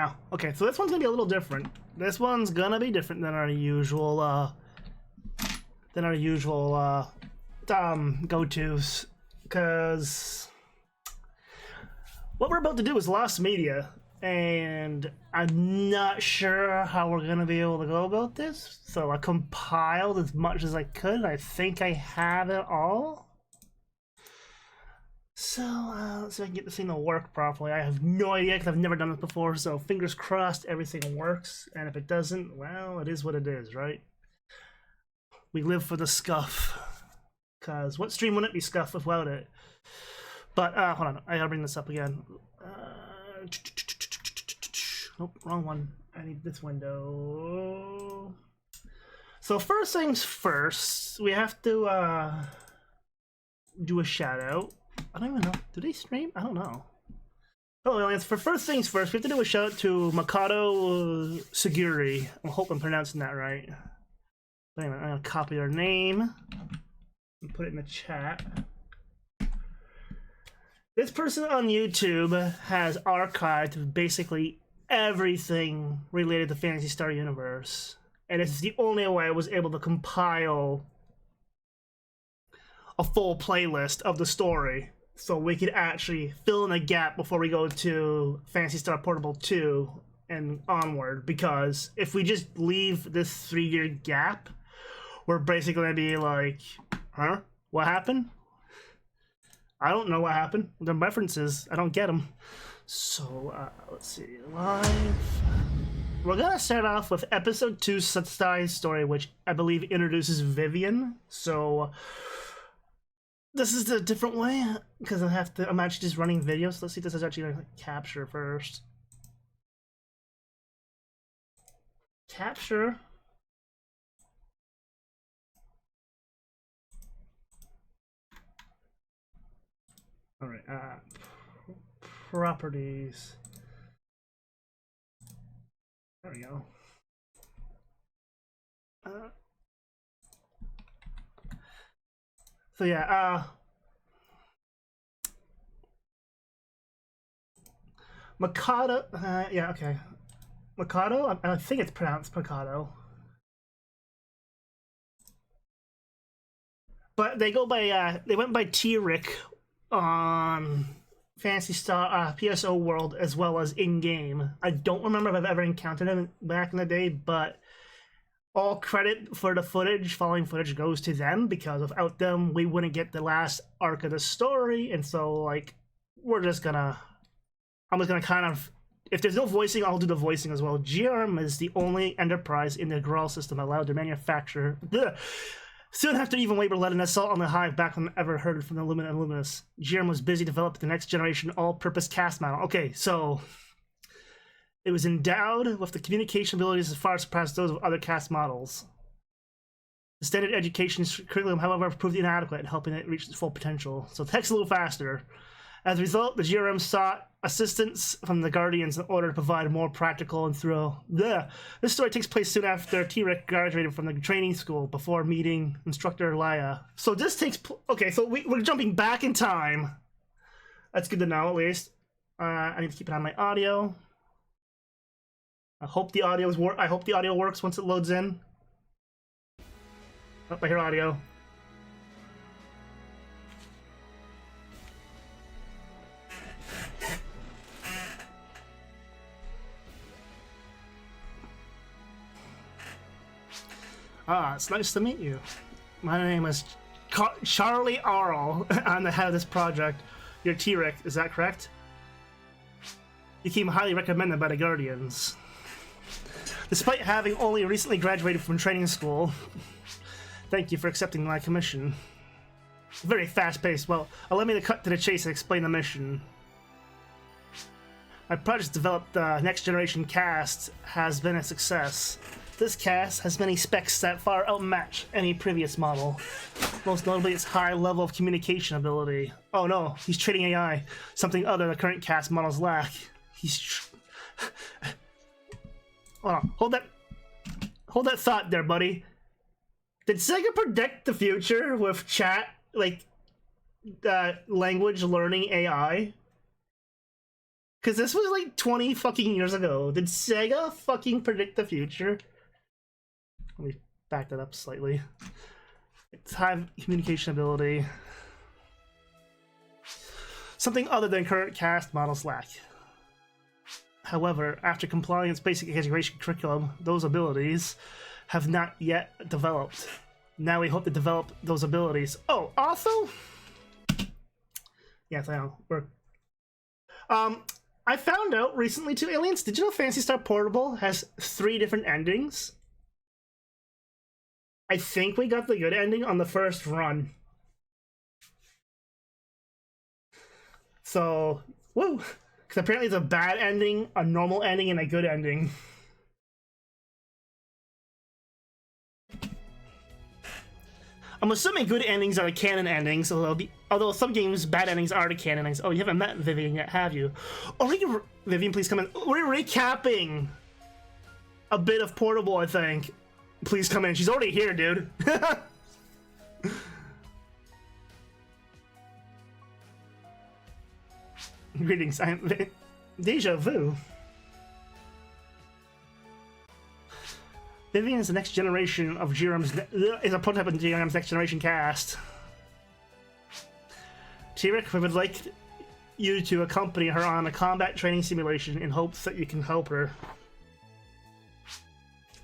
now. Okay, so this one's gonna be a little different. This one's gonna be different than our usual go-tos, because what we're about to do is lost media, and I'm not sure how we're gonna be able to go about this. So I compiled as much as I could. I think I have it all. So, let's see if I can get this thing to work properly. I have no idea because I've never done this before, so fingers crossed everything works. And if it doesn't, well, it is what it is, right? We live for the scuff. Because what stream wouldn't be scuff without it? But, hold on, I gotta bring this up again. Nope, wrong one. I need this window. So first things first, we have to, do a shout out. I don't even know. Do they stream? I don't know. Oh, well, for first things first, we have to do a shout out to Makoto Saguri. I hope I'm pronouncing that right. But anyway, I'm gonna copy her name and put it in the chat. This person on YouTube has archived basically everything related to Phantasy Star Universe, and it's the only way I was able to compile a full playlist of the story, so we could actually fill in a gap before we go to Phantasy Star Portable 2 and onward, because if we just leave this 3-year gap, we're basically going to be like, huh? What happened? I don't know what happened. The references, I don't get them. So, let's see. Live. We're going to start off with episode 2 Satsai's story, which I believe introduces Vivian. So this is a different way, because I'm actually just running videos. Let's see if this is actually going to capture first. Capture. All right, properties. There we go. So yeah, Makoto, yeah, okay. Makoto, I think it's pronounced Makoto. But they go by, they went by T-Rick on Phantasy Star, PSO World, as well as in-game. I don't remember if I've ever encountered him back in the day, but all credit for the footage, following footage, goes to them, because without them, we wouldn't get the last arc of the story, and so, like, I'm just gonna kind of, if there's no voicing, I'll do the voicing as well. GRM is the only enterprise in the Graal system allowed to manufacture, soon after even Weber led an assault on the Hive back when ever heard from the illuminus. GRM was busy developing the next generation all-purpose cast model. Okay, so it was endowed with the communication abilities as far surpassed those of other cast models. The standard education curriculum, however, proved inadequate in helping it reach its full potential. So text a little faster. As a result, the GRM sought assistance from the Guardians in order to provide a more practical and thorough. This story takes place soon after T-Rex graduated from the training school before meeting instructor Laya. So this takes okay, so we're jumping back in time. That's good to know, at least. I need to keep it on my audio. I hope the audio works once it loads in. Oh, I hear audio. It's nice to meet you. My name is Charlie Arl. I'm the head of this project. You're T-Rex, is that correct? You came highly recommended by the Guardians. Despite having only recently graduated from training school, thank you for accepting my commission. Very fast-paced. Well, allow me to cut to the chase and explain the mission. My project to develop the next generation cast has been a success. This cast has many specs that far outmatch any previous model. Most notably its high level of communication ability. Oh no, he's trading AI, something other the current cast models lack. Hold on, hold that thought there, buddy. Did Sega predict the future with chat, like, language learning AI? Because this was like 20 fucking years ago. Did Sega fucking predict the future? Let me back that up slightly. It's high communication ability. Something other than current cast models lack. However, after complying its basic education curriculum, those abilities have not yet developed. Now we hope to develop those abilities. Oh, also? Yes, I know. I found out recently too, aliens, did you know Phantasy Star Portable has 3 different endings? I think we got the good ending on the first run. So, woo! Because apparently it's a bad ending, a normal ending, and a good ending. I'm assuming good endings are the canon endings, although some games, bad endings are the canon endings. Oh, you haven't met Vivian yet, have you? Oh, Vivian, please come in. We're recapping a bit of Portable, I think. Please come in. She's already here, dude. Greetings, I'm Deja Vu. Vivian is the next generation of is a prototype of Jerem's next generation cast. T-Rick would like you to accompany her on a combat training simulation in hopes that you can help her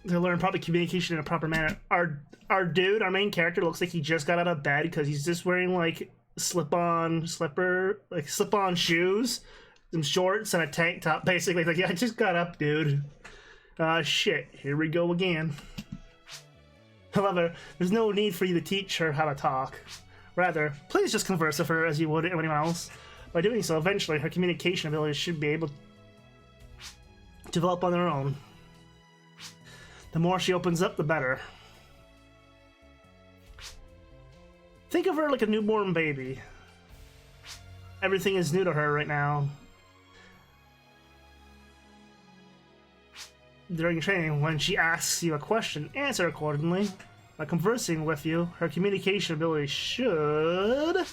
to learn proper communication in a proper manner. Our dude, our main character, looks like he just got out of bed because he's just wearing like slip-on shoes, some shorts, and a tank top. Basically, like, yeah, I just got up, dude. Shit, here we go again. However, there's no need for you to teach her how to talk. Rather, please just converse with her as you would anyone else. By doing so, eventually, her communication abilities should be able to develop on their own. The more she opens up, the better. Think of her like a newborn baby. Everything is new to her right now. During training, when she asks you a question, answer accordingly. By conversing with you, her communication ability should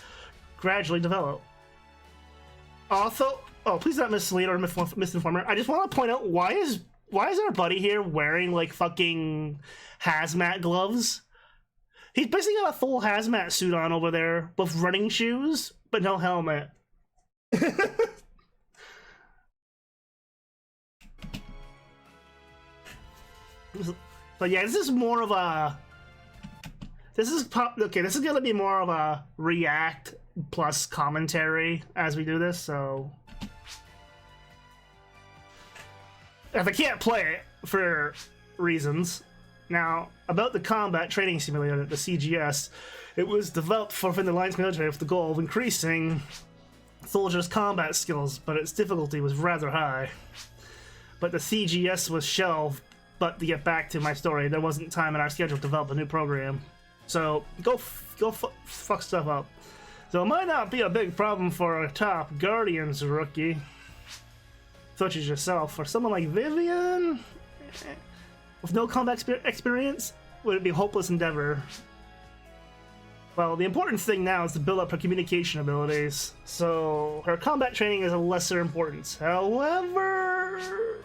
gradually develop. Also, oh, please not mislead or misinform her. I just want to point out, why is our buddy here wearing like fucking hazmat gloves? He's basically got a full hazmat suit on over there with running shoes, but no helmet. But yeah, this is more of a... This is gonna be more of a React plus commentary as we do this, so... If I can't play it for reasons. Now, about the Combat Training Simulator, the CGS, it was developed for the Alliance military with the goal of increasing soldiers' combat skills, but its difficulty was rather high. But the CGS was shelved. But to get back to my story, there wasn't time in our schedule to develop a new program. So, go fuck stuff up. So it might not be a big problem for a top Guardians rookie, such as yourself. For someone like Vivian, with no combat experience, would it be a hopeless endeavor? Well, the important thing now is to build up her communication abilities, so her combat training is of lesser importance. However,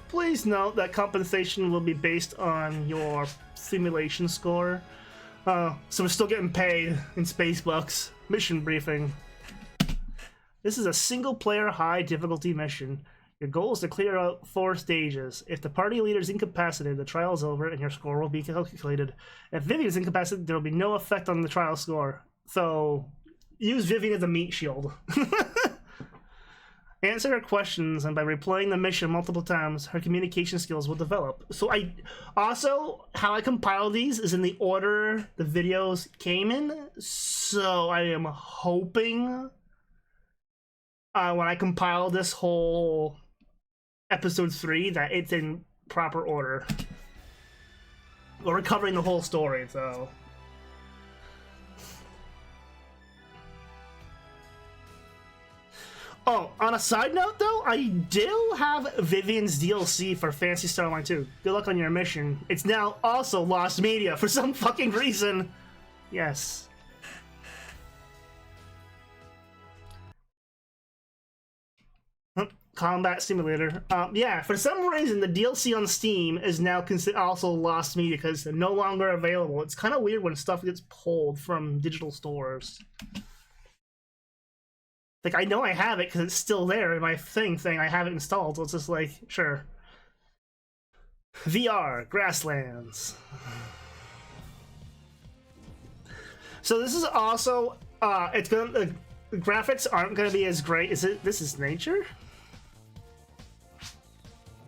please note that compensation will be based on your simulation score. So we're still getting paid in space bucks. Mission briefing. This is a single-player high difficulty mission. Your goal is to clear out 4 stages. If the party leader is incapacitated, the trial is over and your score will be calculated. If Vivian is incapacitated, there will be no effect on the trial score. So, use Vivian as a meat shield. Answer her questions, and by replaying the mission multiple times, her communication skills will develop. So how I compile these is in the order the videos came in. So I am hoping when I compile this whole episode 3 that it's in proper order. We're covering the whole story, so... Oh, on a side note though, I do have Vivian's DLC for Phantasy Star Online 2. Good luck on your mission. It's now also lost media for some fucking reason. Yes. Combat Simulator. Yeah, for some reason, the DLC on Steam is now also lost media because they're no longer available. It's kind of weird when stuff gets pulled from digital stores. Like, I know I have it because it's still there in my thing I have it installed, so it's just like, sure. VR, Grasslands. So this is also, it's gonna, the graphics aren't gonna be as great. This is nature?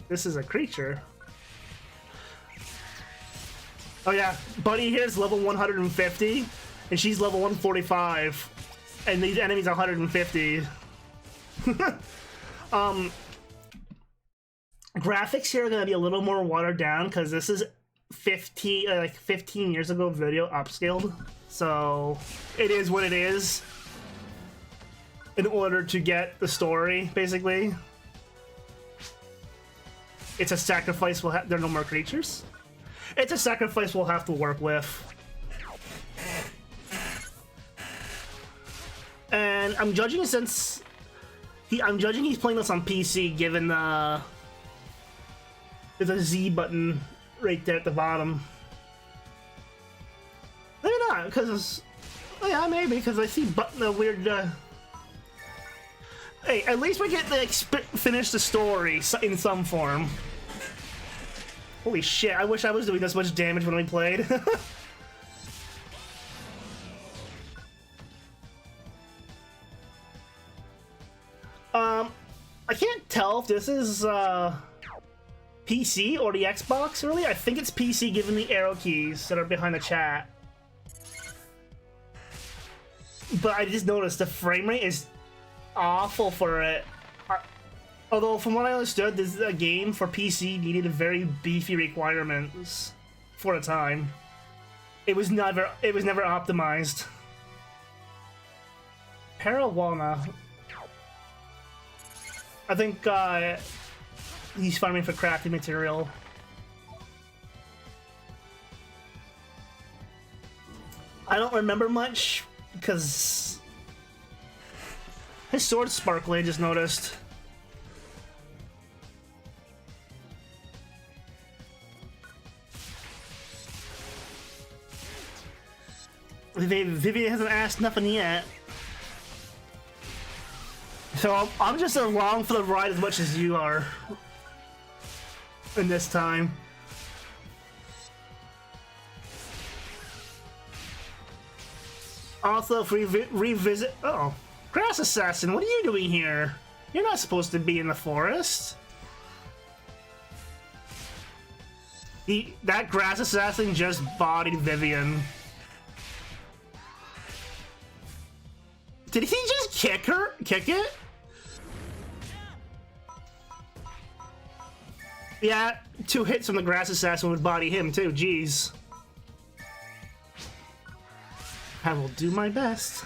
This is a creature. Oh yeah, Buddy here's level 150, and she's level 145. And these enemies are 150. Graphics here are gonna be a little more watered down because this is 15 years ago video upscaled. So it is what it is. In order to get the story, basically, it's a sacrifice. There are no more creatures. It's a sacrifice we'll have to work with. And I'm judging since I'm judging he's playing this on PC, given there's a Z button right there at the bottom. Maybe not, because yeah, maybe because I see the weird. Hey, at least we get to finish the story in some form. Holy shit! I wish I was doing this much damage when we played. I can't tell if this is PC or the Xbox, really. I think it's PC given the arrow keys that are behind the chat. But I just noticed the frame rate is awful for it. Although, from what I understood, this is a game for PC needed very beefy requirements for a time. It was never optimized. Parawana. I think he's farming for crafting material. I don't remember much because his sword's sparkly, I just noticed. Vivian hasn't asked nothing yet. So I'm just along for the ride as much as you are in this time. Also, if we revisit... Oh, Grass Assassin, what are you doing here? You're not supposed to be in the forest. That Grass Assassin just bodied Vivian. Did he just kick it? Yeah, 2 hits from the Grass Assassin would body him too, jeez. I will do my best.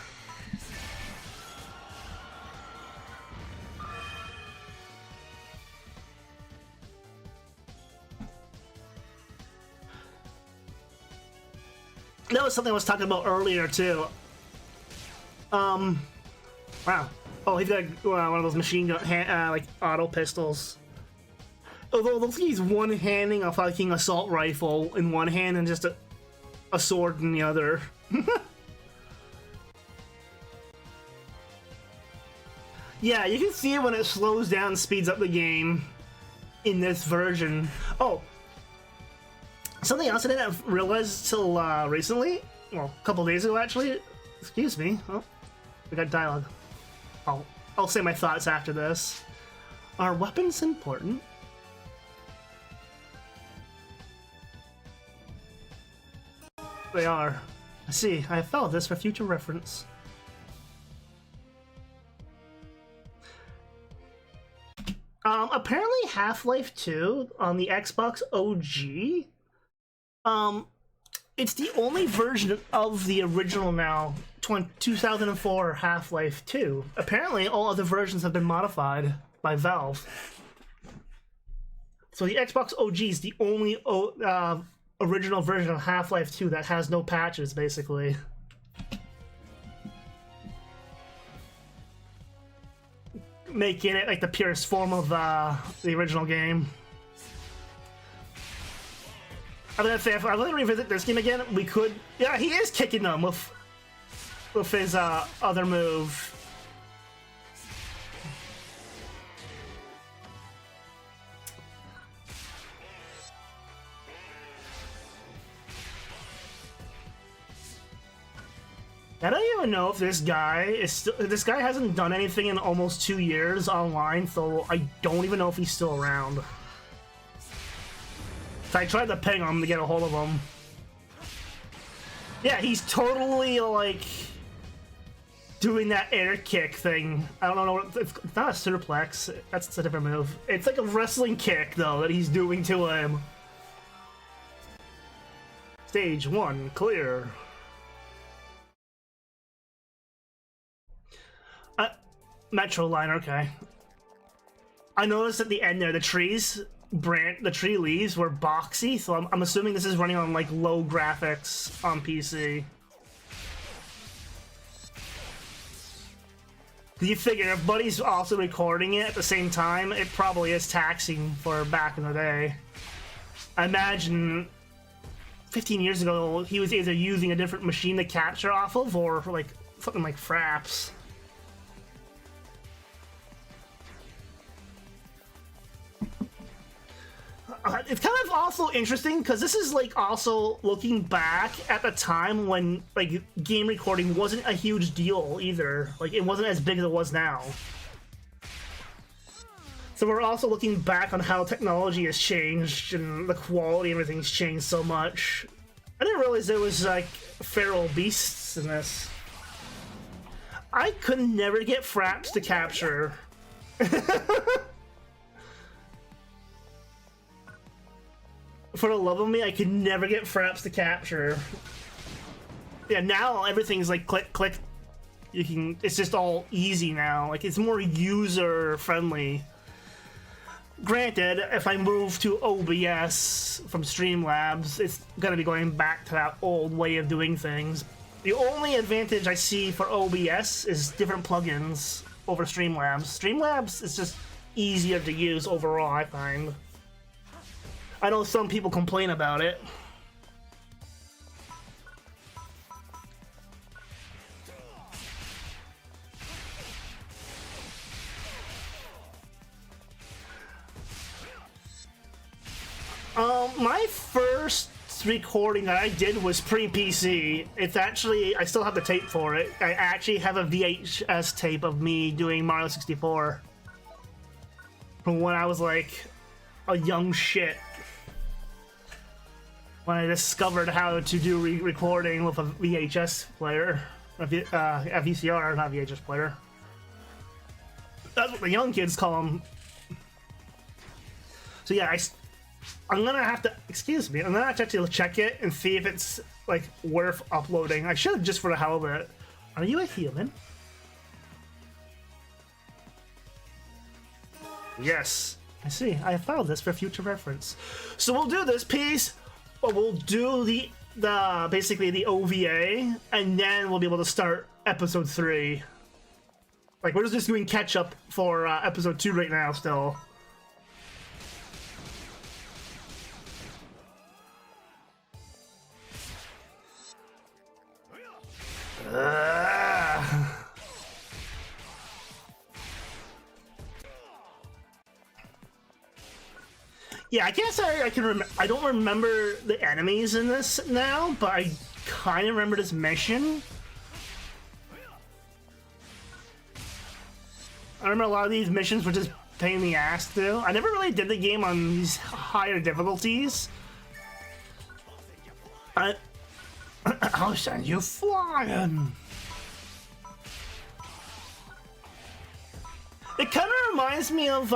That was something I was talking about earlier too. Wow. Oh, he's got one of those machine gun, like auto pistols. Although it looks like he's one-handing a fucking assault rifle in one hand and just a sword in the other. Yeah, you can see it when it slows down and speeds up the game in this version. Oh, something else I didn't realize till recently. Well, a couple days ago, actually. Excuse me. Oh, we got dialogue. I'll say my thoughts after this. Are weapons important? They are. I see. I have followed this for future reference. Apparently Half-Life 2 on the Xbox OG, it's the only version of the original now, 2004 Half-Life 2. Apparently all other versions have been modified by Valve. So the Xbox OG is the only original version of Half-Life 2 that has no patches, basically. making it like the purest form of the original game. I'm gonna say if I want to revisit this game again, we could. Yeah, he is kicking them with his other move. I don't even know if this guy is still. This guy hasn't done anything in almost 2 years online, so I don't even know if he's still around. So I tried to ping him to get a hold of him. Yeah, he's totally like doing that air kick thing. I don't know. It's not a suplex. That's a different move. It's like a wrestling kick though that he's doing to him. Stage 1 clear. Metro line, okay. I noticed at the end there, the tree leaves were boxy, so I'm assuming this is running on like low graphics on PC. You figure if Buddy's also recording it at the same time, it probably is taxing for back in the day. I imagine 15 years ago, he was either using a different machine to capture off of, or like something like Fraps. It's kind of also interesting because this is like also looking back at the time when like game recording wasn't a huge deal either. Like it wasn't as big as it was now. So we're also looking back on how technology has changed and the quality and everything's changed so much. I didn't realize there was like feral beasts in this. I could never get Fraps to capture. For the love of me, I could never get Fraps to capture. Yeah, now everything's like click, click. You can. It's just all easy now. Like it's more user friendly. Granted, if I move to OBS from Streamlabs, it's gonna be going back to that old way of doing things. The only advantage I see for OBS is different plugins over Streamlabs. Streamlabs is just easier to use overall, I find. I know some people complain about it. My first recording that I did was pre-PC. It's actually, I still have the tape for it. I actually have a VHS tape of me doing Mario 64. From when I was like a young shit. When I discovered how to do recording with a VHS player, a VCR, not VHS player. That's what the young kids call them. So yeah, I'm gonna have to, excuse me, I'm gonna have to actually check it and see if it's like worth uploading. I should just for the hell of it. Are you a human? Yes. I see. I filed this for future reference. So we'll do this piece. But we'll do the basically the OVA, and then we'll be able to start episode 3. Like we're just doing catch up for episode 2 right now still. Yeah, I guess I can I don't remember the enemies in this now, but I kind of remember this mission. I remember a lot of these missions were just pain in the ass to do. I never really did the game on these higher difficulties. I'll send you flying. It kind of reminds me of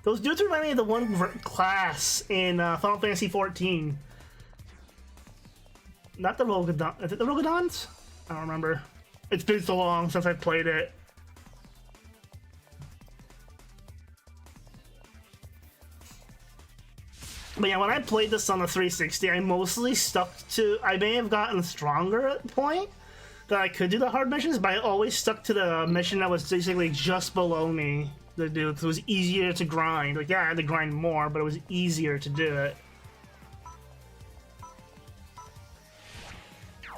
those dudes remind me of the one class in Final Fantasy 14. Not the Rogodon. Is it the Rogodons? I don't remember. It's been so long since I've played it. But yeah, when I played this on the 360, I mostly stuck to... I may have gotten stronger at the point, that I could do the hard missions, but I always stuck to the mission that was basically just below me to do, because it was easier to grind. Like, yeah, I had to grind more, but it was easier to do it.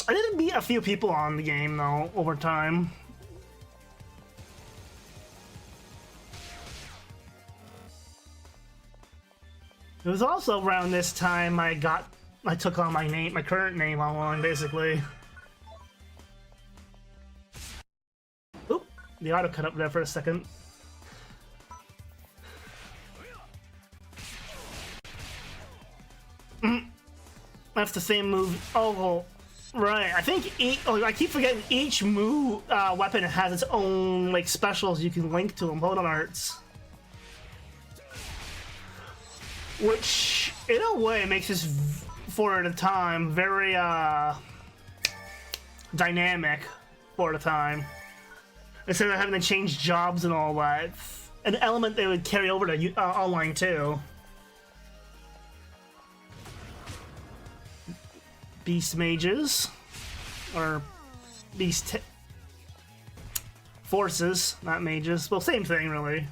I did meet a few people on the game, though, over time. It was also around this time I took on my current name online, basically. Oop, the auto cut up there for a second. That's the same move. Oh, right. I think I keep forgetting each move weapon has its own like specials you can link to them. Hold on, arts. Which, in a way, makes this, for the time, very, dynamic for the time. Instead of having to change jobs and all that. An element they would carry over to online, too. Beast mages. Or beast forces, not mages. Well, same thing, really.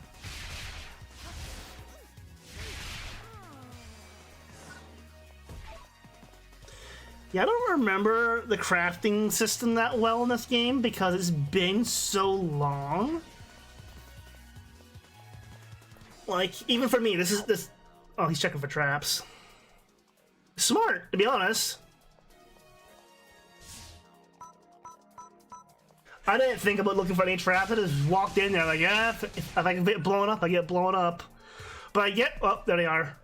Yeah, I don't remember the crafting system that well in this game because it's been so long. Like, even for me, this. Oh, he's checking for traps. Smart, to be honest. I didn't think about looking for any traps. I just walked in there like, yeah, if I can get blown up, I get blown up. But I get, oh, there they are.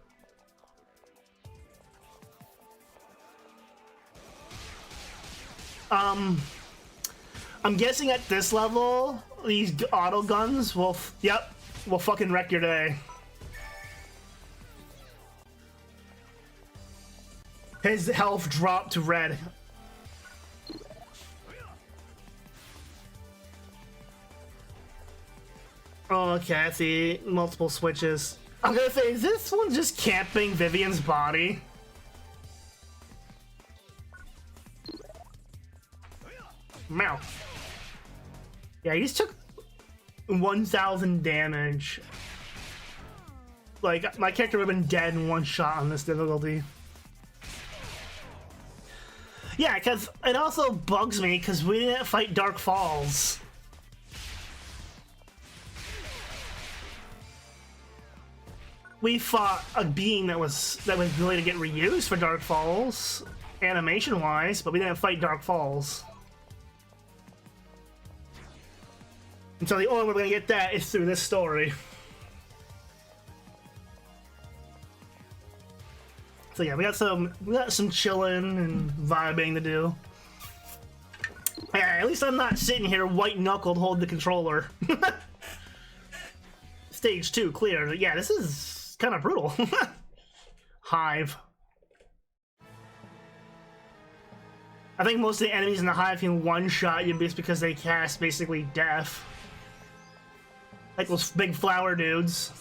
I'm guessing at this level, these auto guns will, will fucking wreck your day. His health dropped to red. Oh, okay, I see multiple switches. I'm gonna say, is this one just camping Vivian's body? Meow. Yeah, he just took 1,000 damage. Like, my character would have been dead in one shot on this difficulty. Yeah, because it also bugs me because we didn't fight Dark Falls. We fought a being that was really to get reused for Dark Falls, animation-wise, but we didn't fight Dark Falls. And so the only way we're gonna get that is through this story. So yeah, we got some chilling and vibing to do. Yeah, at least I'm not sitting here white-knuckled holding the controller. Stage 2 clear. Yeah, this is kind of brutal. Hive. I think most of the enemies in the Hive can one-shot you just because they cast basically death. Like those big flower dudes.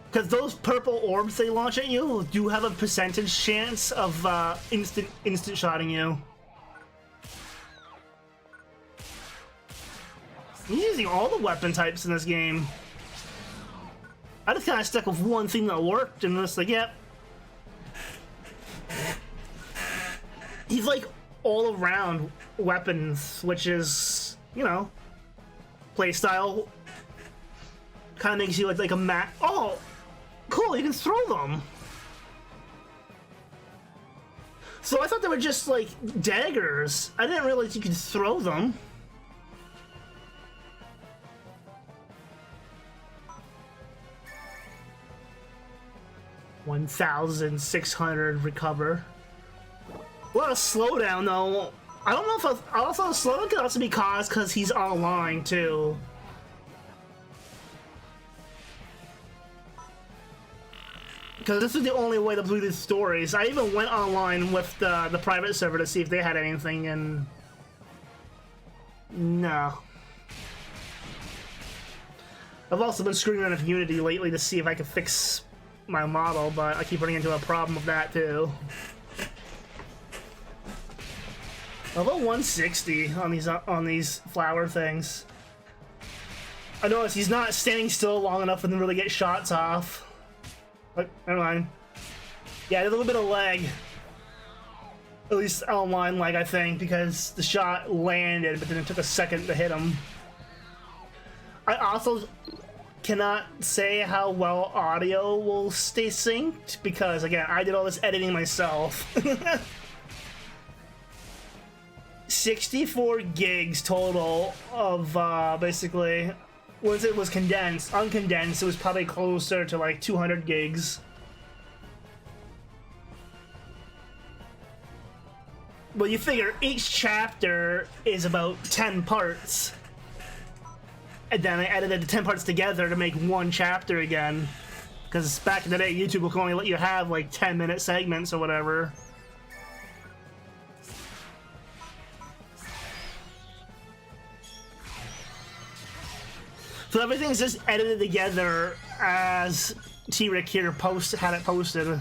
Because those purple orbs they launch at you do have a percentage chance of instant shotting you. I'm using all the weapon types in this game. I just kind of stuck with one thing that worked and just like, yep. He's like all around weapons, which is, you know, playstyle. Kind of makes you like a mat. Oh, cool! You can throw them. So I thought they were just like daggers. I didn't realize you could throw them. $1,600 recover. What a slowdown, though. I don't know if I also slowdown could also be caused because he's online too. Because this is the only way to do these stories. I even went online with the private server to see if they had anything, and no. I've also been screwing around with Unity lately to see if I can fix my model, but I keep running into a problem with that too. Level 160 on these flower things. I noticed he's not standing still long enough for them to really get shots off. But never mind. Yeah, a little bit of lag. At least online lag, I think, because the shot landed, but then it took a second to hit him. I also cannot say how well audio will stay synced, because, again, I did all this editing myself. 64 gigs total of, basically, once it was condensed, uncondensed, it was probably closer to, like, 200 gigs. Well, you figure each chapter is about 10 parts. And then I edited the 10 parts together to make one chapter again. Because back in the day, YouTube will only let you have like 10-minute segments or whatever. So everything's just edited together as T-Rick here had it posted.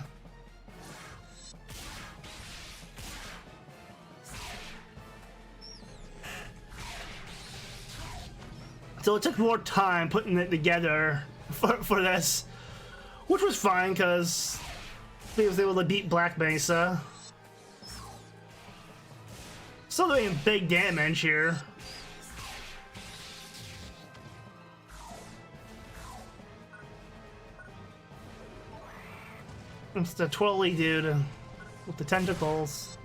So it took more time putting it together for this, which was fine because he was able to beat Black Mesa. Still doing big damage here. It's the twirly dude with the tentacles.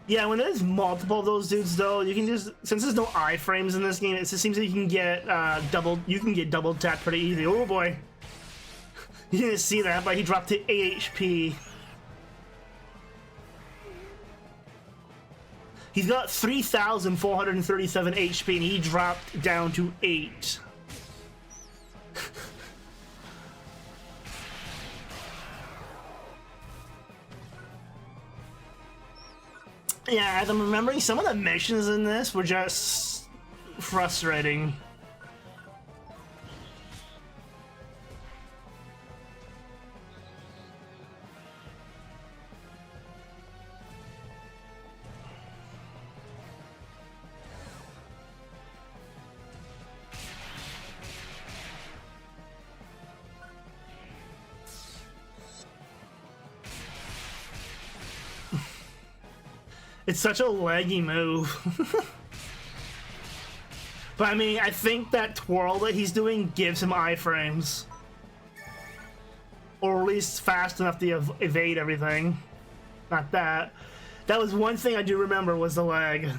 Yeah, when there's multiple of those dudes, though, you can just, since there's no iframes in this game, it just seems like you can get double tapped pretty easy. Oh boy, you didn't see that, but he dropped to 8 HP. He's got 3,437 HP, and he dropped down to 8. Yeah, as I'm remembering, some of the missions in this were just frustrating. It's such a laggy move. But I mean, I think that twirl that he's doing gives him iframes. Or at least fast enough to evade everything. Not that. That was one thing I do remember was the lag.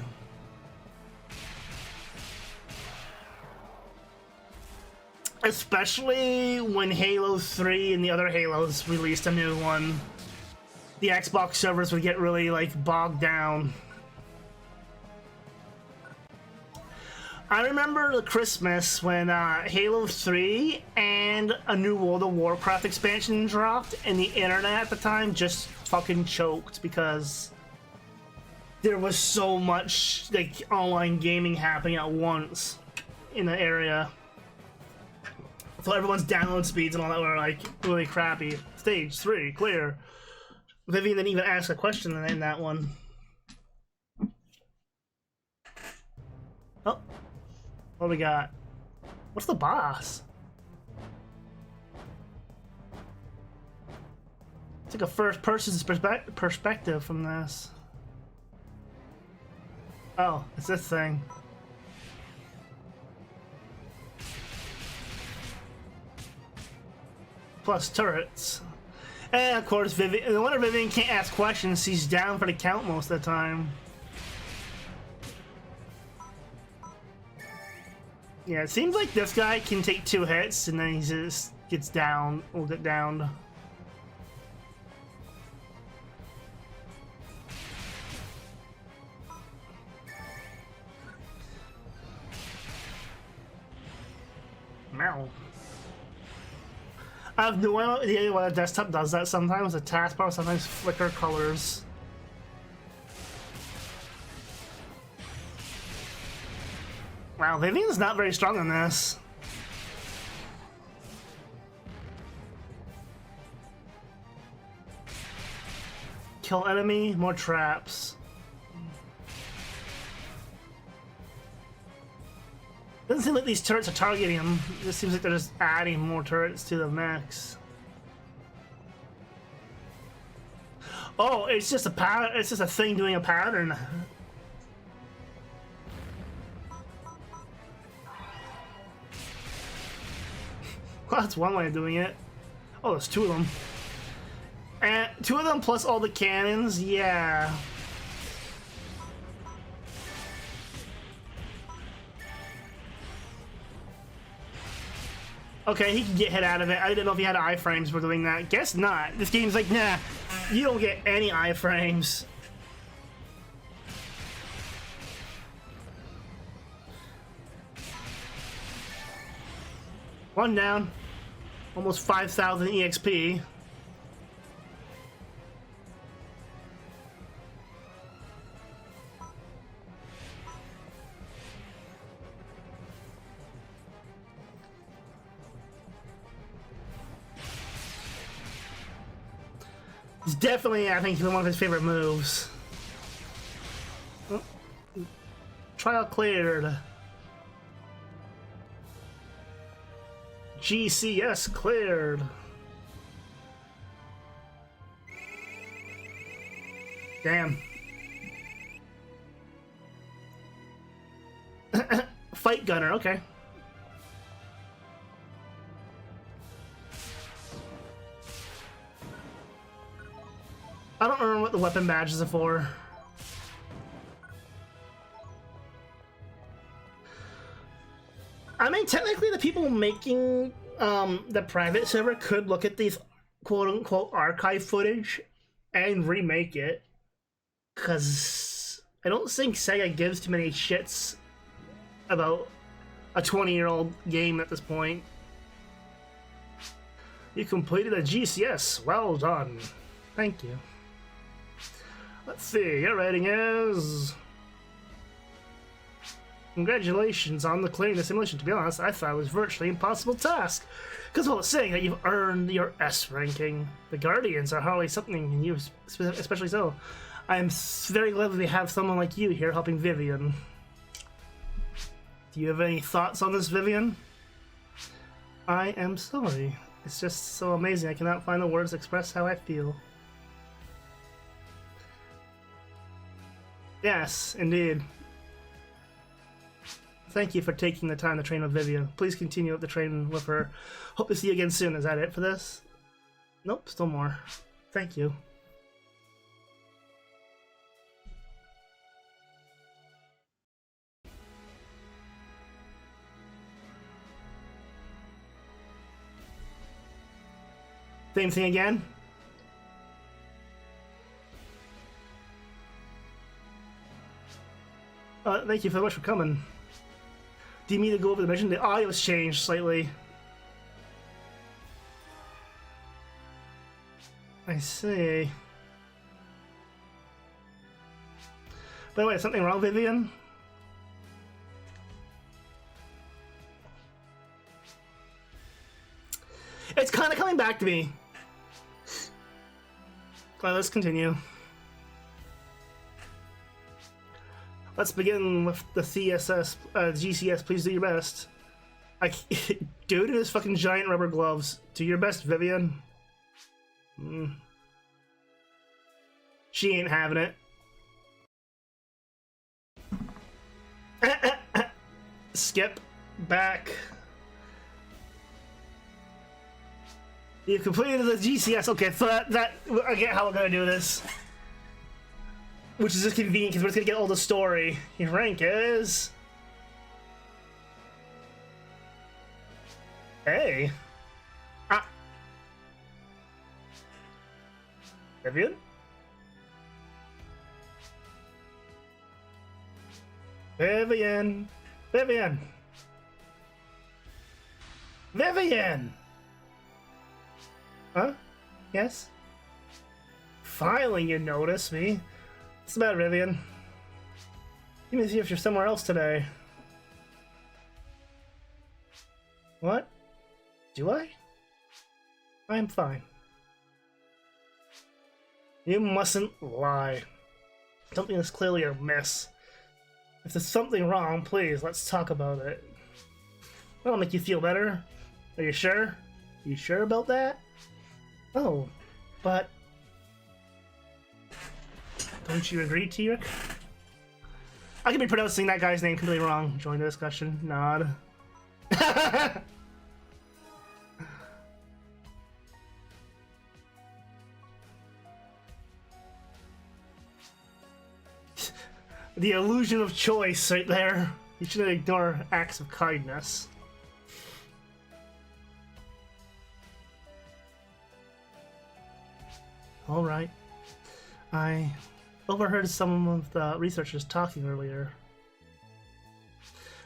Especially when Halo 3 and the other Halos released a new one. The Xbox servers would get really, like, bogged down. I remember the Christmas when Halo 3 and a new World of Warcraft expansion dropped, and the internet at the time just fucking choked because there was so much, like, online gaming happening at once in the area. So everyone's download speeds and all that were, like, really crappy. Stage 3, clear. Vivian didn't even ask a question in that one. Oh. What do we got? What's the boss? It's like a first person's perspective from this. Oh, it's this thing. Plus turrets. And of course, Vivian. No wonder Vivian can't ask questions. She's down for the count most of the time. Yeah, it seems like this guy can take 2 hits and then he just gets down. Will get downed. Meow. I have no idea why the desktop does that sometimes. The taskbar sometimes flicker colors. Wow, Vivian's not very strong on this. Kill enemy, more traps. Doesn't seem like these turrets are targeting him. It just seems like they're just adding more turrets to the mix. Oh, it's just a pattern. It's just a thing doing a pattern. Well, that's one way of doing it. Oh, there's two of them. And two of them plus all the cannons, yeah. Okay, he can get hit out of it. I didn't know if he had iframes for doing that. Guess not. This game's like, nah, you don't get any iframes. One down. Almost 5,000 EXP. It's definitely, I think, one of his favorite moves. Oh. Trial cleared. GCS cleared. Damn. Fight gunner, okay. I don't remember what the weapon badges are for. I mean, technically the people making the private server could look at these quote-unquote archive footage and remake it. Because I don't think Sega gives too many shits about a 20-year-old game at this point. You completed a GCS. Well done. Thank you. Let's see, your rating is... Congratulations on the clearing the simulation. To be honest, I thought it was virtually impossible task. Because while it's saying that you've earned your S ranking, the Guardians are hardly something in you, especially so. I am very glad that we have someone like you here helping Vivian. Do you have any thoughts on this, Vivian? I am sorry. It's just so amazing. I cannot find the words to express how I feel. Yes, indeed. Thank you for taking the time to train with Vivian. Please continue with the training with her. Hope to see you again soon. Is that it for this? Nope, still more. Thank you. Same thing again? Thank you very much for coming. Do you mean to go over the mission? The audio's changed slightly. I see. By the way, is something wrong, Vivian? It's kind of coming back to me. Well, let's continue. Let's begin with the GCS. Please do your best. Dude in his fucking giant rubber gloves. Do your best, Vivian. She ain't having it. Skip back. You've completed the GCS. Okay, so that I get how we're gonna do this. Which is just convenient because we're just gonna get all the story. Your rank is... Hey. Ah. Vivian? Vivian. Vivian. Vivian! Huh? Yes? Finally you notice me. What's the matter, Vivian? Let me see if you're somewhere else today. What? Do I? I'm fine. You mustn't lie. Something is clearly amiss. If there's something wrong, please, let's talk about it. That'll make you feel better. Are you sure? You sure about that? Oh, but... Don't you agree, T-Rick? I could be pronouncing that guy's name completely wrong. Join the discussion. Nod. The illusion of choice right there. You shouldn't ignore acts of kindness. Alright. I overheard some of the researchers talking earlier.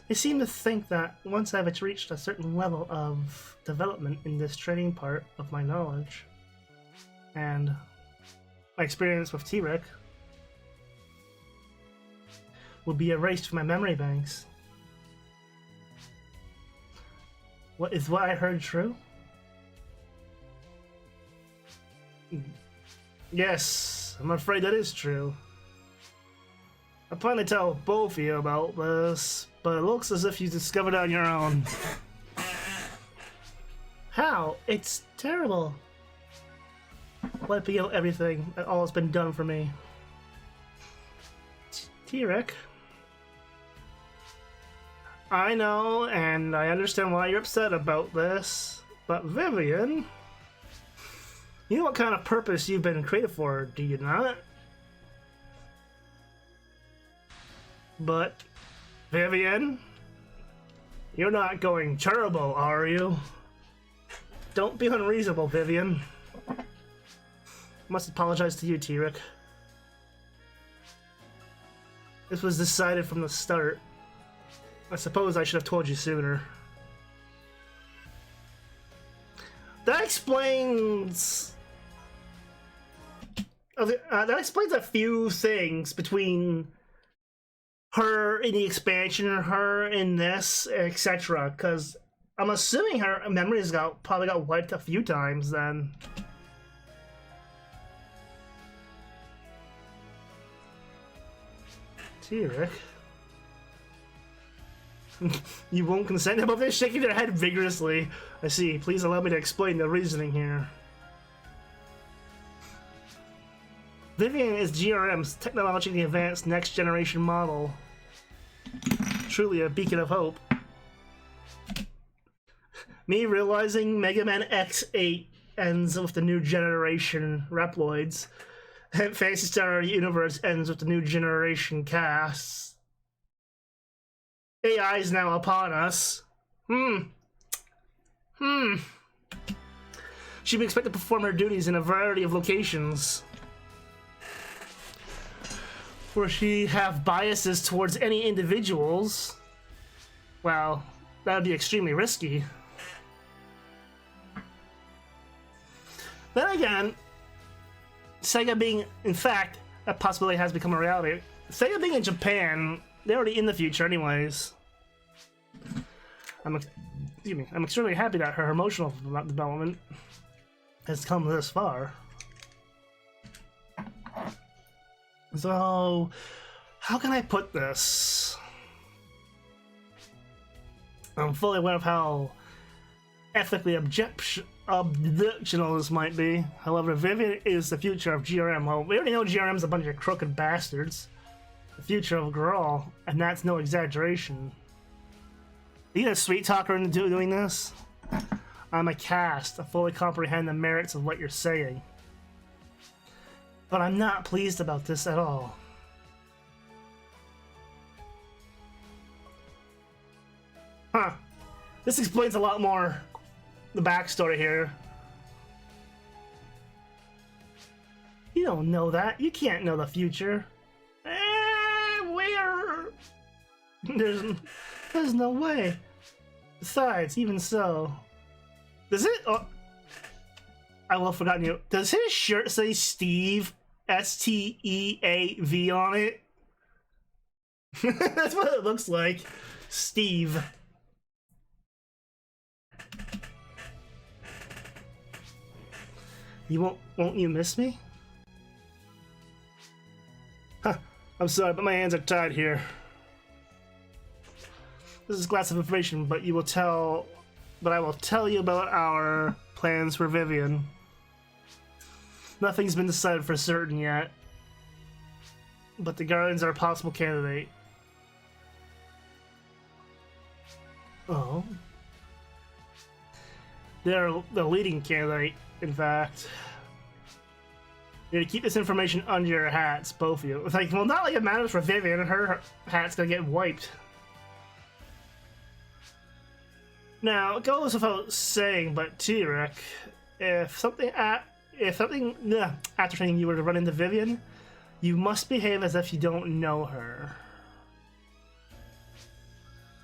They seem to think that once I've reached a certain level of development in this training part of my knowledge, and my experience with T-Rick will be erased from my memory banks. What I heard true? Yes, I'm afraid that is true. I plan to tell both of you about this, but it looks as if you discovered it on your own. How? It's terrible. Wiping out everything, all that's been done for me. T-Rick. I know, and I understand why you're upset about this, but Vivian... You know what kind of purpose you've been created for, do you not? But, Vivian, you're not going turbo, are you? Don't be unreasonable, Vivian. I must apologize to you, T-Rick. This was decided from the start. I suppose I should have told you sooner. That explains... that explains a few things between her in the expansion, her in this, etc. Because I'm assuming her memories probably got wiped a few times then. T-Rick. You won't consent about this? Shaking their head vigorously. I see. Please allow me to explain the reasoning here. Vivian is GRM's technologically advanced next generation model. Truly a beacon of hope. Me realizing Mega Man X8 ends with the new generation Reploids, and Phantasy Star Universe ends with the new generation casts. AI is now upon us. She'd be expected to perform her duties in a variety of locations, where she have biases towards any individuals. Well, that would be extremely risky. Then again, Sega being, in fact, that possibility has become a reality. Sega being in Japan, they're already in the future anyways. I'm extremely happy that her emotional development has come this far. So, how can I put this? I'm fully aware of how ethically objectionable this might be. However, Vivian is the future of GRM. Well, we already know GRM's a bunch of crooked bastards. The future of Grawl, and that's no exaggeration. Are you a sweet talker into doing this? I'm a cast. I fully comprehend the merits of what you're saying. But I'm not pleased about this at all. Huh. This explains a lot more the backstory here. You don't know that. You can't know the future. Where? There's no way. Besides, even so... Does it... Oh, I will have forgotten you. Does his shirt say Steve? S-T-E-A-V on it? That's what it looks like. Steve. You won't you miss me? Huh. I'm sorry, but my hands are tied here. this is class of information, but you will tell. But I will tell you about our plans for Vivian. Nothing's been decided for certain yet, but the Guardians are a possible candidate. Oh. They're the leading candidate, in fact. You need to keep this information under your hats, both of you. It's like, well, not like it matters for Vivian, and her hat's gonna get wiped. Now, it goes without saying, but T-Rick, after training you were to run into Vivian, you must behave as if you don't know her.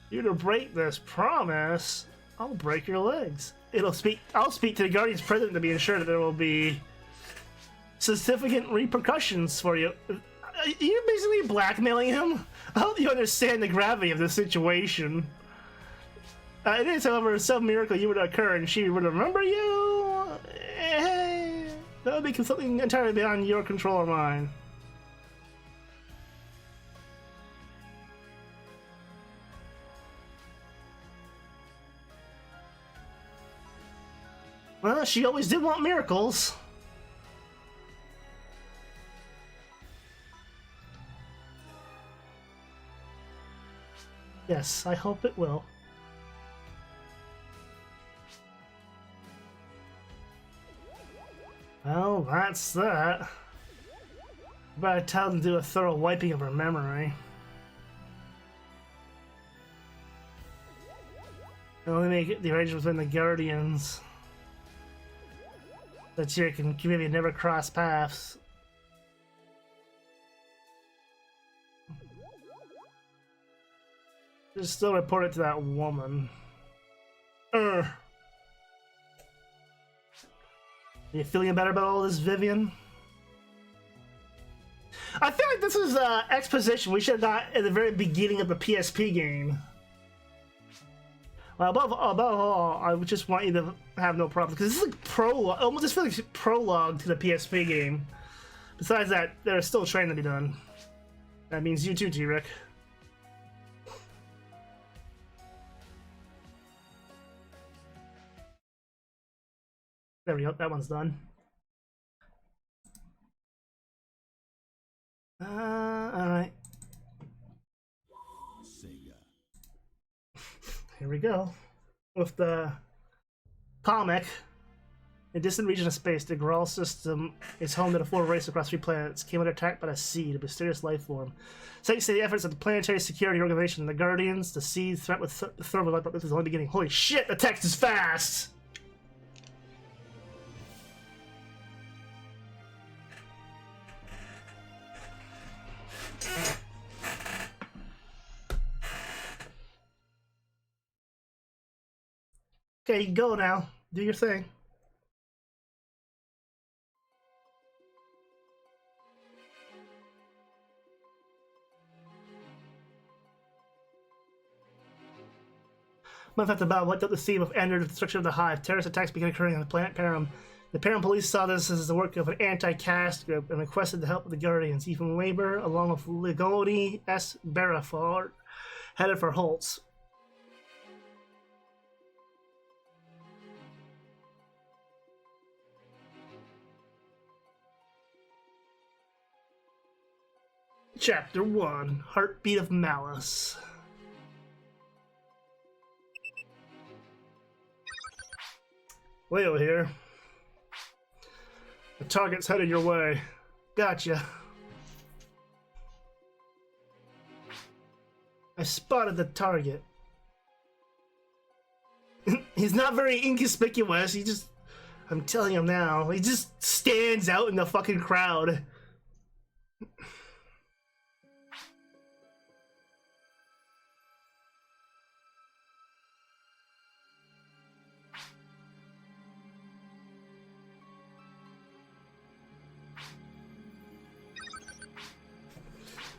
You're to break this promise, I'll break your legs. I'll speak to the Guardian's president to be ensured that there will be significant repercussions for you. Are you basically blackmailing him? I hope you understand the gravity of the situation. It is, however, some miracle you would occur and she would remember you. That would be something entirely beyond your control or mine. Well, she always did want miracles. Yes, I hope it will. Well, that's that. Better tell them to do a thorough wiping of her memory. And only make the arrangements between the Guardians. That you can maybe never cross paths. Just still report it to that woman. Are you feeling better about all this, Vivian? I feel like this is exposition we should have got at the very beginning of the PSP game. Well, above all, I would just want you to have no problems, because this is like prologue. Almost just feels like prologue to the PSP game. Besides that, there's still training to be done. That means you too, T-Rick. There we go, that one's done. Alright. Here we go. With the comic, in a distant region of space, the Graal system is home to the four races across 3 planets. Came under attack by the Seed, a mysterious life form. Thanks to the efforts of the Planetary Security Organization, the Guardians, the Seed threat with thermal life, but this is only beginning. Holy shit, the text is fast! Okay, you can go now. Do your thing. Month after battle wiped out the sea with Ender, the destruction of the Hive. Terrorist attacks began occurring on the planet Param. The Param police saw this as the work of an anti-caste group and requested the help of the Guardians. Ethan Weber, along with Ligoni S. Barafort, headed for Holtz. Chapter 1, Heartbeat of Malice. Leo here. The target's headed your way. Gotcha. I spotted the target. He's not very inconspicuous, he just... I'm telling him now, he just stands out in the fucking crowd.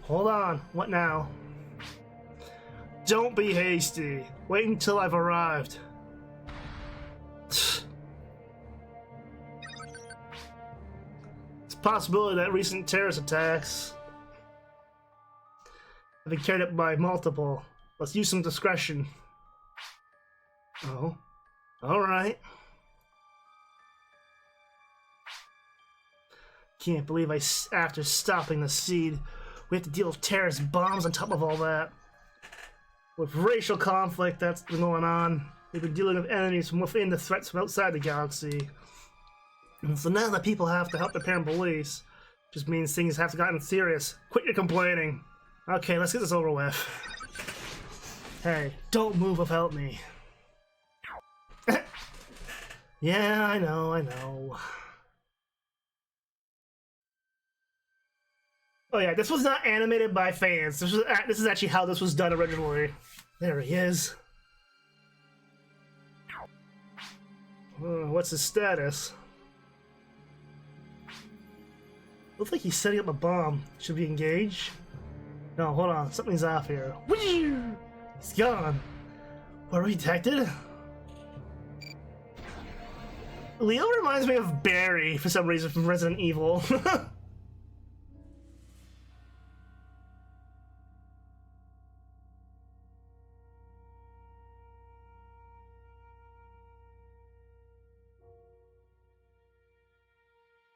Hold on, what now? Don't be hasty. Wait until I've arrived. It's a possibility that recent terrorist attacks have been carried out by multiple Let's use some discretion. Oh. Alright. Can't believe after stopping the seed, we have to deal with terrorist bombs on top of all that. With racial conflict that's been going on, we've been dealing with enemies from within the threats from outside the galaxy. And so now that people have to help their parent police, just means things have gotten serious. Quit your complaining. Okay, let's get this over with. Hey, don't move without me. Yeah, I know. Oh yeah, this was not animated by fans. This is actually how this was done originally. There he is. What's his status? Looks like he's setting up a bomb. Should we engage? No, hold on. Something's off here. He's gone. Were we detected? Leo reminds me of Barry for some reason from Resident Evil.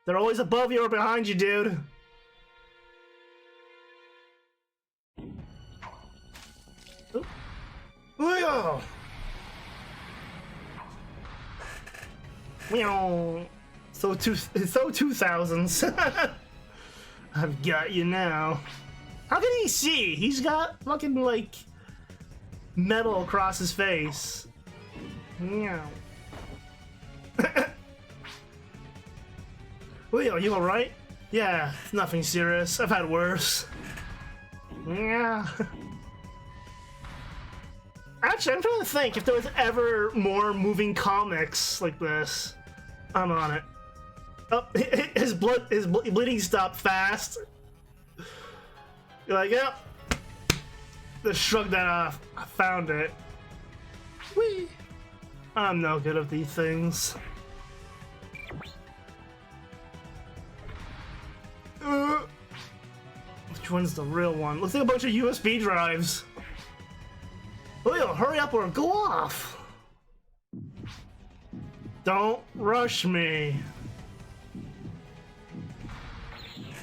They're always above you or behind you, dude. Leo! So 2000s. I've got you now. How can he see? He's got fucking like metal across his face. Meow. Leo, you alright? Yeah, it's nothing serious. I've had worse. Yeah. Actually, I'm trying to think if there was ever more moving comics like this. I'm on it. Oh, his bleeding stopped fast. You're like, yep. Just shrug that off. I found it. Whee! I'm no good at these things. Which one's the real one? Looks like a bunch of USB drives. Leo, hurry up or go off. Don't rush me.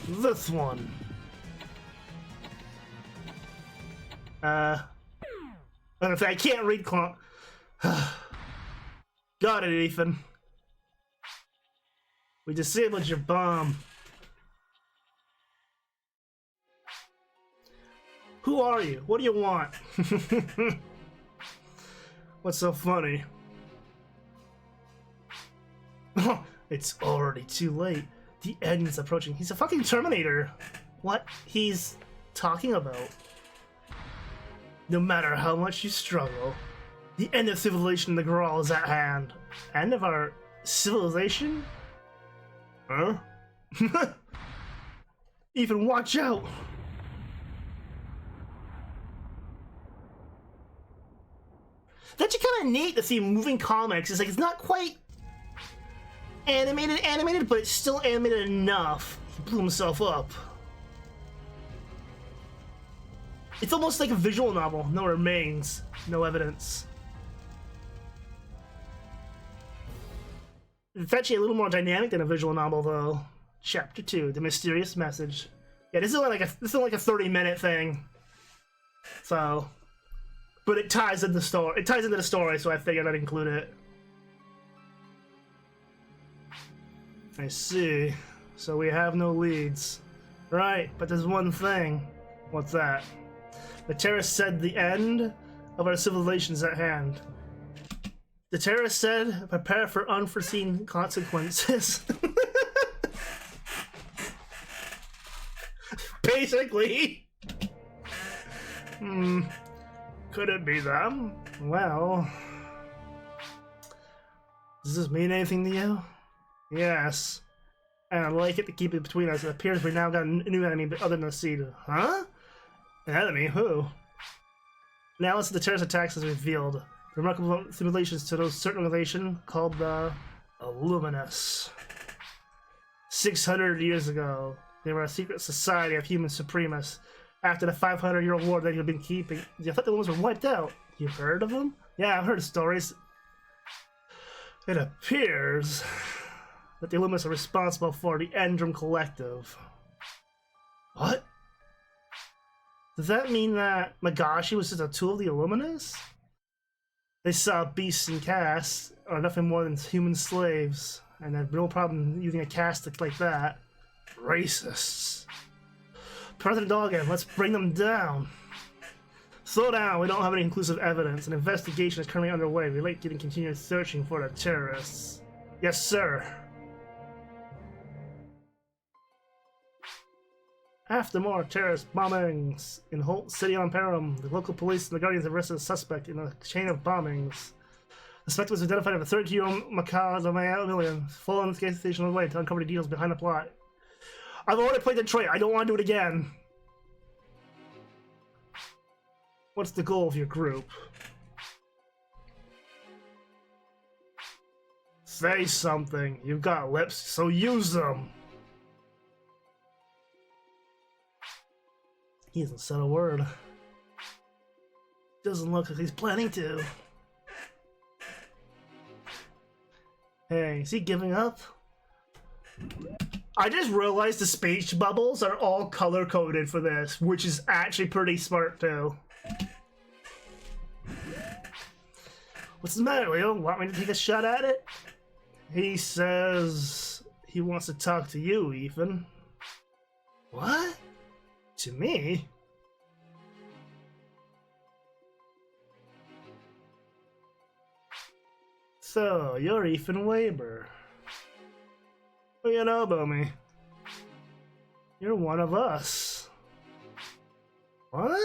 This one. I can't read Got it, Ethan. We disabled your bomb. Who are you? What do you want? What's so funny? It's already too late. The end is approaching. He's a fucking Terminator. What he's talking about. No matter how much you struggle, the end of civilization, the Grawl, is at hand. End of our civilization? Huh? Even watch out! That's kind of neat to see moving comics. It's like it's not quite animated, but it's still animated enough. He blew himself up. It's almost like a visual novel. No remains, no evidence. It's actually a little more dynamic than a visual novel, though. Chapter 2, The Mysterious Message. Yeah, this is like a 30-minute thing. So, but it ties into the story. It ties into the story, so I figured I'd include it. I see. So we have no leads. Right, but there's one thing. What's that? The terrorist said the end of our civilization is at hand. The terrorist said, prepare for unforeseen consequences. Basically. Could it be them? Well, does this mean anything to you? Yes. And I'd like it to keep it between us. It appears we now got a new enemy other than the seed. Huh? An enemy? Who? Analysis of the terrorist attacks has revealed remarkable simulations to those certain relation called the illuminus. 600 years ago, they were a secret society of human supremacists. After the 500-year-old war that you've been keeping. I thought the ones were wiped out. You heard of them? Yeah, I've heard stories. It appears that the illuminus are responsible for the Endrum Collective. What? Does that mean that Magashi was just a tool of the illuminus? They saw beasts and casts are nothing more than human slaves, and had no problem using a caste like that. Racists. President Doggen, let's bring them down. Slow down, we don't have any conclusive evidence. An investigation is currently underway. We'd like you to continue searching for the terrorists. Yes, sir. After more terrorist bombings in Holt City on Param, the local police and the Guardians arrested a suspect in a chain of bombings. The suspect was identified as a 30-year-old Macau full investigation on the way to uncover the details behind the plot. I've already played Detroit, I don't want to do it again. What's the goal of your group? Say something. You've got lips, so use them. He hasn't said a word. Doesn't look like he's planning to. Hey, is he giving up? I just realized the speech bubbles are all color-coded for this, which is actually pretty smart too. What's the matter, Leo? Want me to take a shot at it? He says he wants to talk to you, Ethan. What? To me? So, you're Ethan Weber. What do you know about me? You're one of us. What?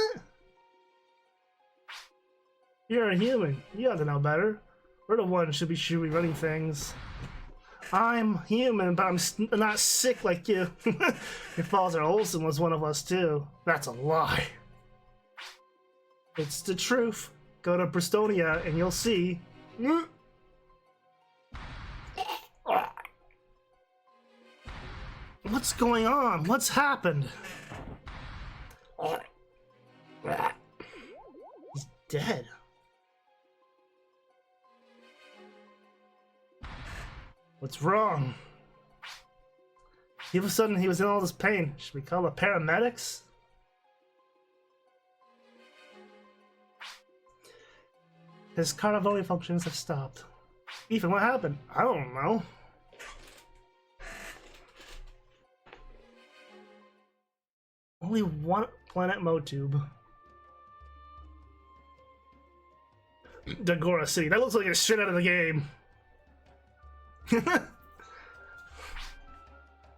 You're a human. You ought to know better. We're the ones who should be running things. I'm human, but I'm not sick like you. Your father Olsen was one of us too. That's a lie. It's the truth. Go to Bristonia and you'll see. What's going on? What's happened? He's dead. What's wrong? All of a sudden he was in all this pain. Should we call the paramedics? His cardiovascular functions have stopped. Ethan, what happened? I don't know. Only one planet Motube. Dagora City. That looks like it's straight out of the game.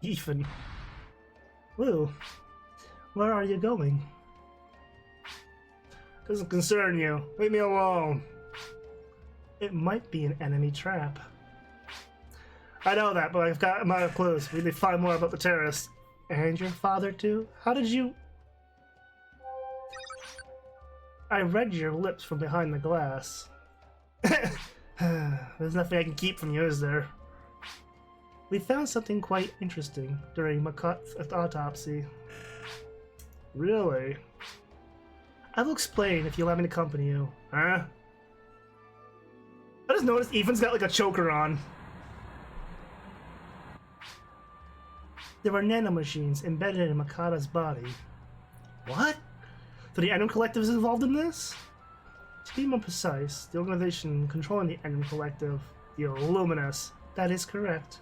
Ethan. Lou, where are you going? Doesn't concern you. Leave me alone. It might be an enemy trap. I know that, but I've got my clues. We need to find more about the terrorists. And your father too? How did you... I read your lips from behind the glass. There's nothing I can keep from you, is there? We found something quite interesting during Makot's autopsy. Really? I will explain if you allow me to accompany you. Huh? I just noticed Ethan's got like a choker on. There are nanomachines embedded in Makata's body. What? So the Endrum Collective is involved in this? To be more precise, the organization controlling the Endrum Collective, the Illuminus, that is correct.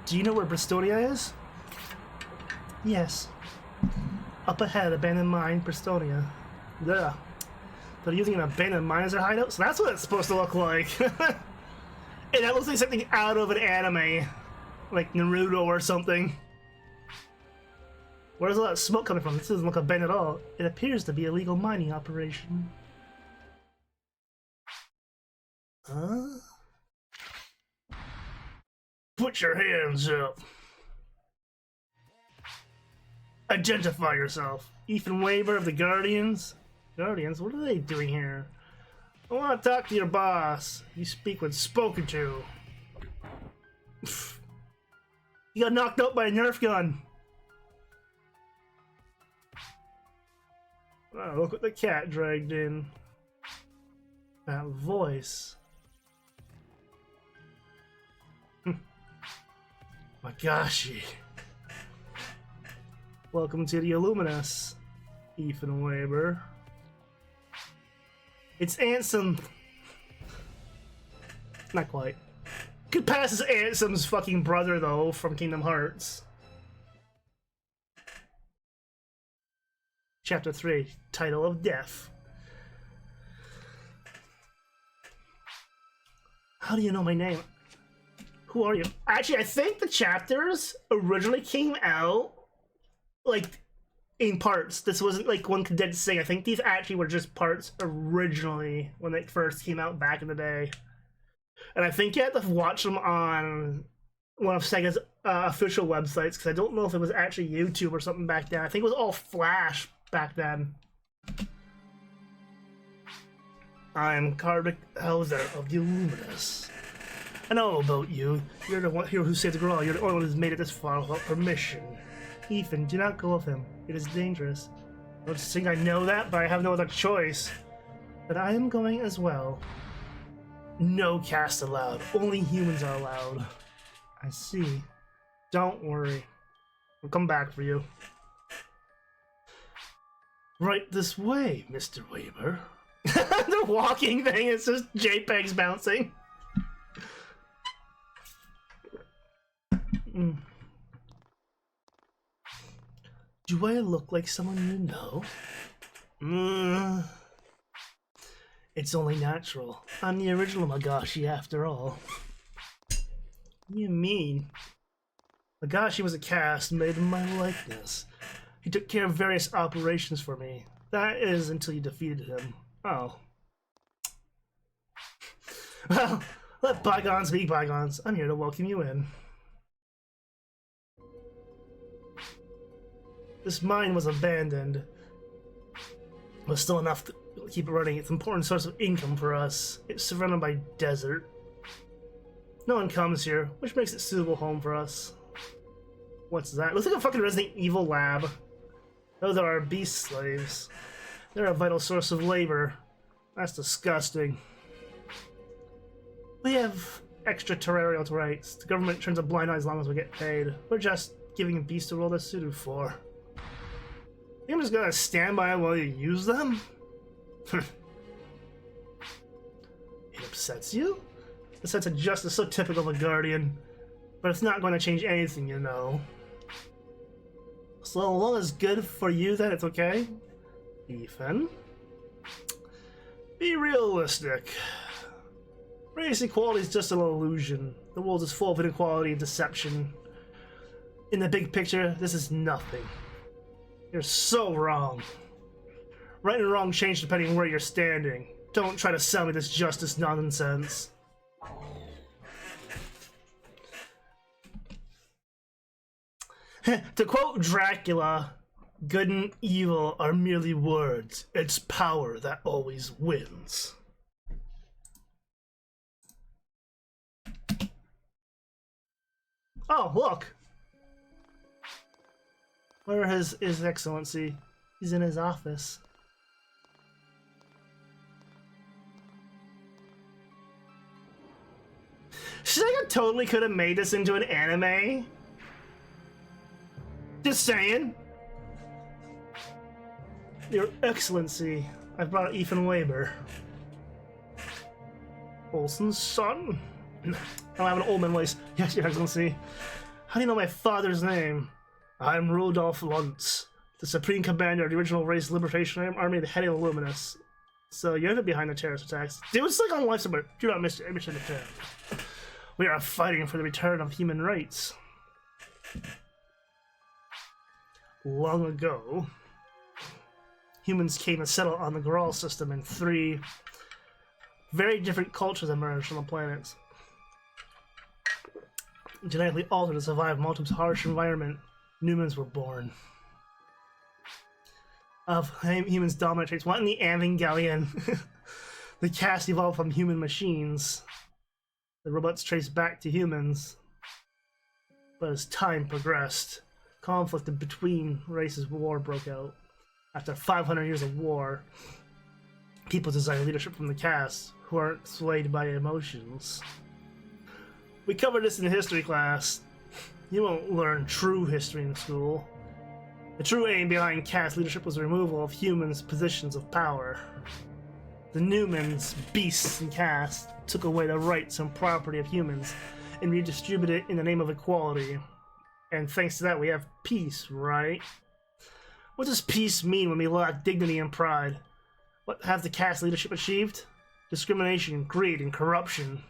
Do you know where Bristonia is? Yes. Up ahead, abandoned mine, Bristonia. Yeah. They're using an abandoned mine as their hideout? So that's what it's supposed to look like. And that looks like something out of an anime. Like Naruto or something. Where's all that smoke coming from? This doesn't look abandoned at all. It appears to be a legal mining operation. Huh? Put your hands up. Identify yourself. Ethan Weber of the Guardians? Guardians? What are they doing here? I want to talk to your boss. You speak when spoken to. He got knocked out by a Nerf gun. Oh, look what the cat dragged in. That voice. Magashi. Welcome to the Illuminus, Ethan Weber. It's Ansem. Not quite. Could pass as Ansem's fucking brother, though, from Kingdom Hearts. Chapter 3, Title of Death. How do you know my name? Who are you? Actually, I think the chapters originally came out, like, in parts. This wasn't, like, one condensed thing. I think these actually were just parts originally when they first came out back in the day. And I think you had to watch them on one of Sega's official websites, because I don't know if it was actually YouTube or something back then. I think it was all Flash back then. I am Karvik Hauser of the Illuminus. I know about you. You're the one here who saved the girl. You're the only one who's made it this far without permission. Ethan, do not go with him. It is dangerous. I don't think I know that, but I have no other choice. But I am going as well. No cast allowed. Only humans are allowed. I see. Don't worry. We'll come back for you. Right this way, Mr. Weber. The walking thing is just JPEGs bouncing. Do I look like someone you know? It's only natural. I'm the original Magashi after all. What do you mean? Magashi was a cast made in my likeness. He took care of various operations for me. That is until you defeated him. Oh. Well, let bygones be bygones. I'm here to welcome you in. This mine was abandoned, but still enough to keep it running. It's an important source of income for us. It's surrounded by desert. No one comes here, which makes it a suitable home for us. What's that? It looks like a fucking Resident Evil lab. Those are our beast slaves. They're a vital source of labor. That's disgusting. We have extraterritorial rights. The government turns a blind eye as long as we get paid. We're just giving a beast a role that's suited for. I'm just gonna stand by while you use them? It upsets you? The sense of justice is so typical of a guardian. But it's not going to change anything, you know. So long as good for you, then it's okay? Ethan? Be realistic. Race equality is just an illusion. The world is full of inequality and deception. In the big picture, this is nothing. You're so wrong. Right and wrong change depending on where you're standing. Don't try to sell me this justice nonsense. To quote Dracula, good and evil are merely words. It's power that always wins. Oh, look! Where is His Excellency? He's in his office. Sega totally could have made this into an anime. Just saying. Your Excellency, I brought Ethan Weber. Olsen's son? I have an old man voice. Yes, Your Excellency. How do you know my father's name? I'm Rudolph Luntz, the Supreme Commander of the original Race Liberation Army, the head of Illuminus. So you're the behind the terrorist attacks. Dude, it's like on life support. Do not miss the attack. We are fighting for the return of human rights. Long ago, humans came to settle on the Graal system, and 3 very different cultures emerged from the planets. Genetically altered to survive Maltum's harsh environment, humans were born. Of humans' dominant traits, one in the Evangelion. The caste evolved from human machines. The robots traced back to humans. But as time progressed, conflict between races war broke out. After 500 years of war, people desire leadership from the caste who aren't swayed by emotions. We covered this in history class. You won't learn true history in school. The true aim behind caste leadership was the removal of humans' positions of power. The Newmans, beasts, and caste took away the rights and property of humans and redistributed it in the name of equality. And thanks to that, we have peace, right? What does peace mean when we lack dignity and pride? What has the caste leadership achieved? Discrimination, greed, and corruption.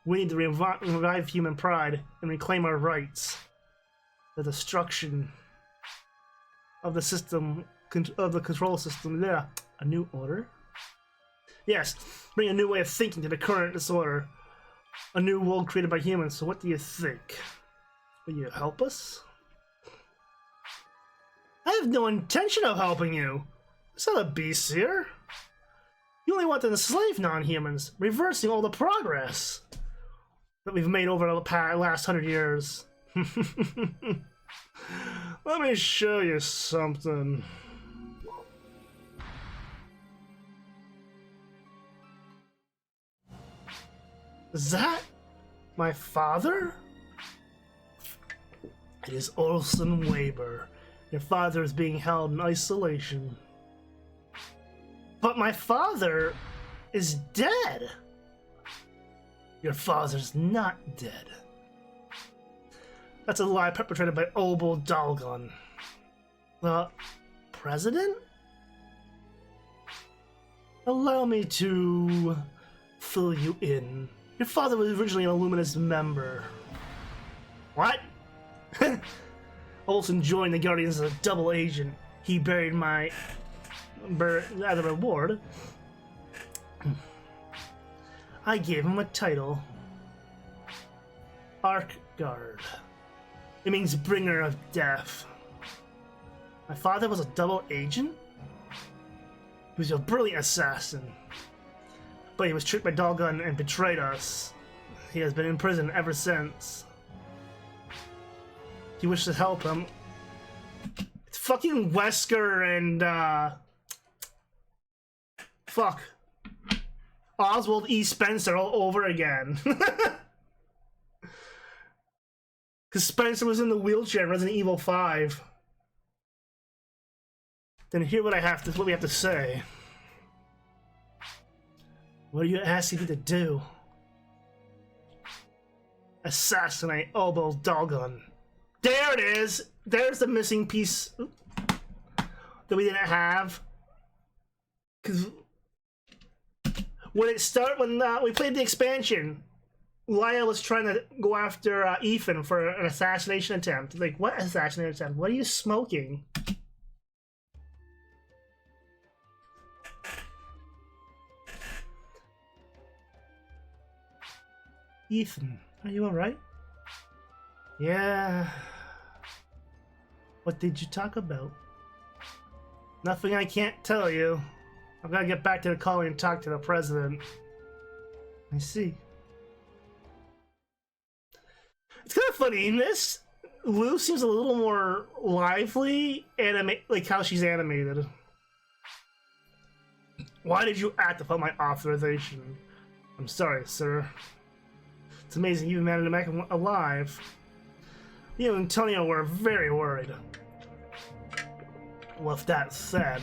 We need to revive human pride and reclaim our rights. The destruction of the system, of the control system. Yeah, a new order? Yes, bring a new way of thinking to the current disorder. A new world created by humans, so what do you think? Will you help us? I have no intention of helping you. There's not a beast here. You only want to enslave non-humans, reversing all the progress that we've made over the last 100 years. Let me show you something. Is that my father? It is Orson Weber. Your father is being held in isolation. But my father is dead. Your father's not dead. That's a lie perpetrated by Obel Dalgon. The president? Allow me to fill you in. Your father was originally an illuminus member. What? Olsen joined the Guardians as a double agent. He buried my... as a reward. I gave him a title. Arc Guard. It means bringer of death. My father was a double agent? He was a brilliant assassin. But he was tricked by Dalgon and betrayed us. He has been in prison ever since. You wish to help him? It's fucking Wesker and fuck. Oswald E. Spencer all over again. Because Spencer was in the wheelchair in Resident Evil 5. Then hear what what we have to say. What are you asking me to do? Assassinate Obel Dalgon. There it is! There's the missing piece that we didn't have. Because when we played the expansion, Lyle was trying to go after Ethan for an assassination attempt. Like, what assassination attempt? What are you smoking? Ethan, are you alright? Yeah. What did you talk about? Nothing I can't tell you. I've got to get back to the colony and talk to the president. I see. It's kind of funny in this. Lou seems a little more lively, like how she's animated. Why did you act without my authorization? I'm sorry, sir. It's amazing you managed to make him alive. You and Antonio were very worried. With that said,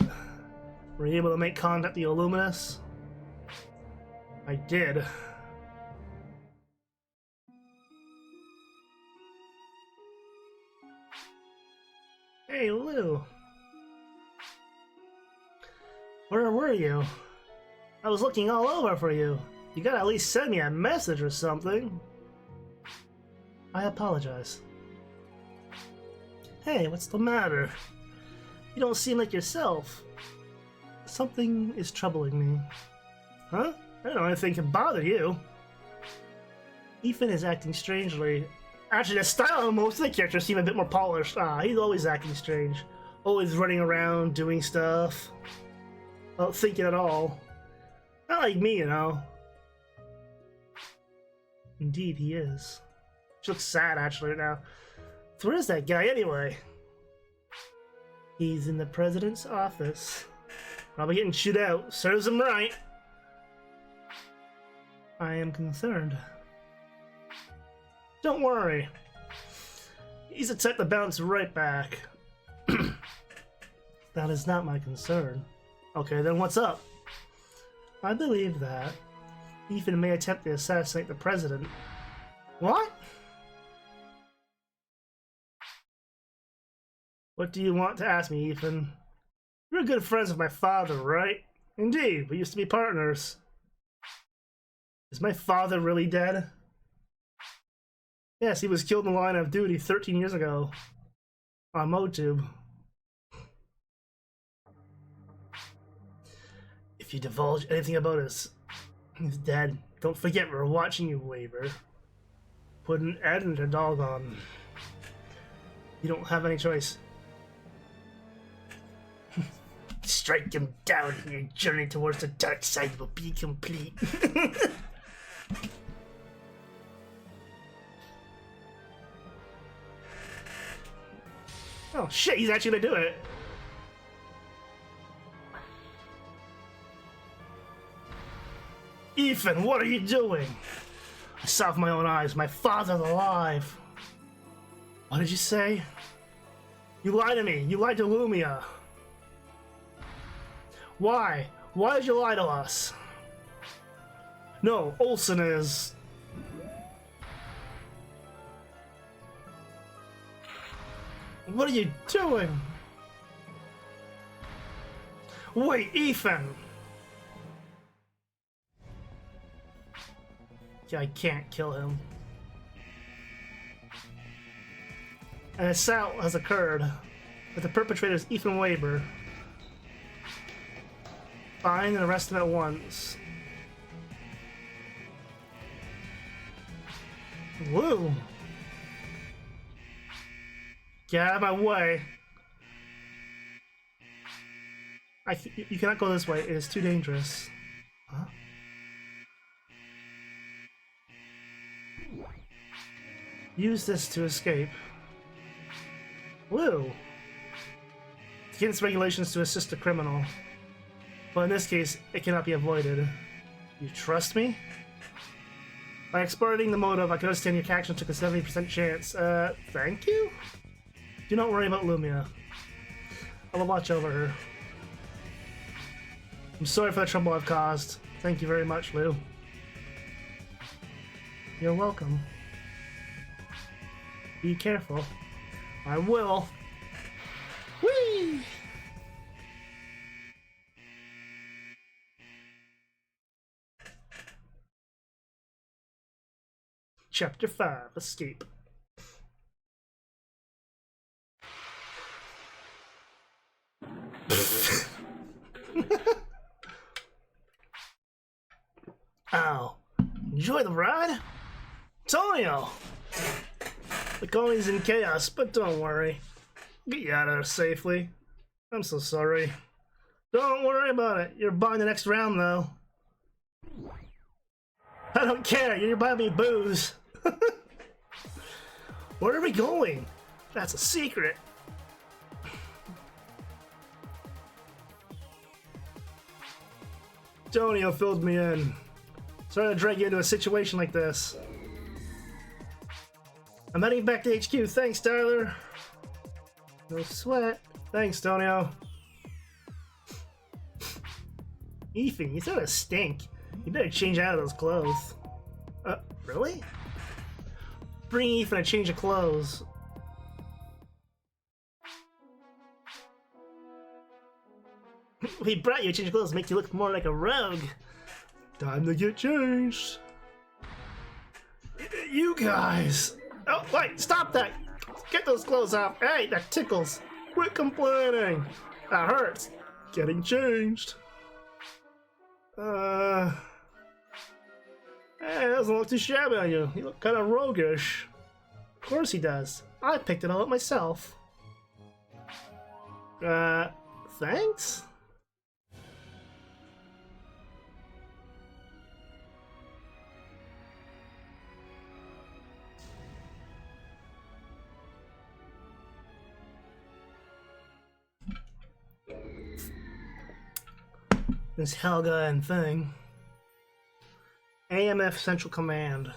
were you able to make contact with the Illuminus? I did. Hey, Lou. Where were you? I was looking all over for you. You gotta at least send me a message or something. I apologize. Hey, what's the matter? You don't seem like yourself. Something is troubling me. Huh? I don't know anything can bother you. Ethan is acting strangely. Actually, the style of most of the characters seem a bit more polished. He's always acting strange. Always running around, doing stuff. Without thinking at all. Not like me, you know. Indeed, he is. She looks sad, actually, right now. So where is that guy anyway? He's in the president's office. Probably getting chewed out. Serves him right. I am concerned. Don't worry. He's the type to bounce right back. That is not my concern. Okay, then what's up? I believe that Ethan may attempt to assassinate the president. What? What do you want to ask me, Ethan? You're good friends with my father, right? Indeed, we used to be partners. Is my father really dead? Yes, he was killed in the line of duty 13 years ago. On MoTube. If you divulge anything about his dad, don't forget we're watching you, Waver. Put an ad in the doggone. You don't have any choice. Strike him down and your journey towards the dark side will be complete. Oh shit, he's actually gonna do it. Ethan, what are you doing? I saw with my own eyes, my father's alive. What did you say? You lied to me. You lied to Lumia. Why? Why did you lie to us? No, Olsen is... What are you doing? Wait, Ethan! I can't kill him. An assault has occurred, but the perpetrator is Ethan Waber. Find and arrest him at once. Woo! Get out of my way. You cannot go this way. It is too dangerous. Huh? Use this to escape. Woo! Against regulations to assist a criminal. But in this case, it cannot be avoided. You trust me? By exploiting the motive, I can understand your action took a 70% chance. Thank you? Do not worry about Lumia. I will watch over her. I'm sorry for the trouble I've caused. Thank you very much, Lou. You're welcome. Be careful. I will. Whee! Chapter 5, Escape. Ow. Enjoy the ride? Tonio! The colony's in chaos, but don't worry. Get you out of there safely. I'm so sorry. Don't worry about it. You're buying the next round, though. I don't care. You're buying me booze. Where are we going? That's a secret. Tonio filled me in. Sorry to drag you into a situation like this. I'm heading back to HQ. Thanks, Tyler. No sweat. Thanks, Tonio. Ethan, you sort of stink. You better change out of those clothes. Really? Bring Ethan a change of clothes. We brought you a change of clothes to make you look more like a rogue. Time to get changed. You guys! Oh, wait, stop that! Get those clothes off! Hey, that tickles! Quit complaining! That hurts! Getting changed. Hey, it doesn't look too shabby on you. You look kind of roguish. Of course he does. I picked it all up myself. Thanks? This Helga and thing. AMF Central Command.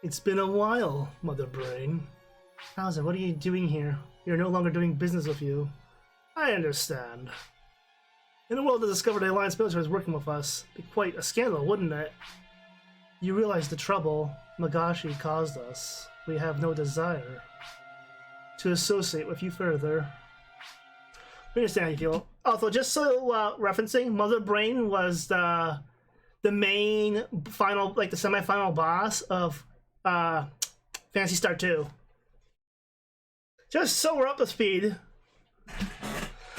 It's been a while, Mother Brain. How's it? What are you doing here? You're no longer doing business with you. I understand. In a world that discovered the Alliance military is working with us, it'd be quite a scandal, wouldn't it? You realize the trouble Magashi caused us. We have no desire to associate with you further. We understand how you feel. Also, just so referencing, Mother Brain was the main final, like the semi-final boss of Phantasy Star 2. Just so we're up to speed.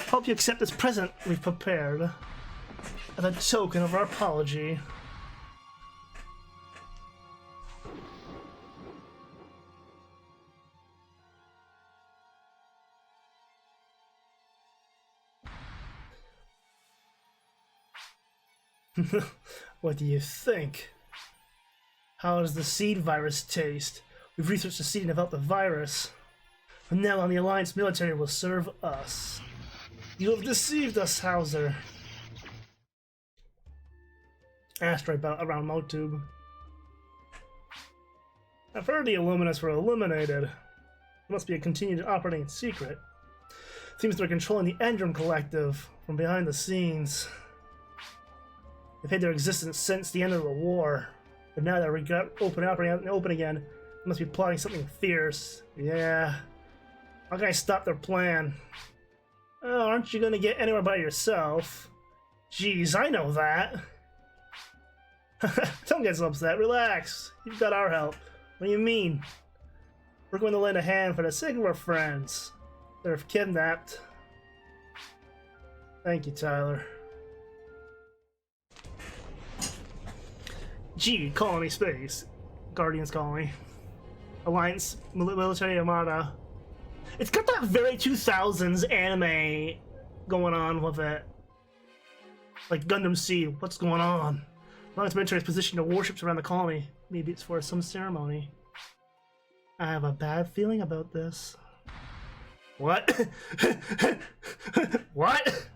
Hope you accept this present we've prepared as a token of our apology. What do you think? How does the seed virus taste? We've researched the seed and developed the virus. From now on, the Alliance military will serve us. You have deceived us, Hauser. Asteroid belt around Motub. I've heard the illuminus were eliminated. It must be a continued operating secret. Seems they're controlling the Endrum Collective from behind the scenes. They've had their existence since the end of the war, but now that we're open again, they must be plotting something fierce. Yeah. How can I stop their plan? Oh, aren't you gonna get anywhere by yourself? Jeez, I know that. Don't get so upset. Relax. You've got our help. What do you mean? We're going to lend a hand for the sake of our friends. They're kidnapped. Thank you, Tyler. G, Colony Space. Guardians Colony. Alliance Military Armada. It's got that very 2000s anime going on with it. Like Gundam Seed, what's going on? Alliance military is positioned to warships around the colony. Maybe it's for some ceremony. I have a bad feeling about this. What? What?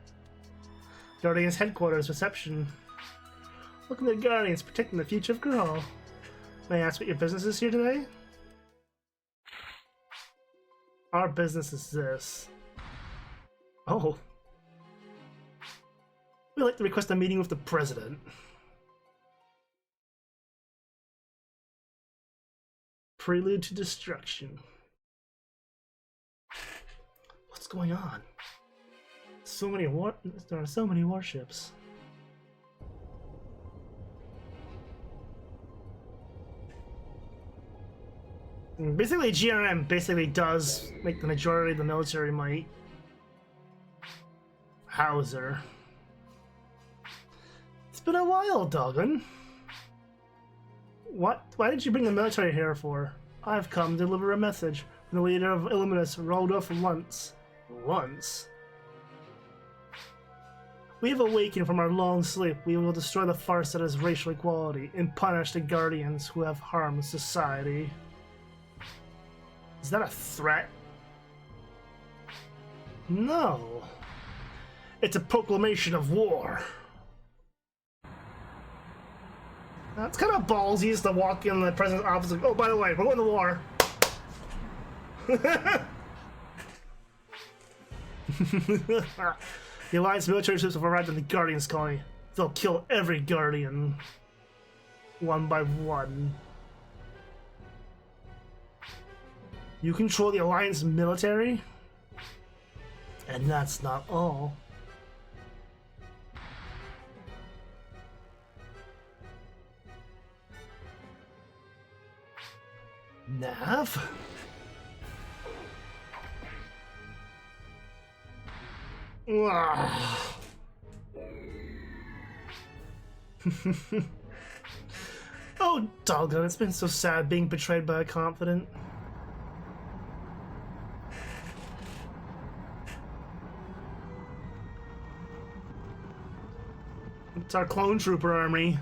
Guardians headquarters reception. Welcome to the Guardians, protecting the future of Girl. May I ask what your business is here today? Our business is this. Oh. We'd like to request a meeting with the President. Prelude to destruction. What's going on? There are so many warships. Basically, GRM basically does make the majority of the military might. Hauser. It's been a while, Doggin. What? Why did you bring the military here for? I've come to deliver a message from the leader of Illuminus, Rodolph Luntz. Luntz? We have awakened from our long sleep. We will destroy the farce that is racial equality and punish the Guardians who have harmed society. Is that a threat? No. It's a proclamation of war. That's kind of ballsy is to walk in the president's office and, oh, by the way, we're going to war. The Alliance military ships have arrived at the Guardians colony. They'll kill every Guardian. One by one. You control the Alliance military? And that's not all. Nav? Oh, doggone, it's been so sad being betrayed by a confidant. It's our clone trooper army.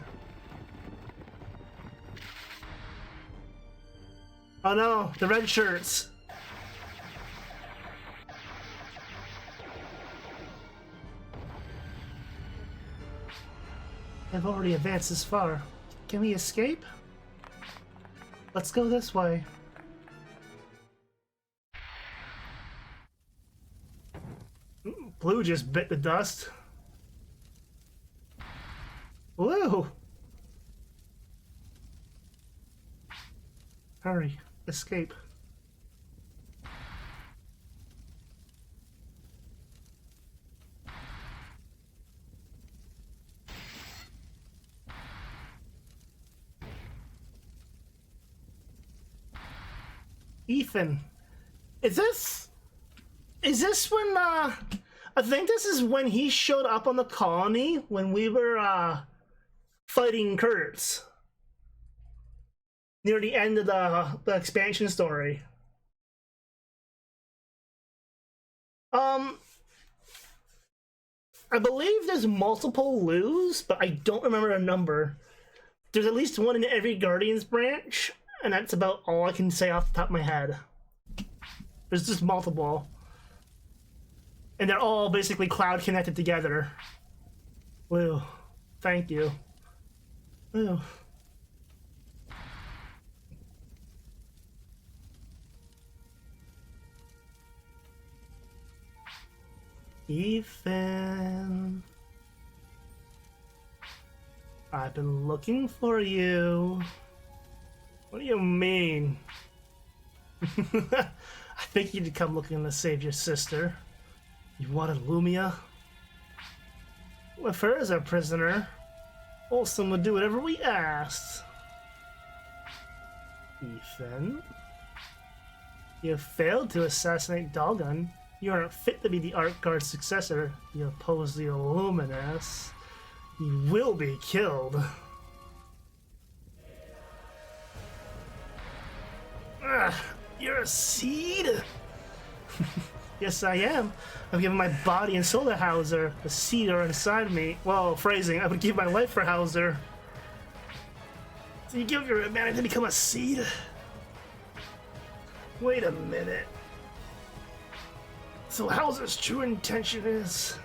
Oh no, the red shirts. I've already advanced this far. Can we escape? Let's go this way. Blue just bit the dust. Blue! Hurry, escape. Ethan, is this when, I think this is when he showed up on the colony when we were, fighting Kurtz. Near the end of the expansion story. I believe there's multiple Lus, but I don't remember a number. There's at least one in every Guardians branch, and that's about all I can say off the top of my head. There's just multiple. And they're all basically cloud connected together. Woo. Thank you. Woo. Ethan, I've been looking for you. What do you mean? I think you'd come looking to save your sister. You wanted Lumia? With her as our prisoner, Olsen would do whatever we asked. Ethan, you failed to assassinate Dogon. You aren't fit to be the Art Guard's successor. You oppose the illuminus. You will be killed. You're a seed? Yes, I am. I've given my body and soul to Hauser. The seed are inside me. Well, phrasing, I would give my life for Hauser. So you give your humanity to become a seed? Wait a minute. So Hauser's true intention is...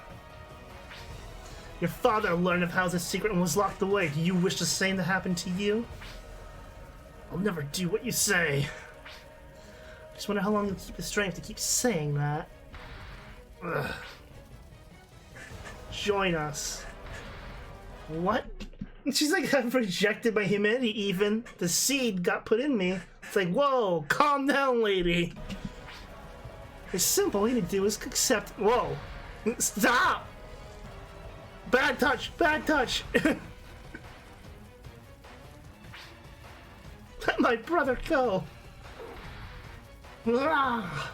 Your father learned of Hauser's secret and was locked away. Do you wish the same to happen to you? I'll never do what you say. I just wonder how long you'll keep the strength to keep saying that. Ugh. Join us. What? She's like, I've rejected my humanity even. The seed got put in me. It's like, whoa, calm down, lady. It's simple, all you need to do is accept. Whoa. Stop! Bad touch, bad touch! Let my brother go! Ah.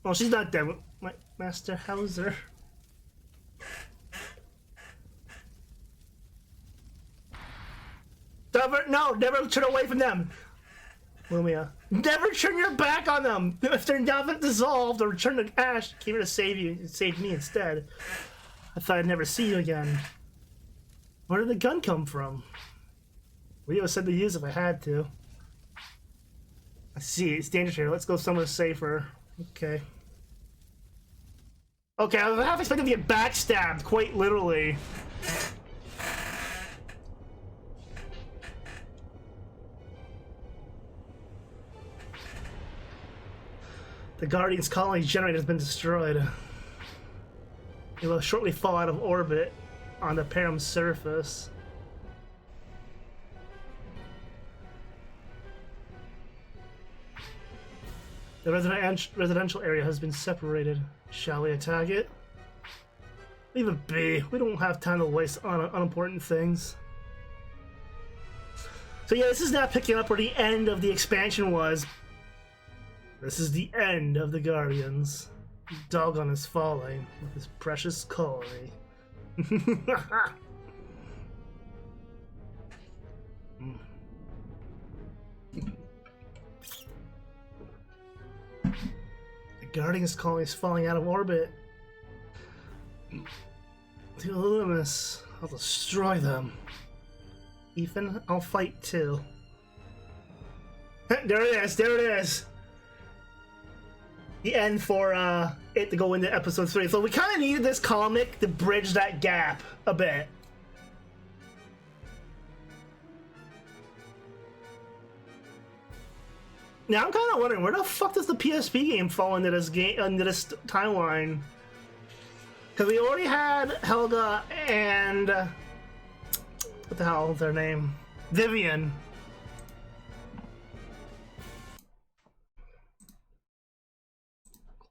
Well, she's not dead with my Master Hauser. Never turn away from them! Lumia, never turn your back on them! If they're not dissolved or return to ash, came here to save you and saved me instead. I thought I'd never see you again. Where did the gun come from? Leo said to use if I had to. I see, it's dangerous here. Let's go somewhere safer. Okay. Okay, I was half expecting to get backstabbed, quite literally. The Guardian's colony generator has been destroyed. It will shortly fall out of orbit on the Param's surface. The residential area has been separated. Shall we attack it? Leave it be. We don't have time to waste on unimportant things. So yeah, this is now picking up where the end of the expansion was. This is the end of the Guardians. Dogon is falling with his precious colony. The Guardians colony is falling out of orbit. The illuminus, I'll destroy them. Ethan, I'll fight too. There it is, there it is. the end for it to go into episode 3. So we kind of needed this comic to bridge that gap a bit. Now I'm kind of wondering, where the fuck does the PSP game fall into this timeline? Because we already had Helga and what the hell is their name? Vivian.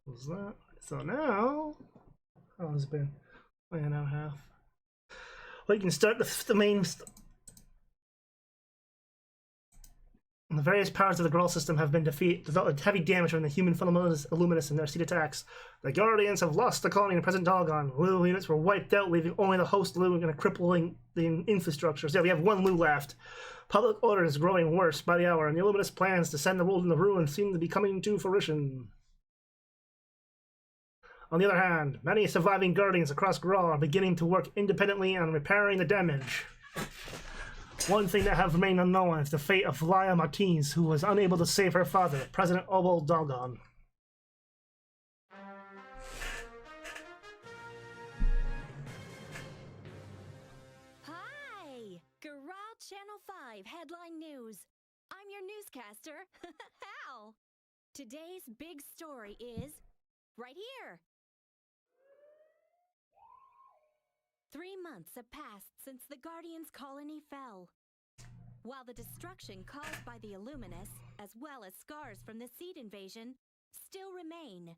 Close that. So now, how long has it been? Like an hour and a half. Well, you can start the main. The various powers of the Grawl system have been defeated, developed heavy damage from the human fundamentalists illuminus in their seed attacks. The Guardians have lost the colony in present Dogon. Lu units were wiped out, leaving only the host Lu and crippling the infrastructure. So yeah, we have one Lu left. Public order is growing worse by the hour, and the illuminus plans to send the world into ruin seem to be coming to fruition. On the other hand, many surviving Guardians across Grawl are beginning to work independently on repairing the damage. One thing that has remained unknown is the fate of Laya Martins, who was unable to save her father, President Obol Dogon. Hi! Garage Channel 5 Headline News. I'm your newscaster, Hal. Today's big story is right here. 3 months have passed since the Guardian's colony fell. While the destruction caused by the Illuminus, as well as scars from the seed invasion, still remain.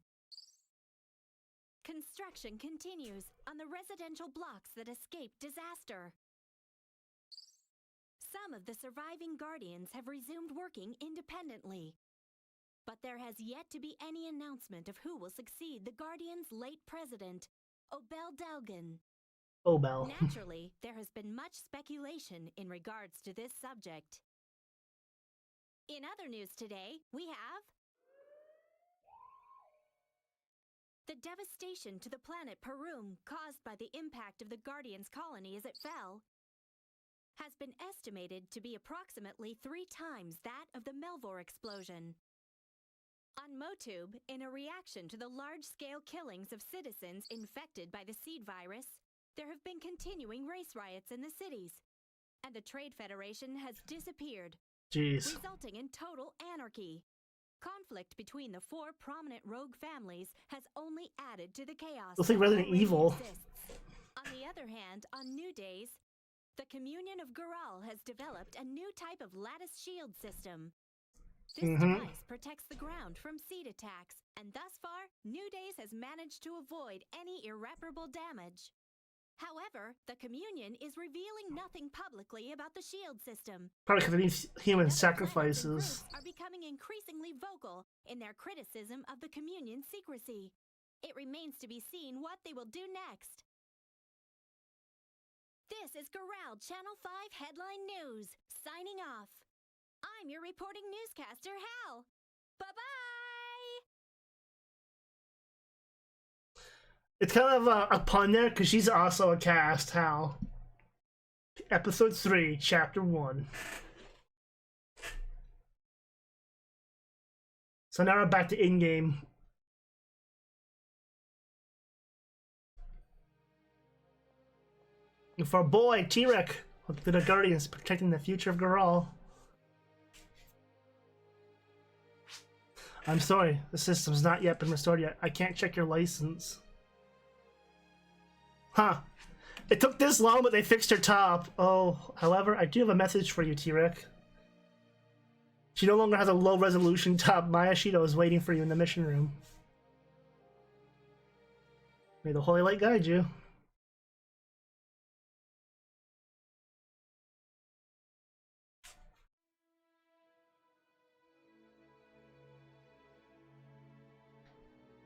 Construction continues on the residential blocks that escaped disaster. Some of the surviving Guardians have resumed working independently. But there has yet to be any announcement of who will succeed the Guardian's late president, Obel Dalgan. Obel. Naturally, there has been much speculation in regards to this subject. In other news today, we have the devastation to the planet Perum caused by the impact of the Guardian's colony as it fell has been estimated to be approximately 3 times that of the Melvor explosion. On Motube, in a reaction to the large-scale killings of citizens infected by the seed virus, there have been continuing race riots in the cities, and the Trade Federation has disappeared, resulting in total anarchy. Conflict between the 4 prominent rogue families has only added to the chaos. Looks like Resident Evil. On the other hand, on New Days, the Communion of Gural has developed a new type of lattice shield system. This device protects the ground from seed attacks, and thus far, New Days has managed to avoid any irreparable damage. However, the Communion is revealing nothing publicly about the shield system. Probably because of these human sacrifices. Are becoming increasingly vocal in their criticism of the Communion's secrecy. It remains to be seen what they will do next. This is Gural Channel 5 Headline News, signing off. I'm your reporting newscaster, Hal. Bye-bye! It's kind of a pun there, because she's also a cast, Hal. Episode 3, Chapter 1. So now we're back to in-game. For a boy, T-Rex, the Guardians protecting the future of Gural. I'm sorry, the system's not yet been restored yet. I can't check your license. Huh. It took this long, but they fixed her top. Oh, however, I do have a message for you, T-Rex. She no longer has a low-resolution top. Maya Shido is waiting for you in the mission room. May the Holy Light guide you.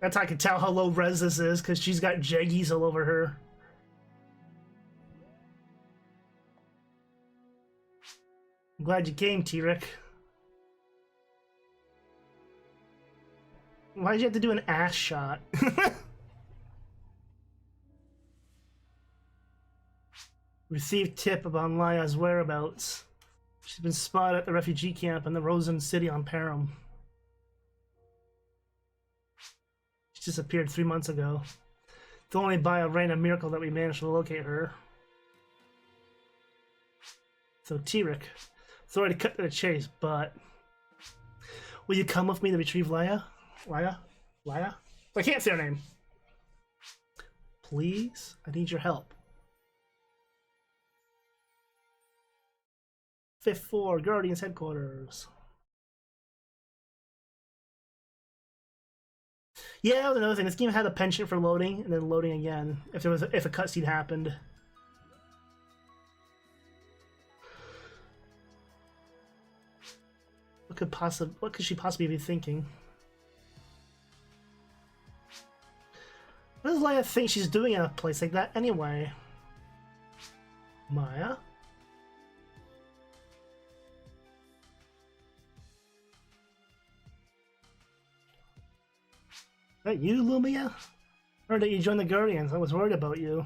That's how I can tell how low res this is, because she's got jaggies all over her. I'm glad you came, T-Rex. Why'd you have to do an ass shot? Received tip about Laya's whereabouts. She's been spotted at the refugee camp in the Rosen City on Param. She disappeared 3 months ago. It's only by a random miracle that we managed to locate her. So, T-Rick. Sorry to cut to the chase, but... will you come with me to retrieve Leia? Leia? Leia? I can't say her name. Please? I need your help. Fifth floor, Guardians headquarters. Yeah, that was another thing. This game had a penchant for loading and then loading again if a cutscene happened. What could she possibly be thinking? What does Leia think she's doing in a place like that anyway? Maya? Is that you, Lumia? I heard that you joined the Guardians. I was worried about you.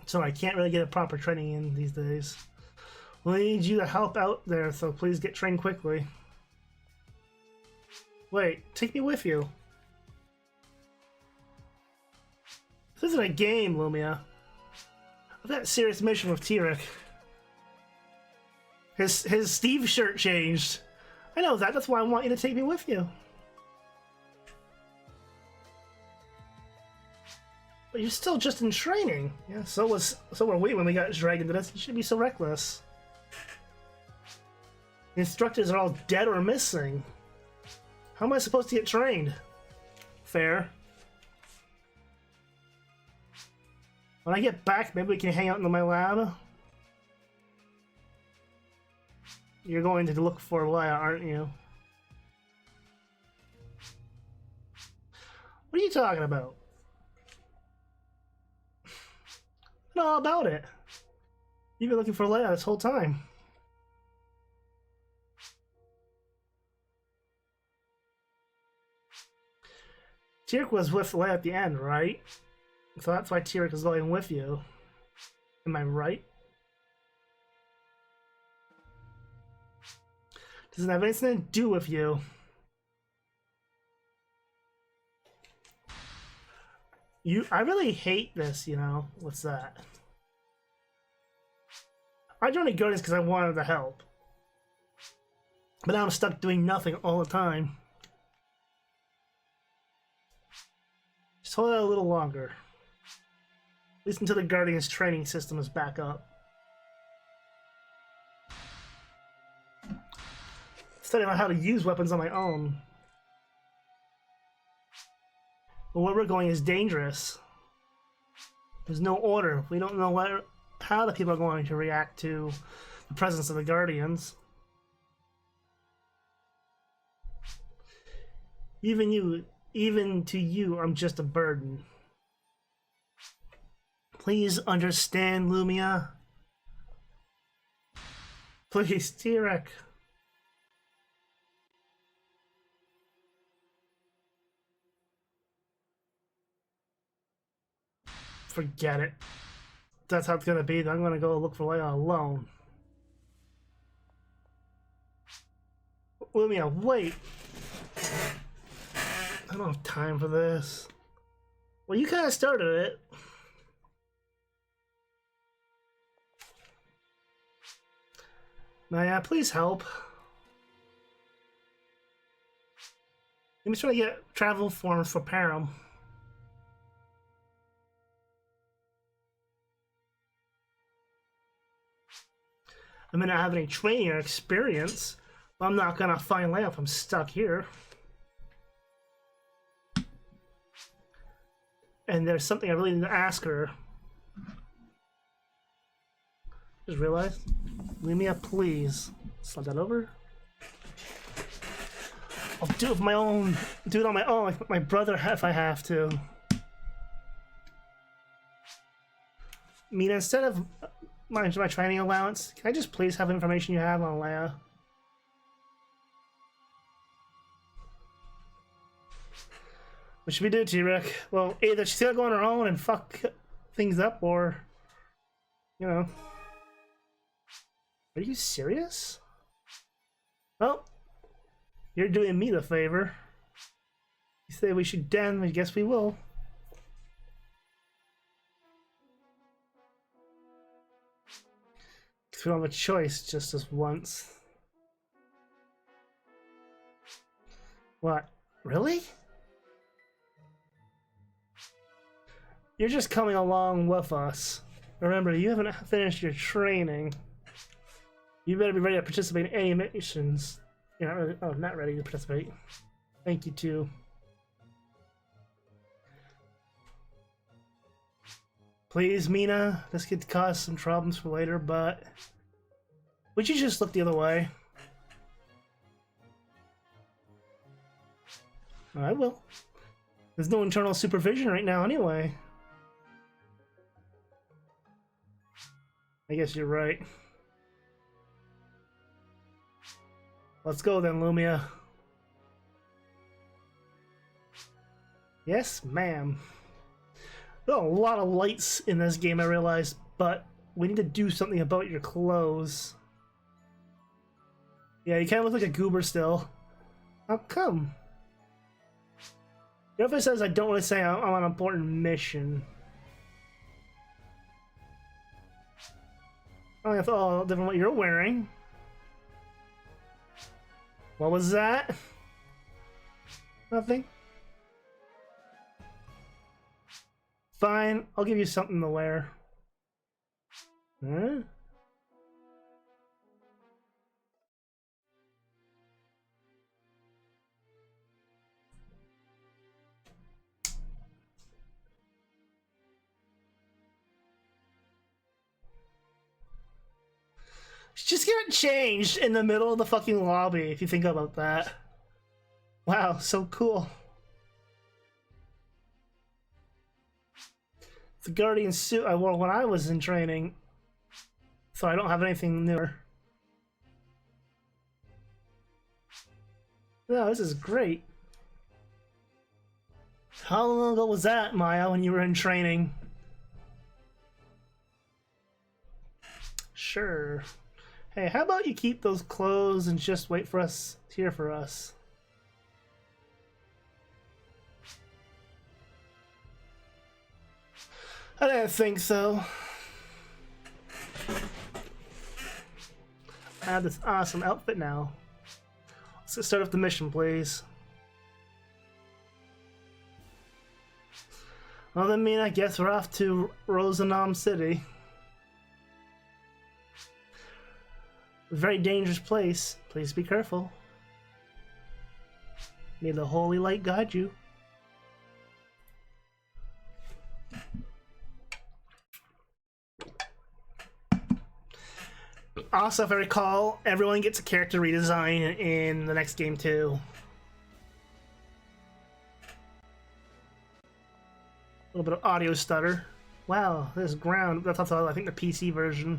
So I can't really get a proper training in these days. We'll need you to help out there, so please get trained quickly. Wait, take me with you. This isn't a game, Lumia. I've got a serious mission with T-Rick. His Steve shirt changed. I know that, that's why I want you to take me with you. But you're still just in training. Yeah, so were we when we got dragged into this. You shouldn't be so reckless. The instructors are all dead or missing. How am I supposed to get trained? Fair. When I get back, maybe we can hang out in my lab. You're going to look for Leia, aren't you? What are you talking about? I know all about it. You've been looking for Leia this whole time. T-Rick was with Leia at the end, right? So that's why T-Rick is going with you. Am I right? Doesn't have anything to do with you. I really hate this, you know? What's that? I joined the Guardians because I wanted to help. But now I'm stuck doing nothing all the time. Just hold out a little longer. At least until the Guardians training system is back up. Studying on how to use weapons on my own. But where we're going is dangerous. There's no order. We don't know how the people are going to react to the presence of the Guardians. Even to you, I'm just a burden. Please understand, Lumia. Please, T-Rick. Forget it. That's how it's gonna be. I'm gonna go look for Leia alone. Lumia, wait. I don't have time for this. Well, you kind of started it. Maya, please help. Let me try to get travel forms for Param. I may not have any training or experience, but I'm not gonna find Leia if I'm stuck here. And there's something I really need to ask her. Just realized. Lumia, please. Slide that over. I'll do it with my own. Do it on my own, like my brother if I have to. I mean, instead of my training allowance, can I just please have information you have on Leia? What should we do, T-Rick? Well, either she's gonna go on her own and fuck things up, or, you know. Are you serious? Well, you're doing me the favor. You say we should den, I guess we will. Because we don't have a choice just this once. What? Really? You're just coming along with us. Remember, you haven't finished your training. You better be ready to participate in any missions. You're not ready. Oh, not ready to participate. Thank you, too. Please, Mina. This could cause some problems for later, but... would you just look the other way? I will. There's no internal supervision right now anyway. I guess you're right. Let's go then, Lumia. Yes, ma'am. There are a lot of lights in this game, I realize, but we need to do something about your clothes. Yeah, you kind of look like a goober still. How come? Your outfit says I don't want to say I'm on an important mission. Oh, I thought different what you're wearing. What was that? Nothing. Fine, I'll give you something to wear. Huh? Just get it changed in the middle of the fucking lobby, if you think about that. Wow, so cool. The Guardian suit I wore when I was in training, so I don't have anything newer. No, this is great. How long ago was that, Maya, when you were in training? Sure. Hey, how about you keep those clothes and just wait for us here for us? I didn't think so. I have this awesome outfit now. Let's start off the mission, please. Well, then, I guess we're off to Rosenholm City. A very dangerous place. Please be careful. May the holy light guide you. Also, if I recall, everyone gets a character redesign in the next game too. A little bit of audio stutter. Wow, this ground. That's also, I think, the PC version.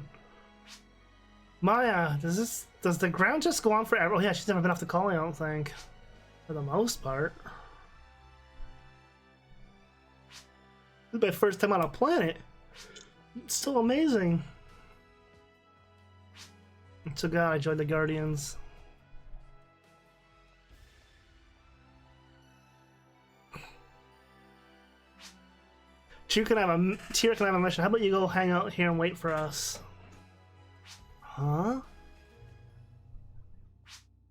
Maya, does the ground just go on forever? Oh yeah, she's never been off the colony, I don't think. For the most part. This is my first time on a planet. It's so amazing. So God, I joined the Guardians. Tyr can have a mission. How about you go hang out here and wait for us? Huh?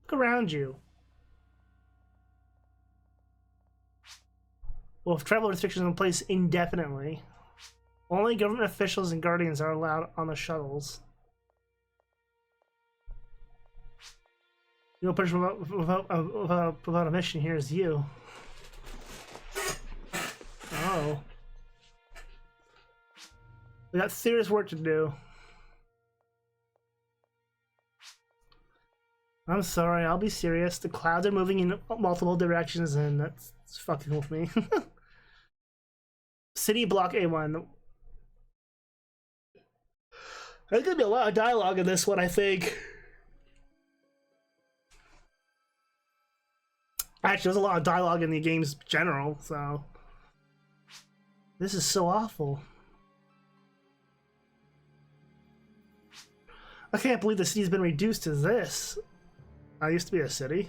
Look around you. Well, if travel restrictions are in place indefinitely, only government officials and Guardians are allowed on the shuttles. The only person without a mission here is you. Oh. We got serious work to do. I'm sorry, I'll be serious. The clouds are moving in multiple directions and that's fucking with me. City Block A1. There's gonna be a lot of dialogue in this one, I think. Actually, there's a lot of dialogue in the game's general, so... This is so awful. I can't believe the city's been reduced to this. I used to be a city.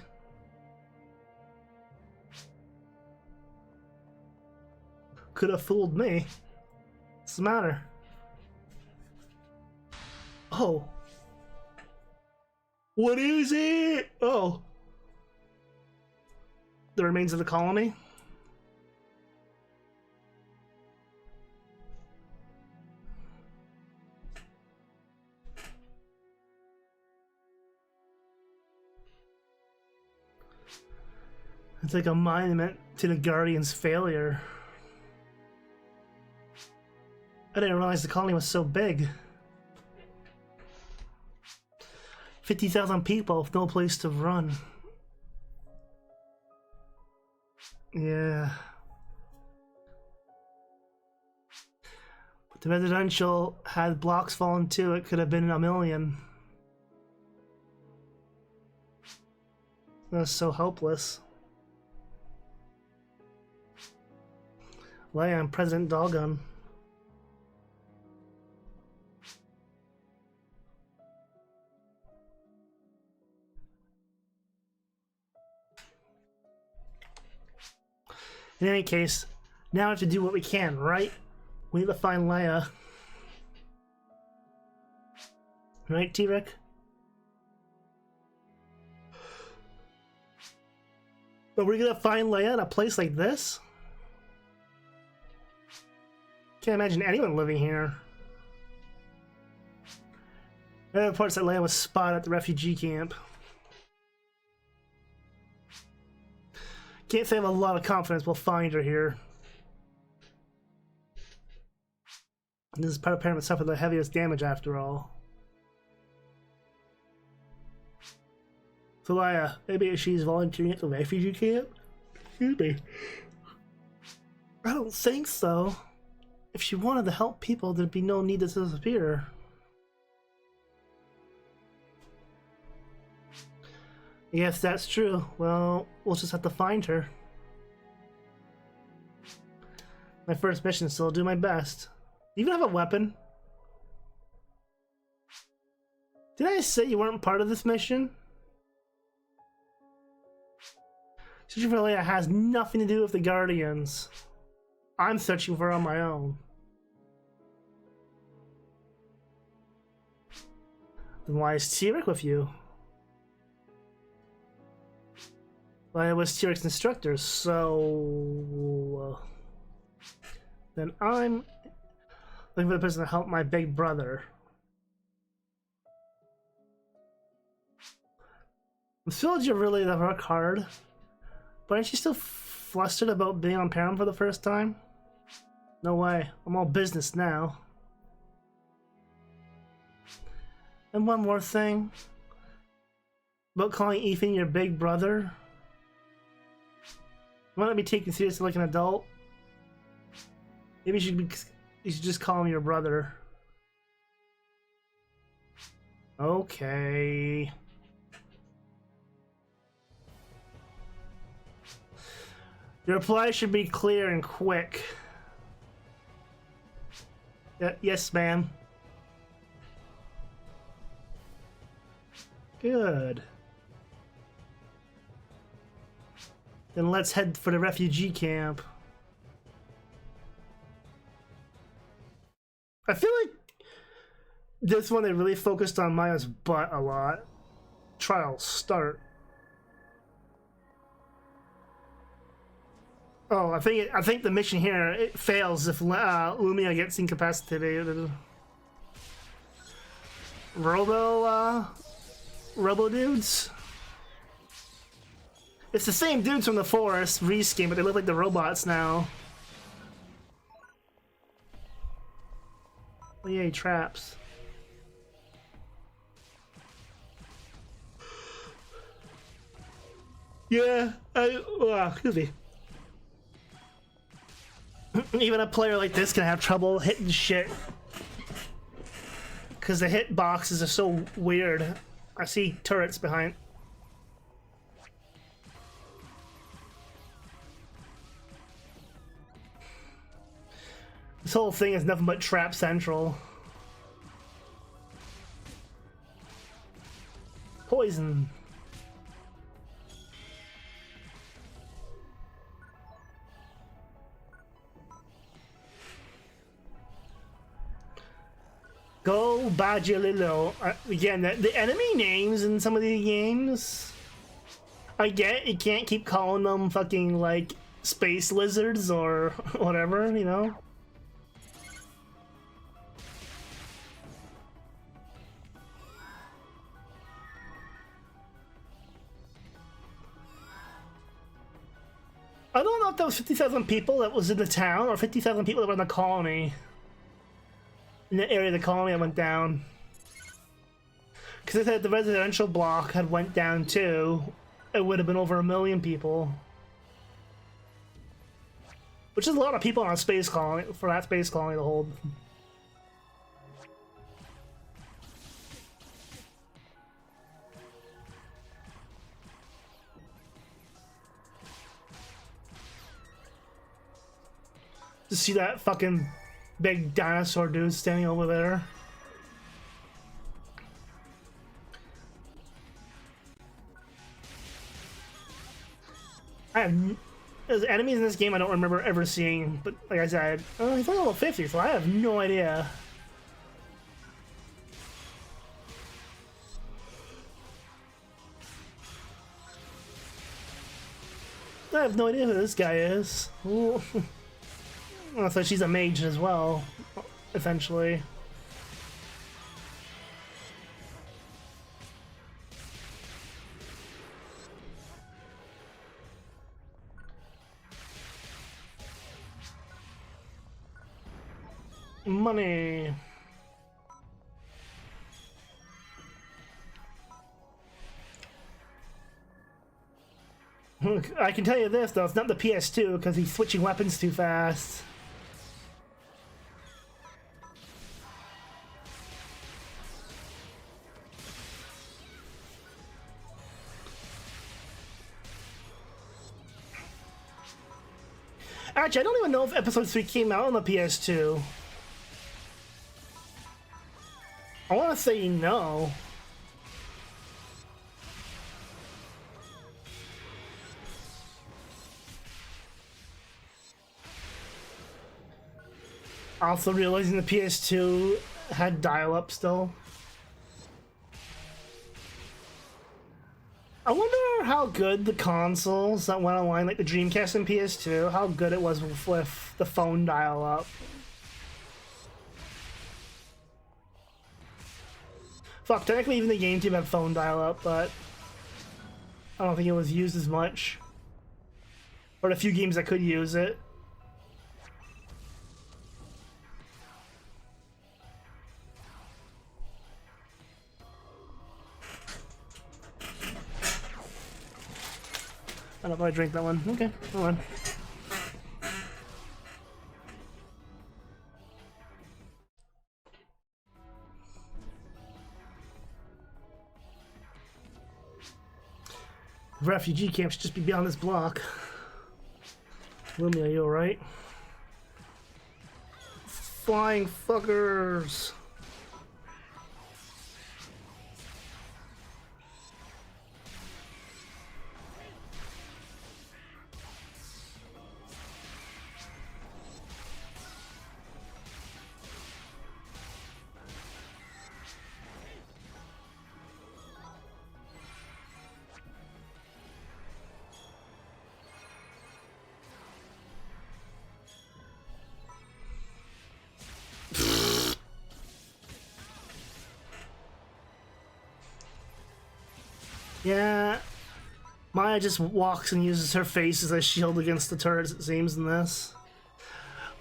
could have fooled me. What's the matter? Oh. What is it? Oh. The remains of the colony? It's like a monument to the Guardian's failure. I didn't realize the colony was so big. 50,000 people with no place to run. Yeah. If the residential had blocks fallen too, it could have been a million. That's so helpless. Leia and President Doggone. In any case, now we have to do what we can, right? We need to find Leia. Right, T-Rick? But we're gonna find Leia in a place like this? Can't imagine anyone living here. There are reports that Leia was spotted at the refugee camp. Can't say I have a lot of confidence we'll find her here. This is part of Pyramid suffered the heaviest damage after all. So Leia, maybe she's volunteering at the refugee camp? Excuse me. I don't think so. If she wanted to help people, there'd be no need to disappear. Yes, that's true. Well, we'll just have to find her. My first mission, so I'll do my best. Do you even have a weapon? Did I say you weren't part of this mission? Searching for Leia has nothing to do with the Guardians. I'm searching for her on my own. Then why is T-Rick with you? Leia was T-Rick's instructor, so... then I'm looking for the person to help my big brother. I'm thrilled you're really the work hard, but aren't you still flustered about being on Param for the first time? No way, I'm all business now. And one more thing. About calling Ethan your big brother. You want to be taken seriously like an adult? Maybe you should just call him your brother. Okay. Your reply should be clear and quick. Yes, ma'am. Good. Then let's head for the refugee camp. I feel like this one they really focused on Maya's butt a lot. Trial start. Oh, I think the mission here it fails if Lumia gets incapacitated. Robo dudes. It's the same dudes from the forest reskin, but they look like the robots now. Oh yay, traps. Yeah, excuse me. Even a player like this can have trouble hitting shit. Because the hit boxes are so weird. I see turrets behind. This whole thing is nothing but trap central. Poison. Bajililo. Again, the enemy names in some of these games, I get you can't keep calling them fucking like space lizards or whatever, you know? I don't know if that was 50,000 people that was in the town or 50,000 people that were in the colony. In the area of the colony that went down. Because I said the residential block had went down too. It would have been over 1 million people. Which is a lot of people on a space colony, for that space colony to hold. To see that fucking big dinosaur dude standing over there. There's enemies in this game I don't remember ever seeing, but like I said, he's only level 50, so I have no idea. I have no idea who this guy is. So she's a mage as well, essentially. Money. I can tell you this though, it's not the PS2 because he's switching weapons too fast. Actually, I don't even know if episode 3 came out on the PS2. I want to say no. Also realizing the PS2 had dial-up still. I wonder how good the consoles that went online, like the Dreamcast and PS2, how good it was with the phone dial-up. Fuck, technically even the GameCube had phone dial-up, but I don't think it was used as much. Or the few games that could use it. I don't know if I drink that one. Okay, hold on. Refugee camps just be beyond this block. Lumi, are you alright? Flying fuckers! Yeah, Maya just walks and uses her face as a shield against the turrets, it seems, in this.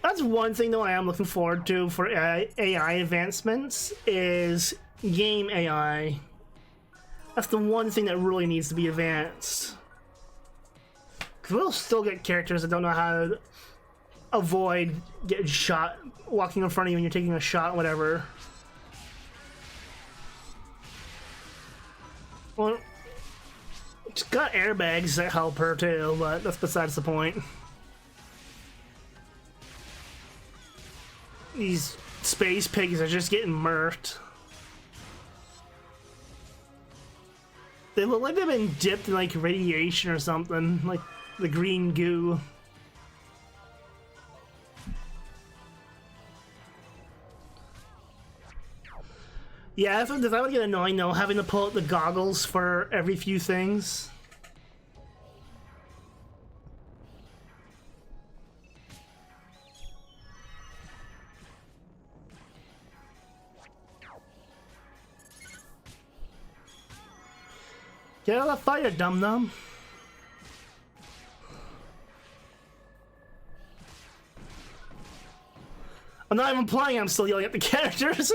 That's one thing, though, I am looking forward to for AI advancements, is game AI. That's the one thing that really needs to be advanced. Because we'll still get characters that don't know how to avoid getting shot, walking in front of you when you're taking a shot, whatever. Well, it's got airbags that help her too, but that's besides the point. These space pigs are just getting murked. They look like they've been dipped in like radiation or something, like the green goo. Yeah, that would get annoying though, having to pull out the goggles for every few things. Get out of the fire, dum-dum. I'm not even playing, I'm still yelling at the characters.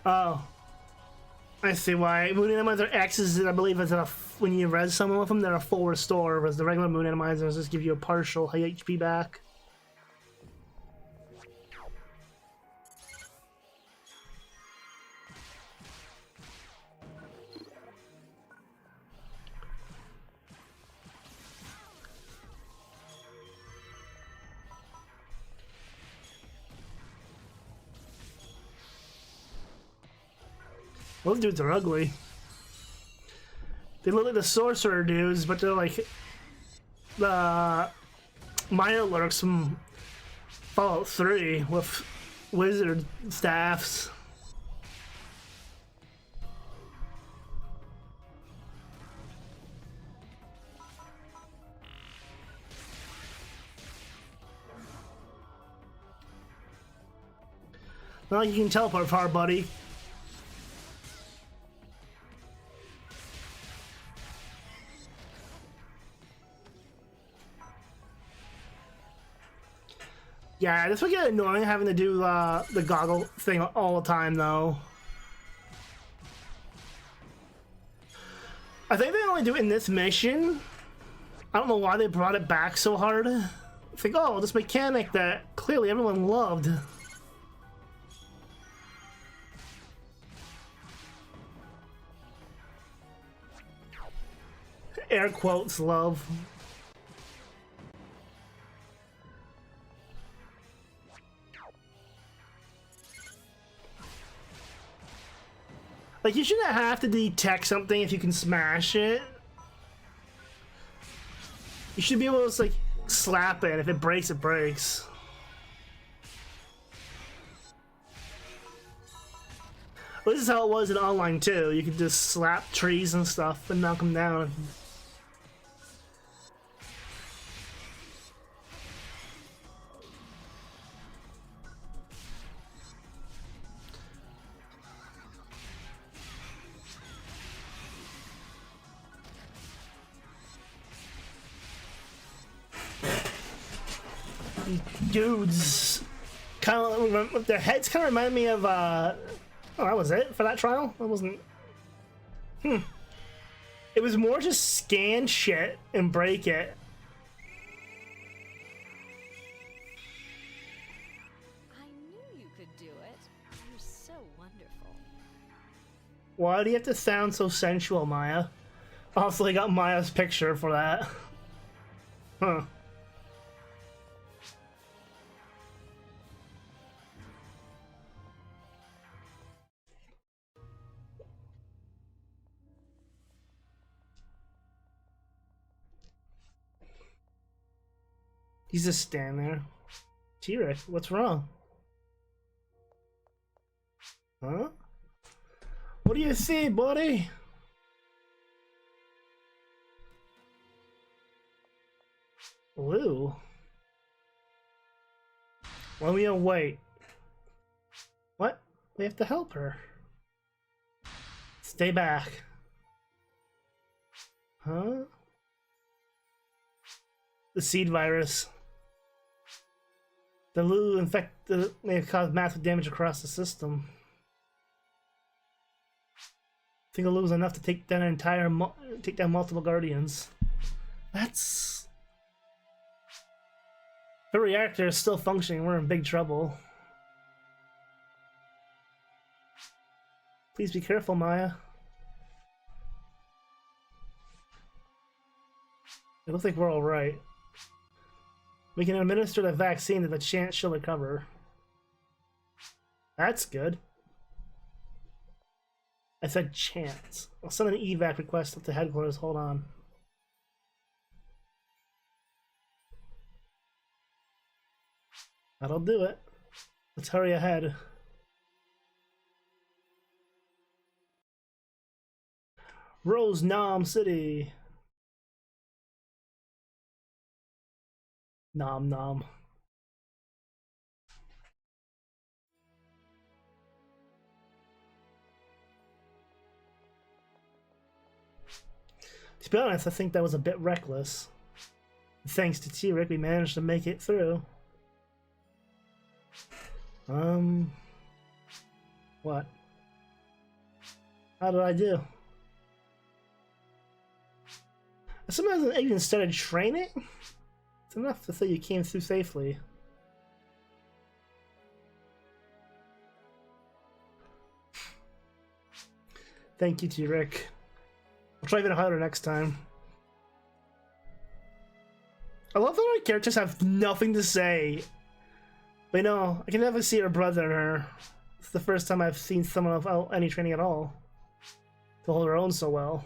Oh. I see why. Moon Animizer X's, I believe, is when you res someone with them, they're a full restore, whereas the regular Moon Animizers just give you a partial HP back. Those dudes are ugly. They look like the sorcerer dudes, but they're like the minor lurks from Fallout 3 with wizard staffs. Not like you can teleport far, buddy. Yeah, this would get annoying having to do the goggle thing all the time, though. I think they only do it in this mission. I don't know why they brought it back so hard. I think, oh, this mechanic that clearly everyone loved. Air quotes, love. Like, you shouldn't have to detect something if you can smash it. You should be able to just, like, slap it. If it breaks, it breaks. Well, this is how it was in online, too. You could just slap trees and stuff and knock them down. Dudes, kind of their heads kind of remind me of oh, that was it for that trial. That wasn't. It was more just scan shit and break it. I knew you could do it. You're so wonderful. Why do you have to sound so sensual, Maya? Also, I got Maya's picture for that. Huh. He's just standing there. T-Rex, what's wrong? Huh? What do you see, buddy? Blue. Why we gonna wait? What? We have to help her. Stay back. Huh? The seed virus. The Lulu infected may have caused massive damage across the system. I think a Lulu's enough to take down take down multiple guardians. That's. The reactor is still functioning. We're in big trouble. Please be careful, Maya. It looks like we're all right. We can administer the vaccine to the chance she'll recover. That's good. I said chance. I'll send an evac request up to headquarters. Hold on. That'll do it. Let's hurry ahead. Rose Nom City. Nom nom. To be honest, I think that was a bit reckless. Thanks to T-Rick, we managed to make it through. What? How did I do? I sometimes even started training? It's enough to say you came through safely. Thank you, T-Rick. I'll try even harder next time. I love that our characters have nothing to say. But no, I can never see her brother in her. It's the first time I've seen someone without any training at all to hold her own so well.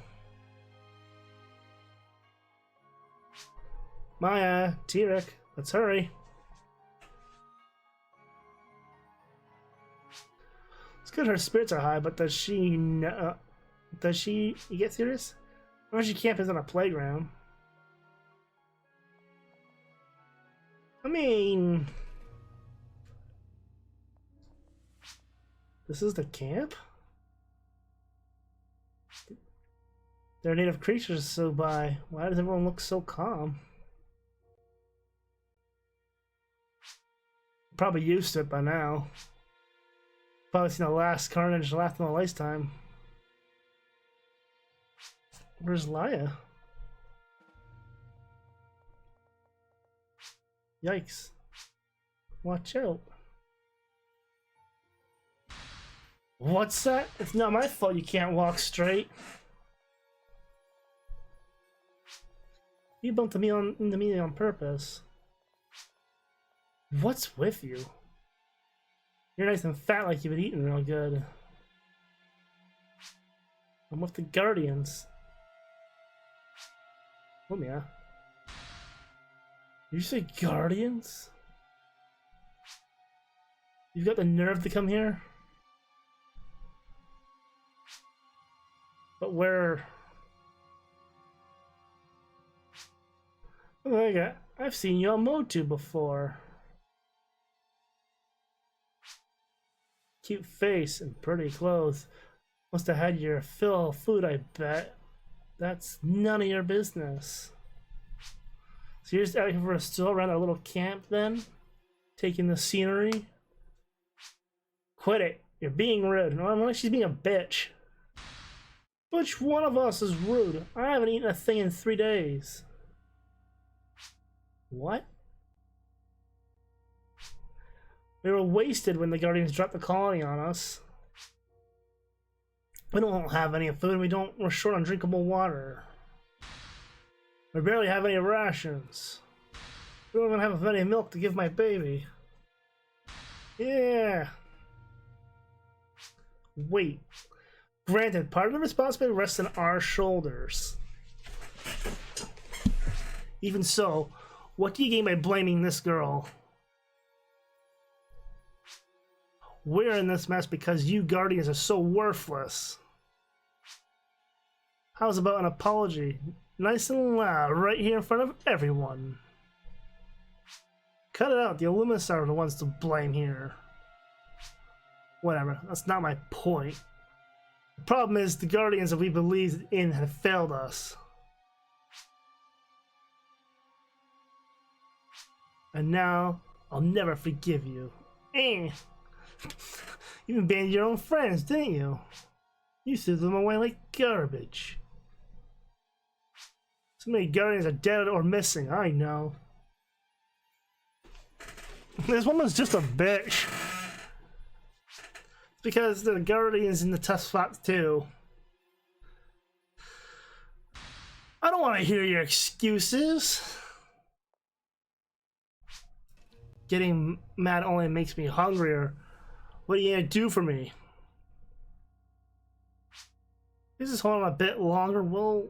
Maya, T-Rick, let's hurry. It's good her spirits are high, but does she know? Does she? You get serious? Or she campus on a playground? I mean, this is the camp? There are native creatures so by. Why does everyone look so calm? Probably used to it by now. Probably seen the last carnage last in a lifetime. Where's Laya? Yikes. Watch out. What's that? It's not my fault you can't walk straight. You bumped into me on purpose. What's with you? You're nice and fat like you've been eating real good. I'm with the Guardians. Oh yeah. You say Guardians? You've got the nerve to come here? But where? Oh my god, I've seen you on Motu before. Cute face and pretty clothes. Must have had your fill of food, I bet. That's none of your business. So you're just out here for a stroll around our little camp then? Taking the scenery? Quit it. You're being rude. No, she's being a bitch. Which one of us is rude? I haven't eaten a thing in 3 days. What? We were wasted when the Guardians dropped the colony on us. We don't have any food. We're short on drinkable water. We barely have any rations. We don't even have any milk to give my baby. Yeah. Wait. Granted, part of the responsibility rests on our shoulders. Even so, what do you gain by blaming this girl? We're in this mess because you Guardians are so worthless. How's about an apology? Nice and loud, right here in front of everyone. Cut it out, the illuminus are the ones to blame here. Whatever, that's not my point. The problem is the Guardians that we believed in have failed us. And now, I'll never forgive you. You even banned your own friends, didn't you? You threw them away like garbage. So many Guardians are dead or missing, I know. This woman's just a bitch. Because the Guardians in the tough spot too. I don't want to hear your excuses. Getting mad only makes me hungrier. What are you gonna do for me? This is holding a bit longer. Well,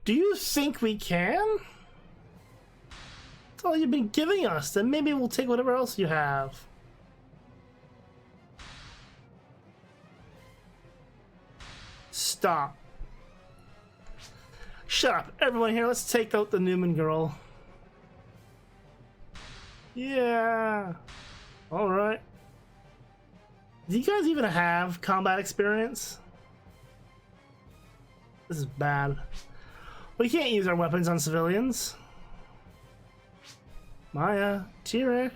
do you think we can? That's all you've been giving us. Then maybe we'll take whatever else you have. Stop. Shut up. Everyone here, let's take out the Newman girl. Yeah. Alright. Do you guys even have combat experience? This is bad. We can't use our weapons on civilians. Maya, T-Rick.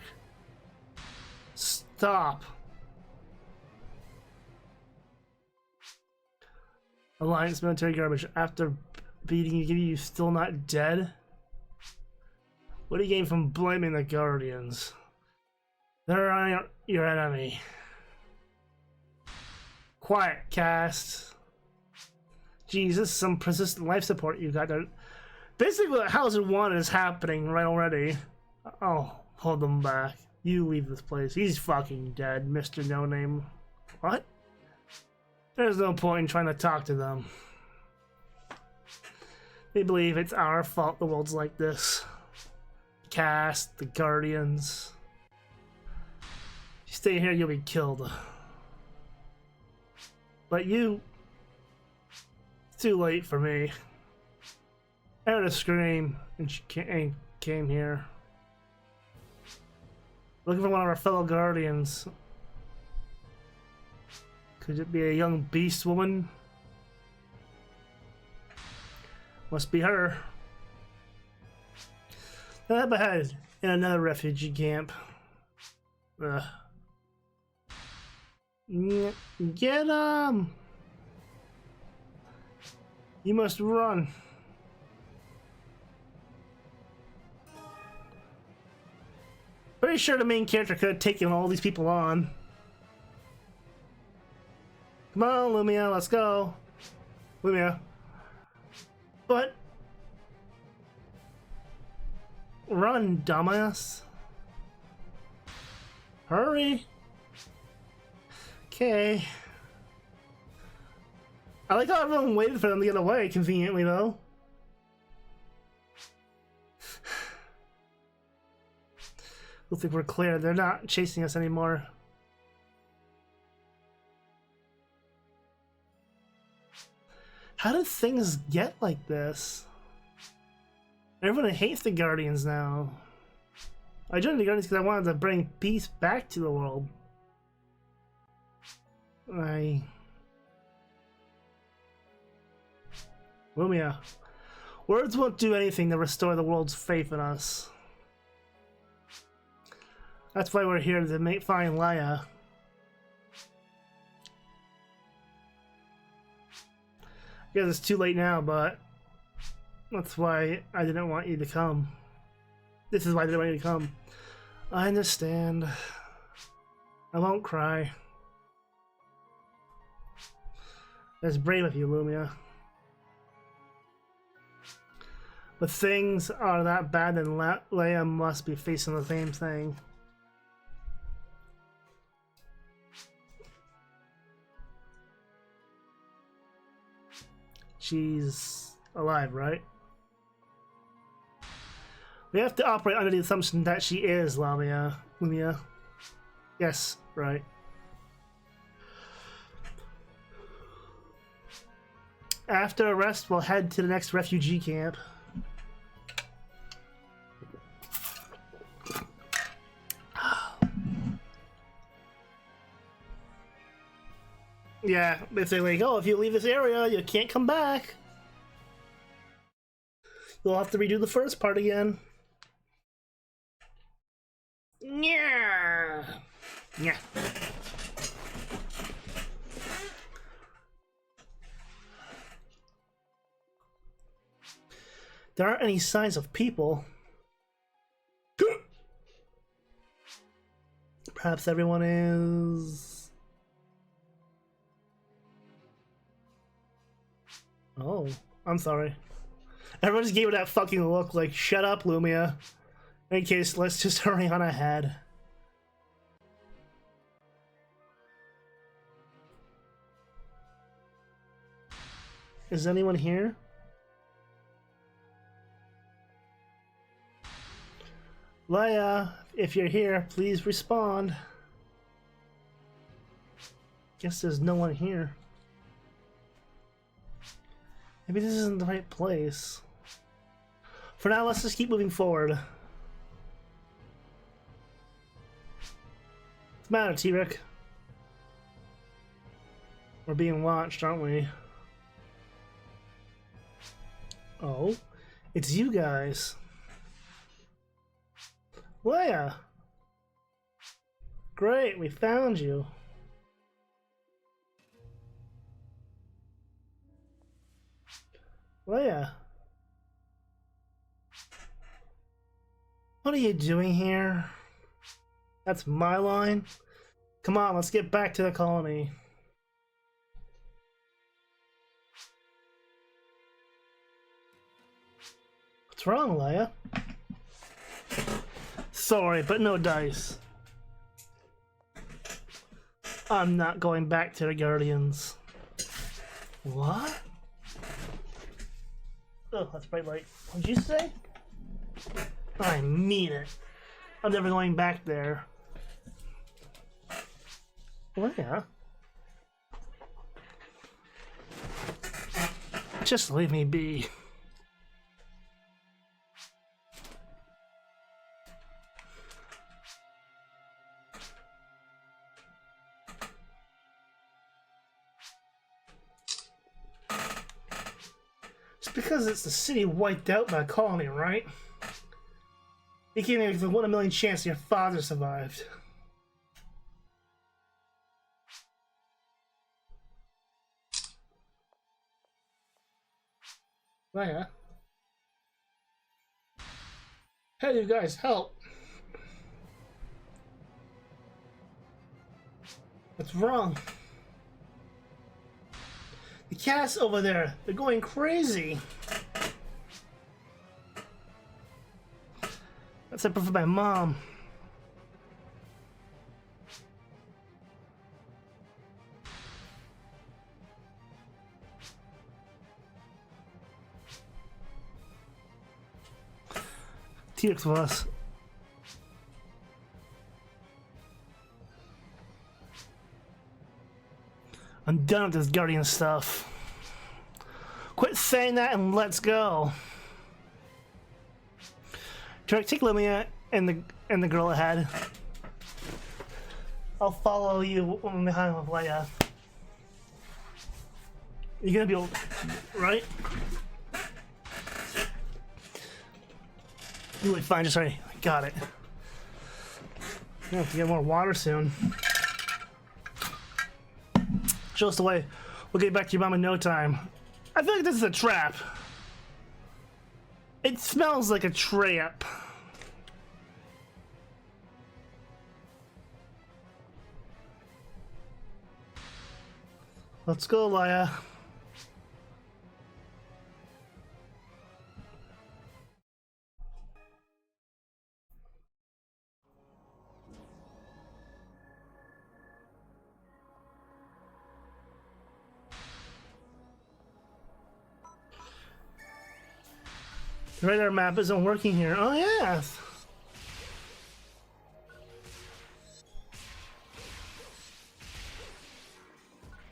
Stop. Alliance military garbage. After beating you still not dead? What do you gain from blaming the Guardians? They're your enemy. Quiet, cast. Jesus, some persistent life support you got there. Basically what Hauser wanted is happening right already. I'll hold them back. You leave this place. He's fucking dead, Mr. No Name. What? There's no point in trying to talk to them. They believe it's our fault the world's like this. Cast, the Guardians. If you stay here, you'll be killed. But you... It's too late for me. I heard a scream, and she came here. Looking for one of our fellow Guardians. Could it be a young beast woman? Must be her. Up ahead, in another refugee camp. Ugh. Get him! You must run. Pretty sure the main character could have taken all these people on. Come on, Lumia, let's go. Lumia. But... Run, dumbass. Hurry. Okay. I like how everyone waited for them to get away, conveniently, though. Looks like we're clear. They're not chasing us anymore. How did things get like this? Everyone hates the Guardians now. I joined the Guardians because I wanted to bring peace back to the world. Lumia. Words won't do anything to restore the world's faith in us. That's why we're here to find Laya. I guess it's too late now, but that's why I didn't want you to come. This is why I didn't want you to come. I understand. I won't cry. That's brave of you, Lumia. But things are that bad, then Leia must be facing the same thing. She's alive, right? We have to operate under the assumption that she is Lumia. Yes, right. After arrest, we'll head to the next refugee camp. Yeah, if they're like, oh, if you leave this area, you can't come back. You'll have to redo the first part again. Yeah. Yeah. There aren't any signs of people. Perhaps everyone is... Oh, I'm sorry. Everyone just gave her that fucking look like, shut up, Lumia. In any case, let's just hurry on ahead. Is anyone here? Leia, if you're here, please respond. Guess there's no one here. Maybe this isn't the right place. For now, let's just keep moving forward. What's the matter, T-Rick? We're being watched, aren't we? Oh, it's you guys. Leia! Great, we found you. Leia. What are you doing here? That's my line? Come on, let's get back to the colony. What's wrong, Leia? Sorry, but no dice. I'm not going back to the Guardians. What? Oh, that's bright light. What'd you say? I mean it. I'm never going back there. Leia? Just leave me be. Just because it's the city wiped out by a colony, right? You can't even give 1 in a million chance your father survived. Leia? Hey, you guys, help! What's wrong? The cats over there, they're going crazy. That's up for my mom. T-Rex with us. I'm done with this Guardian stuff. Quit saying that and let's go. Direct, take Lumia and the girl ahead. I'll follow you behind with Leia. You're gonna be able, right? You would find just right. Got it. I have to get more water soon. Show us the way. We'll get back to your mom in no time. I feel like this is a trap. It smells like a trap. Let's go, Leia. The radar map isn't working here. Oh, yes.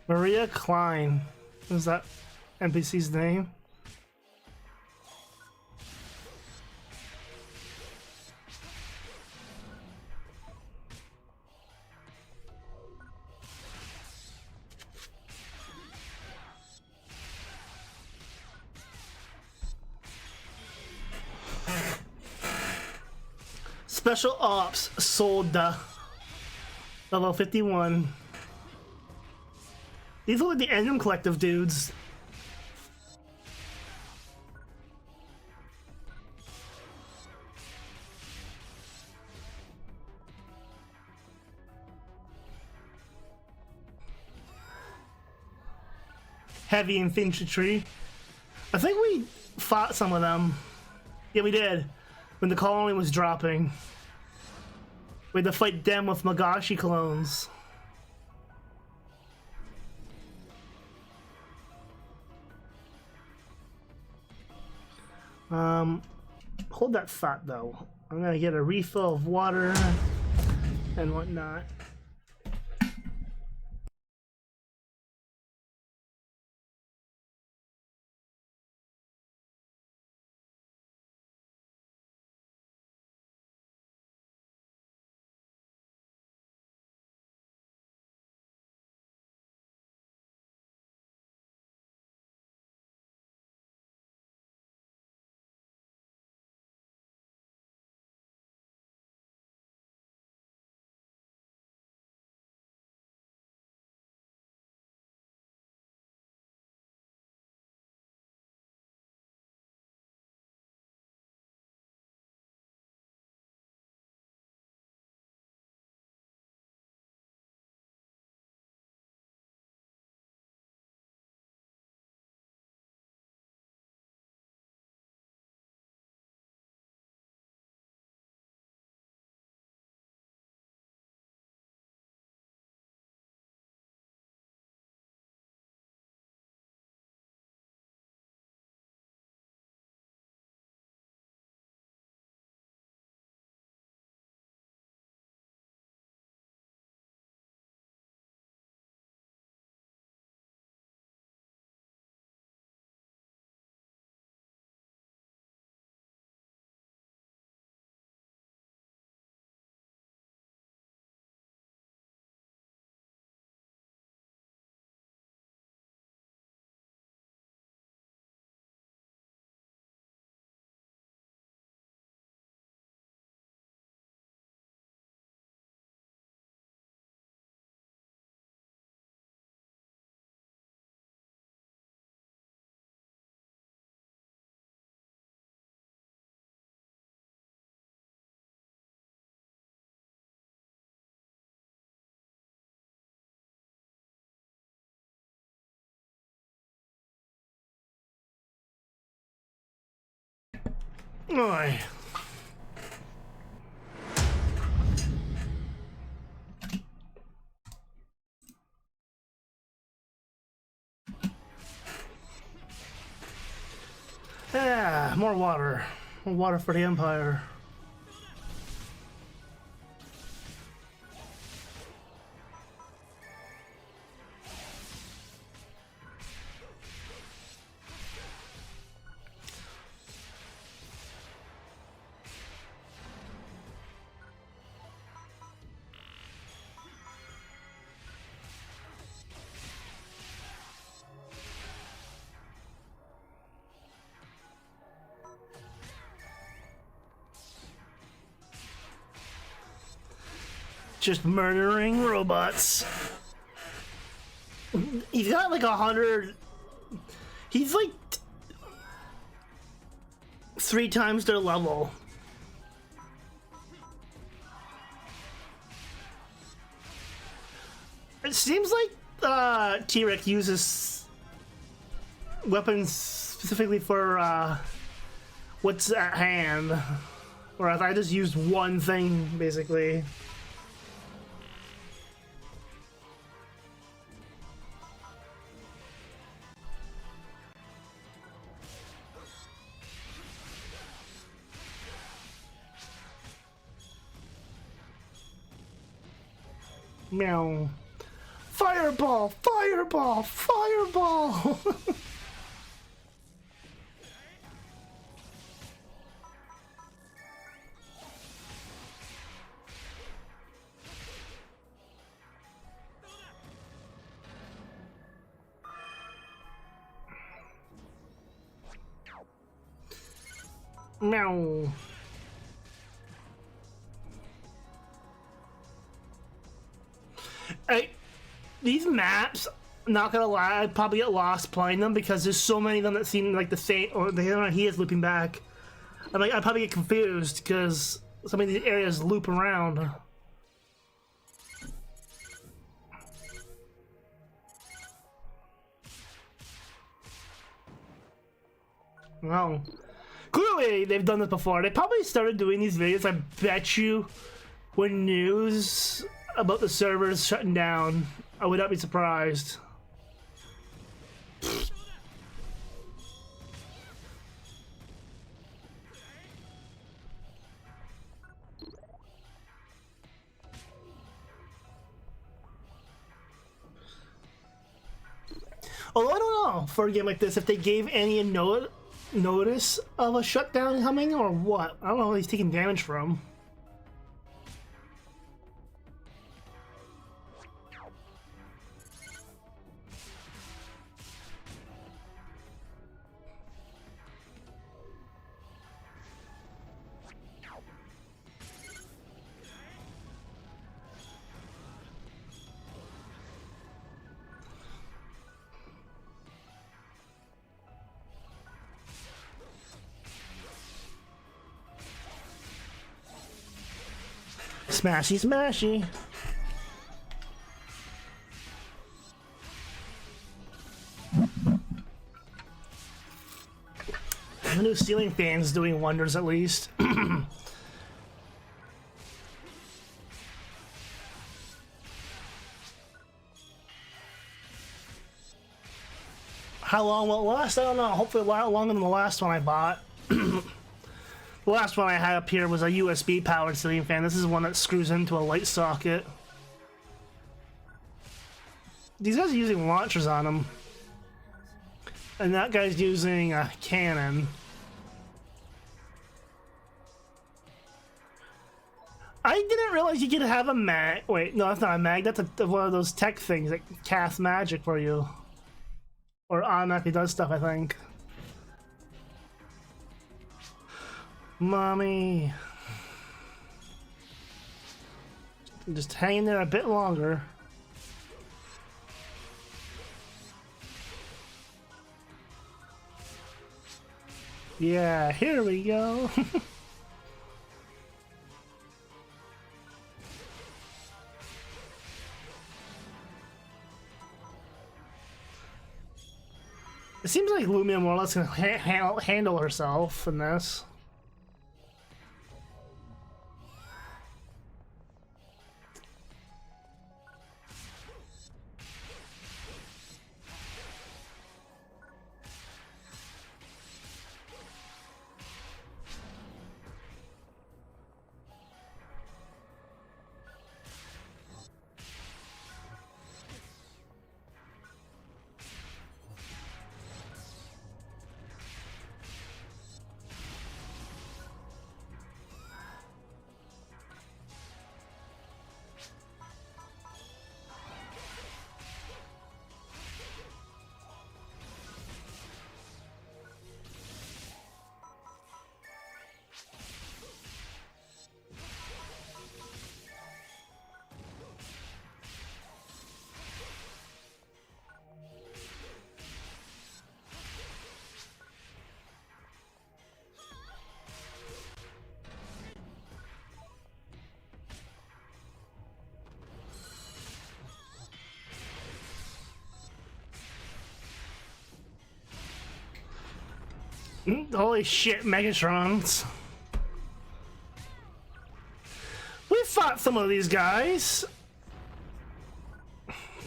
Maria Klein. Is that NPC's name? Special Ops Solda. Level 51. These look like the Engine Collective dudes. Heavy infantry. I think we fought some of them. Yeah, we did. When the colony was dropping. We had to fight them with Magashi clones. Hold that thought though. I'm gonna get a refill of water and whatnot. Oi. Yeah, more water. More water for the Empire. Just murdering robots. He's got like 100. He's like 3 times their level. It seems like T-Rex uses weapons specifically for what's at hand, whereas I just used one thing basically. Meow. Fireball! Fireball! Fireball! Meow. These maps, not gonna lie, I'd probably get lost playing them because there's so many of them that seem like the same, or he is looping back. I'd probably get confused because some of these areas loop around. Well, clearly they've done this before. They probably started doing these videos, I bet you, when news about the servers shutting down. I would not be surprised. Although I don't know for a game like this if they gave any notice of a shutdown coming or what. I don't know what he's taking damage from. Smashy, smashy. The new ceiling fan's doing wonders, at least. How long will it last? I don't know. Hopefully a lot longer than the last one I bought. The last one I had up here was a USB powered ceiling fan. This is one that screws into a light socket. These guys are using launchers on them. And that guy's using a cannon. I didn't realize you could have a mag. Wait, no, that's not a mag. That's one of those tech things that cast magic for you. Or automatically does stuff, I think. Mommy. Just hang in there a bit longer. Yeah, here we go. It seems like Lumia more or less can handle herself in this. Holy shit, Megatrons. We fought some of these guys.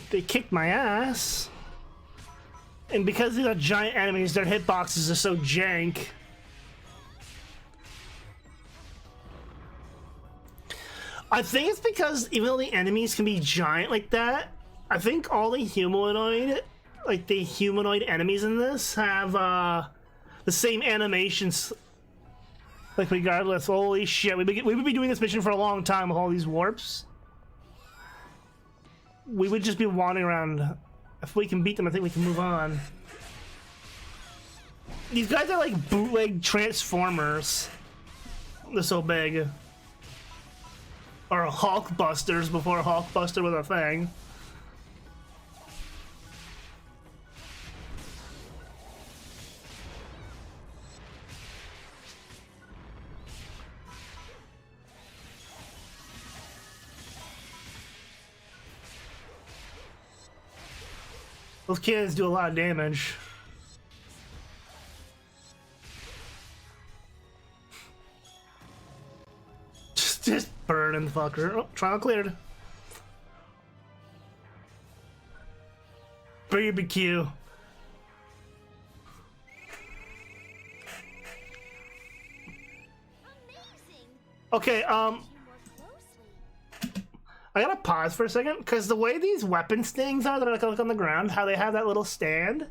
They kicked my ass. And because these are giant enemies, their hitboxes are so jank. I think it's because even though the enemies can be giant like that, I think all the humanoid enemies in this have, the same animations, like regardless. Holy shit, we would be doing this mission for a long time with all these warps. We would just be wandering around. If we can beat them, I think we can move on. These guys are like bootleg Transformers. They're so big. Or Hulkbusters before Hulkbuster was a thing. Those cannons do a lot of damage. Just burning the fucker. Oh, trial cleared. BBQ. Okay, I gotta pause for a second, because the way these weapons things are that are like on the ground, how they have that little stand,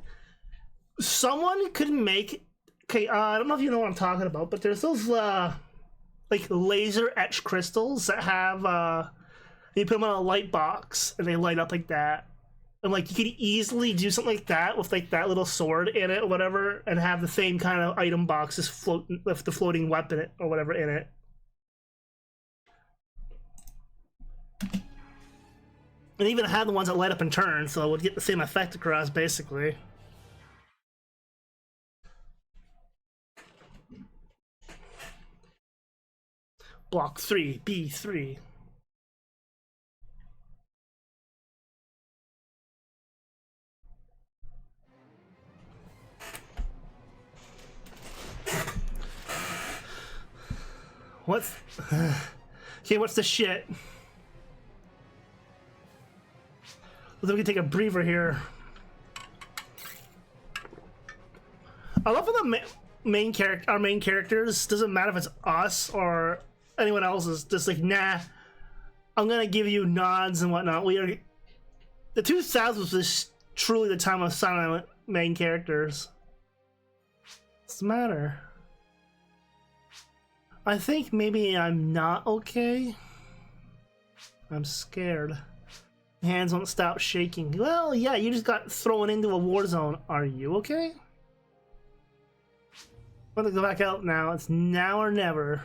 someone could make... Okay, I don't know if you know what I'm talking about, but there's those, like, laser etched crystals that have, you put them on a light box, and they light up like that. And, like, you could easily do something like that with, like, that little sword in it or whatever, and have the same kind of item boxes float with the floating weapon or whatever in it. And even had the ones that light up and turn, so it would get the same effect across, basically. Block 3, B3. What's... Okay, what's the shit? Let's we can take a breather here. I love how the main character, our main characters, doesn't matter if it's us or anyone else, is just like, nah, I'm gonna give you nods and whatnot. We are... The 2000s was just truly the time of silent main characters. What's the matter? I think maybe I'm not okay. I'm scared. Hands won't stop shaking. Well, yeah, you just got thrown into a war zone. Are you okay? I'm gonna go back out now. It's now or never.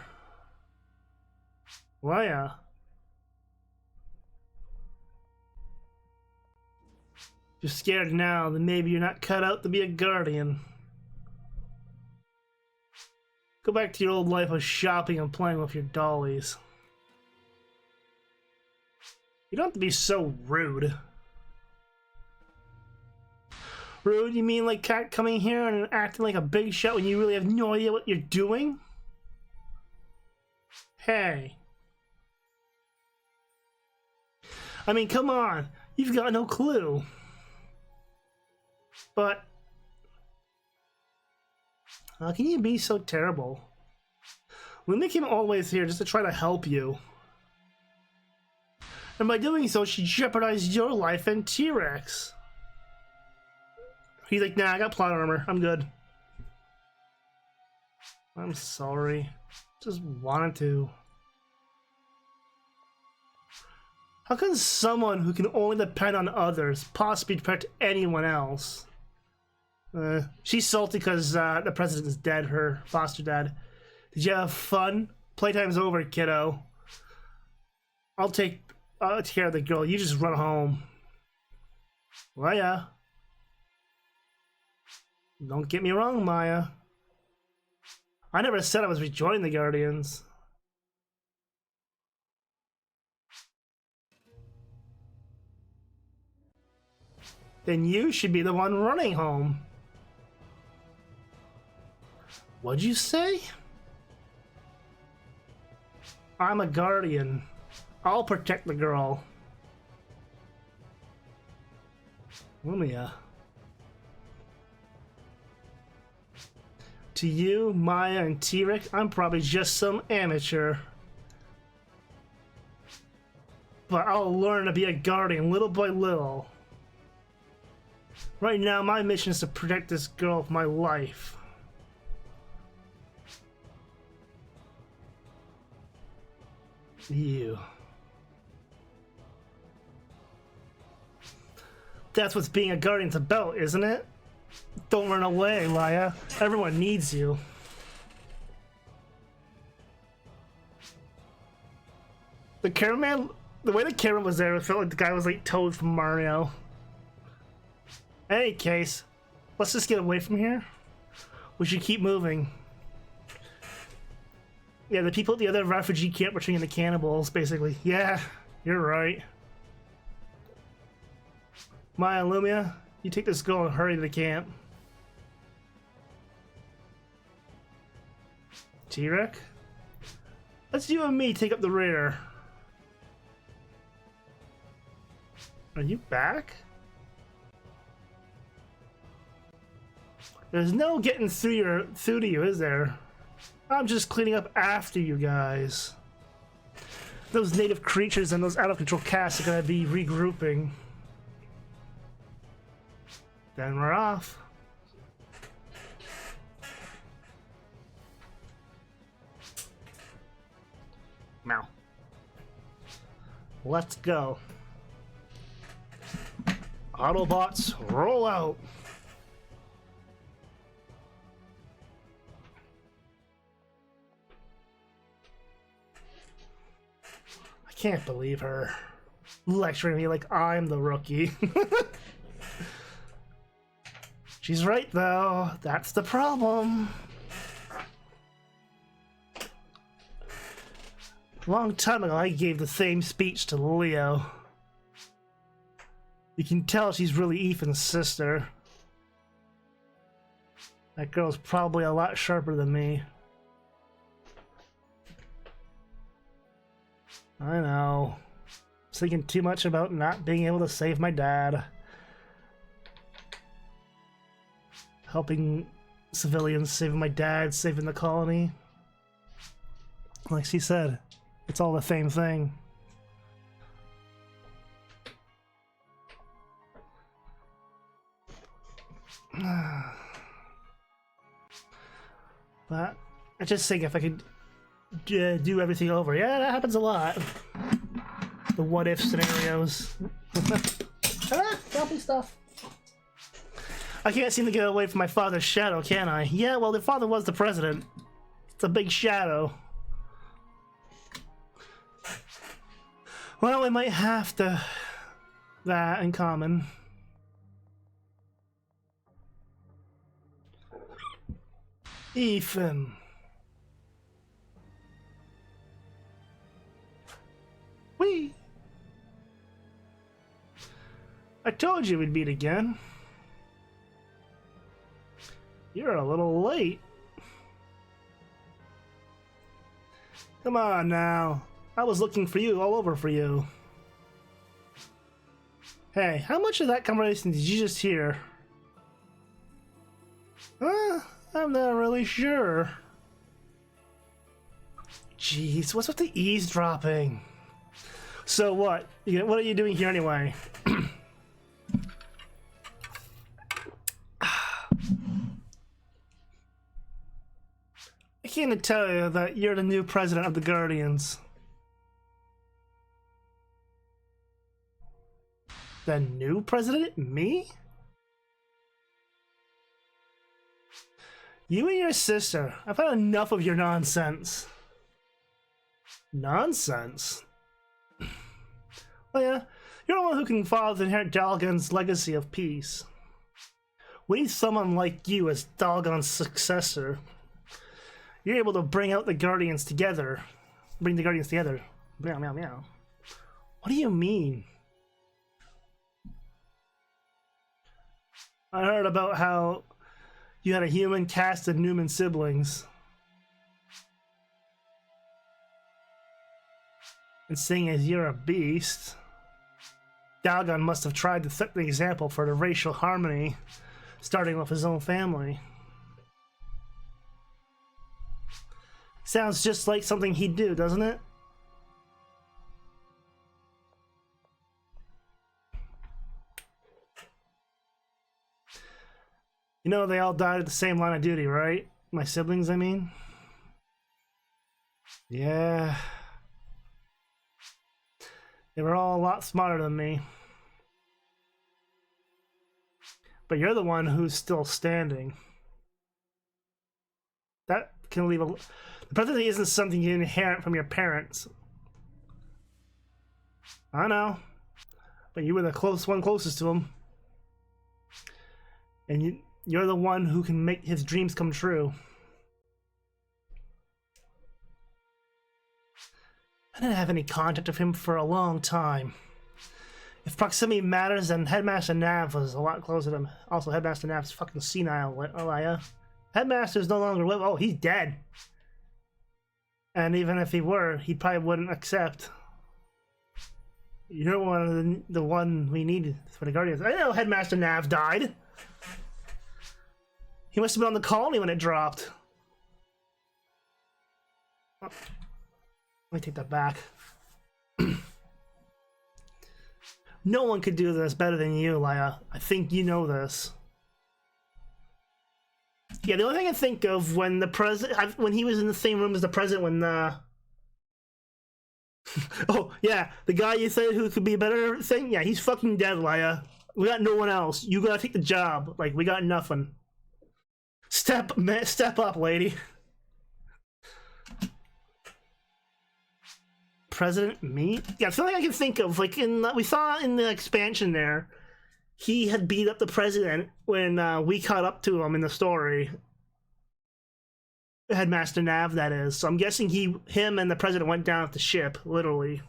Well, yeah. If you're scared now, then maybe you're not cut out to be a guardian. Go back to your old life of shopping and playing with your dollies. You don't have to be so rude. Rude? You mean like cat coming here and acting like a big shot when you really have no idea what you're doing? Hey. I mean, come on. You've got no clue. But... how can you be so terrible? Luna came all the way here just to try to help you. And by doing so, she jeopardized your life and T-Rex. He's like, nah, I got plot armor. I'm good. I'm sorry. Just wanted to. How can someone who can only depend on others possibly protect anyone else? She's salty because the president is dead, her foster dad. Did you have fun? Playtime's over, kiddo. I'll take care of the girl. You just run home. Well, yeah. Don't get me wrong, Maya. I never said I was rejoining the Guardians. Then you should be the one running home. What'd you say? I'm a guardian. I'll protect the girl. Lumia. To you, Maya, and T-Rex, I'm probably just some amateur. But I'll learn to be a guardian little by little. Right now, my mission is to protect this girl with my life. You. That's what being a guardian's about, isn't it? Don't run away, Maya. Everyone needs you. The cameraman, the way the camera was there, it felt like the guy was like Toad from Mario. In any case, let's just get away from here. We should keep moving. Yeah, the people at the other refugee camp were treating the cannibals, basically. Yeah, you're right. Maya and Lumia, you take this girl and hurry to the camp. T-Rex? Let's you and me take up the rear. Are you back? There's no getting through to you, is there? I'm just cleaning up after you guys. those native creatures and those out-of-control casts are gonna be regrouping. Then we're off. Meow. Let's go. Autobots, roll out. I can't believe her lecturing me like I'm the rookie. She's right, though. That's the problem. A long time ago, I gave the same speech to Leo. You can tell she's really Ethan's sister. That girl's probably a lot sharper than me. I know. I was thinking too much about not being able to save my dad. Helping civilians, saving my dad, saving the colony. Like she said, it's all the same thing. But I just think if I could do everything over. Yeah, that happens a lot. The what if scenarios. Dropping stuff. I can't seem to get away from my father's shadow, can I? Yeah, well, their father was the president. It's a big shadow. Well, we might have to that in common. Ethan. Whee! I told you we'd meet again. You're a little late. Come on now. I was looking for you all over for you. Hey, how much of that conversation did you just hear? I'm not really sure. Jeez, what's with the eavesdropping? So what? What are you doing here anyway? I can't tell you that you're the new president of the Guardians. The new president? Me? You and your sister. I've had enough of your nonsense. Nonsense? Oh yeah, you're the one who can follow the inherent Dalgon's legacy of peace. We need someone like you as Dalgon's successor. You're able to bring out the Guardians together. Bring the Guardians together. Meow, meow, meow. What do you mean? I heard about how you had a human cast of Newman siblings. And seeing as you're a beast, Dalgon must have tried to set the example for the racial harmony, starting with his own family. Sounds just like something he'd do, doesn't it? You know they all died at the same line of duty, right? My siblings, I mean. Yeah. They were all a lot smarter than me. But you're the one who's still standing. That can leave a... The presidency isn't something you inherit from your parents. I know. But you were the one closest to him. And you're the one who can make his dreams come true. I didn't have any contact with him for a long time. If proximity matters, then Headmaster Nav was a lot closer to him. Also, Headmaster Nav's fucking senile, Elia. Headmaster's no longer with... Oh, he's dead. And even if he were, he probably wouldn't accept. You're one of the one we needed for the Guardians. I know Headmaster Nav died. He must have been on the colony when it dropped. Oh. Let me take that back. No one could do this better than you, Leia. I think you know this. Yeah, the only thing I think of when the president, when he was in the same room as the president, when oh yeah, the guy you said who could be a better thing, yeah, he's fucking dead, Leia. We got no one else. You gotta take the job. Like, we got nothing. Step up, lady. President meet? Yeah, it's the only thing I can think of. Like, we saw in the expansion there, he had beat up the president when we caught up to him in the story. Headmaster Nav, that is. So I'm guessing him and the president went down with the ship, literally.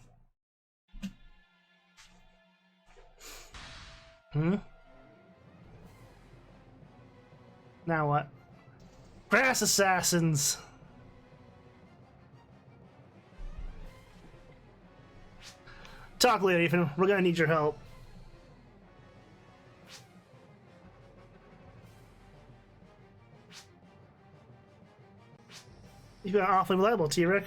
Now what? Grass assassins! Talk later, Ethan. We're gonna need your help. You've been awfully reliable, T-Rick.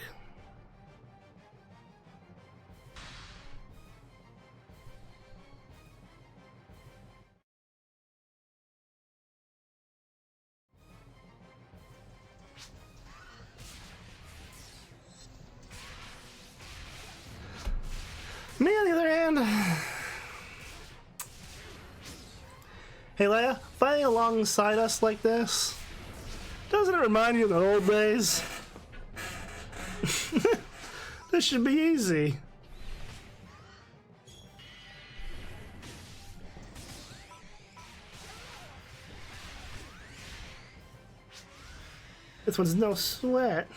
Me, on the other hand... Hey, Leia, fighting alongside us like this, doesn't it remind you of the old days? This should be easy. This one's no sweat.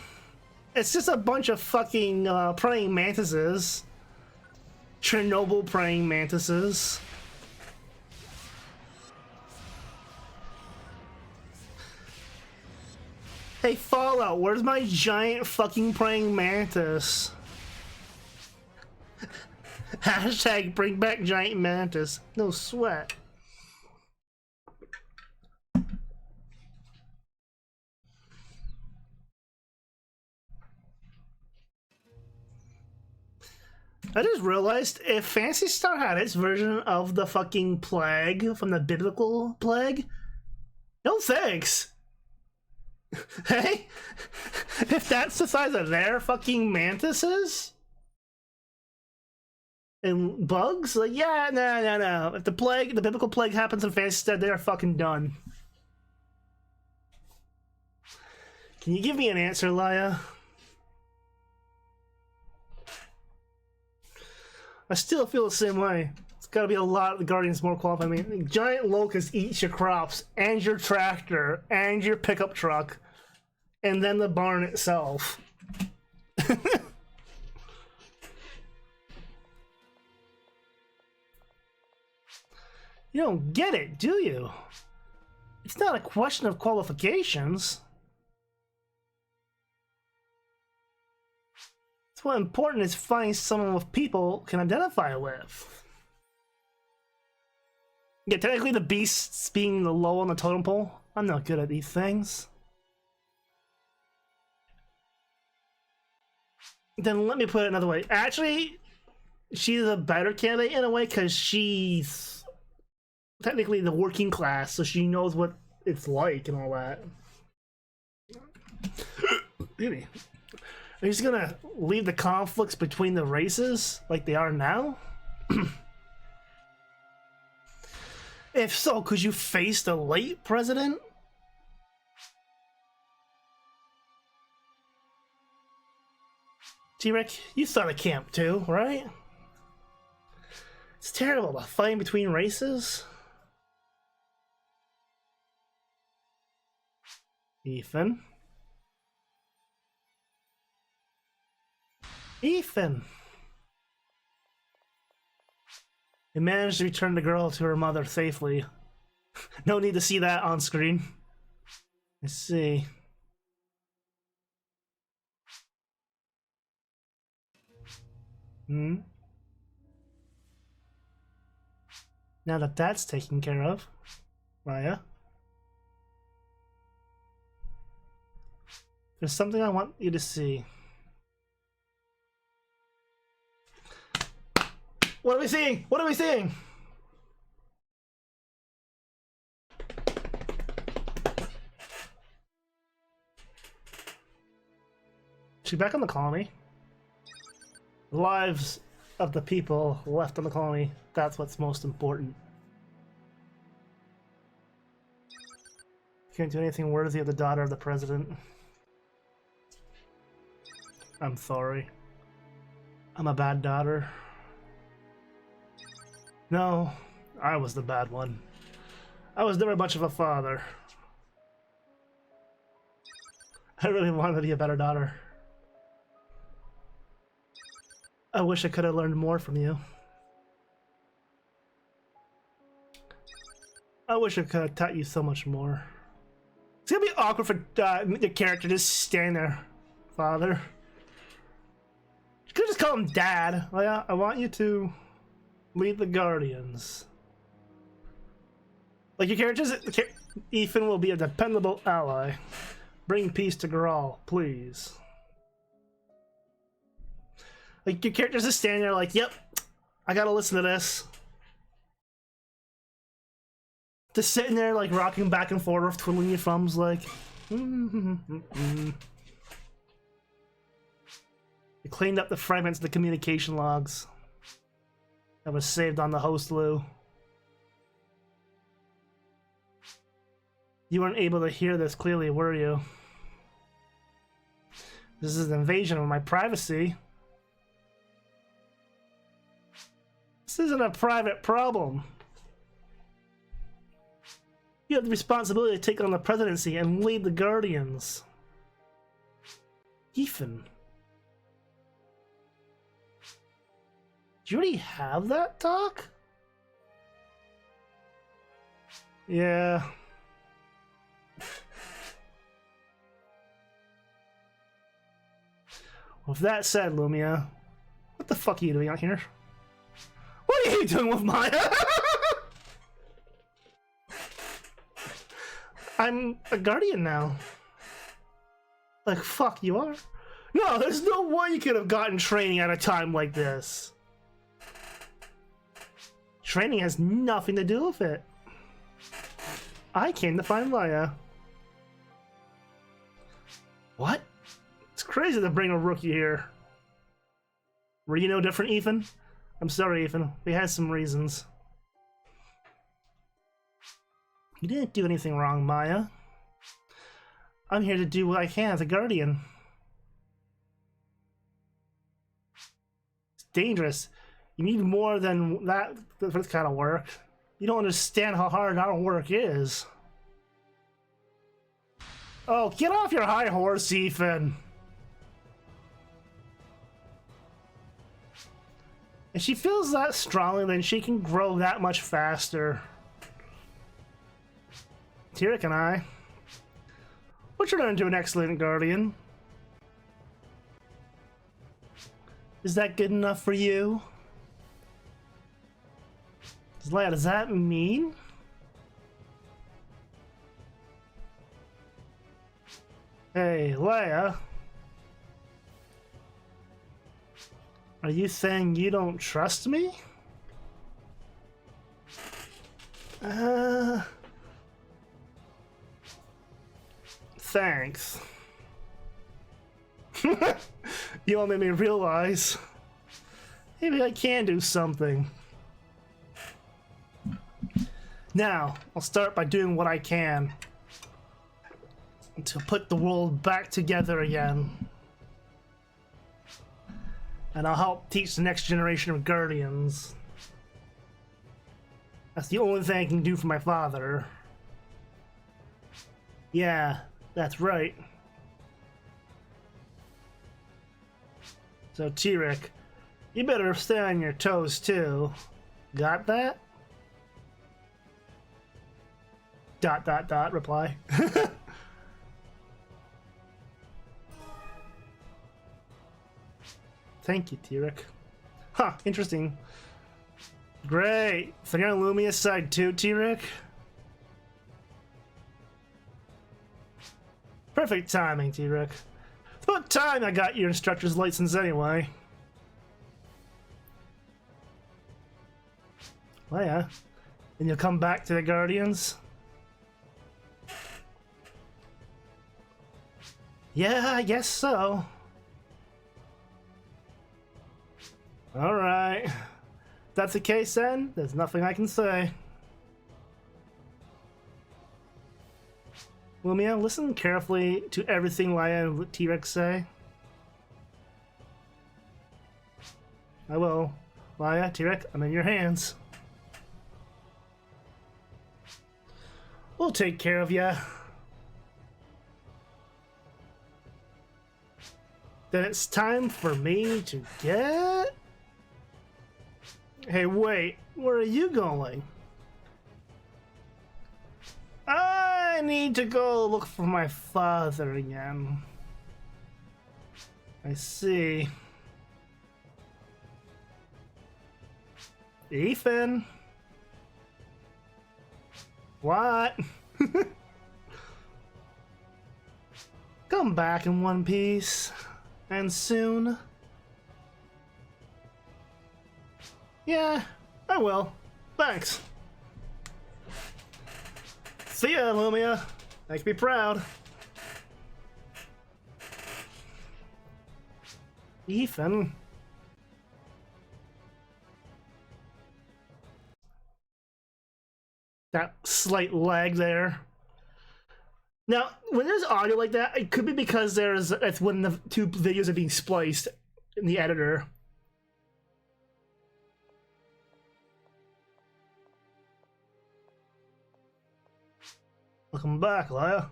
It's just a bunch of fucking praying mantises. Chernobyl praying mantises. Hey, Fallout, where's my giant fucking praying mantis? Hashtag bring back giant mantis. No sweat. I just realized if Phantasy Star had its version of the fucking plague from the biblical plague, no thanks. Hey? If that's the size of their fucking mantises? And bugs? Like, yeah, no. If the biblical plague happens in Phantasy Star, they are fucking done. Can you give me an answer, Leia? I still feel the same way. It's gotta be a lot of the Guardians more qualified. I mean, giant locusts eat your crops, and your tractor, and your pickup truck, and then the barn itself. You don't get it, do you? It's not a question of qualifications. What's important is finding someone with people can identify with. Yeah, technically the beasts being the low on the totem pole. I'm not good at these things. Then let me put it another way. Actually, she's a better candidate in a way because she's technically the working class, so she knows what it's like and all that. Maybe. Are you just gonna leave the conflicts between the races like they are now? If so, could you face the late president? T-Rick, you saw the camp too, right? It's terrible, the fighting between races. Ethan. He managed to return the girl to her mother safely. No need to see that on screen. Let's see. Now that that's taken care of, Raya. There's something I want you to see. What are we seeing? What are we seeing? Is she back on the colony? The lives of the people left on the colony. That's what's most important. Can't do anything worthy of the daughter of the president. I'm sorry. I'm a bad daughter. No, I was the bad one. I was never much of a father. I really wanted to be a better daughter. I wish I could have learned more from you. I wish I could have taught you so much more. It's gonna be awkward for the character just standing there, father. You could just call him dad. Like, I want you to lead the Guardians. Like, your character's Ethan will be a dependable ally. Bring peace to Grawl, please. Like, your character's just standing there like, yep, I gotta listen to this. Just sitting there, like, rocking back and forth, twiddling your thumbs, like... You cleaned up the fragments of the communication logs that was saved on the host Lou. You weren't able to hear this clearly, were you? This is an invasion of my privacy. This isn't a private problem. You have the responsibility to take on the presidency and lead the Guardians. Ethan. Do you already have that talk? Yeah. With that said, Lumia, what the fuck are you doing out here? What are you doing with Maya? I'm a Guardian now. Like, fuck, you are? No, there's no way you could have gotten training at a time like this. Training has nothing to do with it. I came to find Maya. What? It's crazy to bring a rookie here. Were you no different, Ethan? I'm sorry, Ethan. We had some reasons. You didn't do anything wrong, Maya. I'm here to do what I can as a Guardian. It's dangerous. You need more than that for this kind of work. You don't understand how hard our work is. Oh, get off your high horse, Ethan. If she feels that strongly, then she can grow that much faster. Tyrek and I, we'll turn into an excellent Guardian. Is that good enough for you? Leia, does that mean? Hey, Leia. Are you saying you don't trust me? Thanks. You all made me realize maybe I can do something. Now, I'll start by doing what I can to put the world back together again. And I'll help teach the next generation of Guardians. That's the only thing I can do for my father. Yeah, that's right. So, Tyrek, you better stay on your toes too. Got that? ... reply. Thank you, Tyrek. Huh, interesting. Great. So you're on Lumia's side too, Tyrek? Perfect timing, Tyrek. It's about time I got your instructor's license anyway. Oh yeah. And you'll come back to the Guardians? Yeah, I guess so. Alright. If that's the case then, there's nothing I can say. Lumia, listen carefully to everything Laya and T-Rex say. I will. Laya, T-Rex, I'm in your hands. We'll take care of ya. Then it's time for me to get... Hey, wait. Where are you going? I need to go look for my father again. I see. Ethan? What? Come back in one piece. And soon. Yeah, I will. Thanks. See ya, Lumia. Make me proud. Ethan. That slight lag there. Now, when there's audio like that, it could be because it's when the two videos are being spliced in the editor. Welcome back, Laya.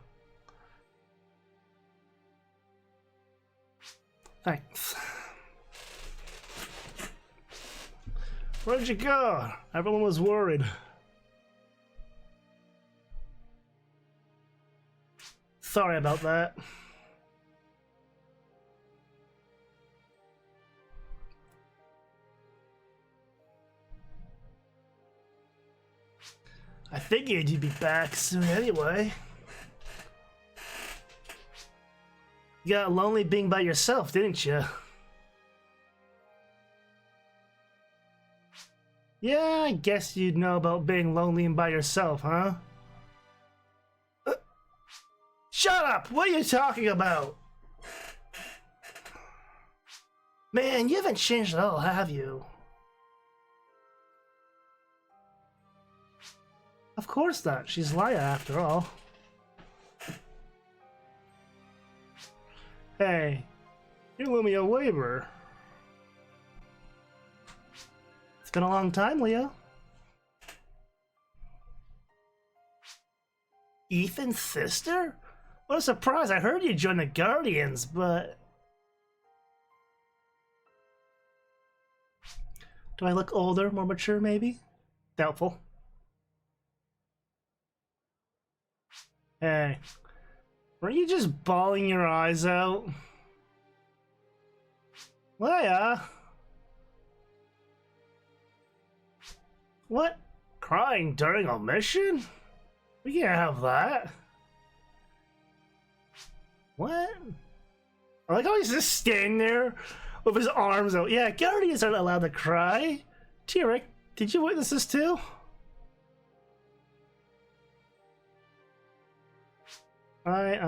Thanks. Where'd you go? Everyone was worried. Sorry about that. I figured you'd be back soon anyway. You got lonely being by yourself, didn't you? Yeah, I guess you'd know about being lonely and by yourself, huh? Shut up! What are you talking about? Man, you haven't changed at all, have you? Of course not. She's Laya after all. Hey, you owe me a waiver. It's been a long time, Leo. Ethan's sister? What a surprise. I heard you joined the Guardians, but... Do I look older, more mature, maybe? Doubtful. Hey, were you just bawling your eyes out? Leia? What? Crying during a mission? We can't have that. What? I like how he's just standing there with his arms out. Yeah, Guardians aren't allowed to cry. T-Rex, did you witness this too? Alright,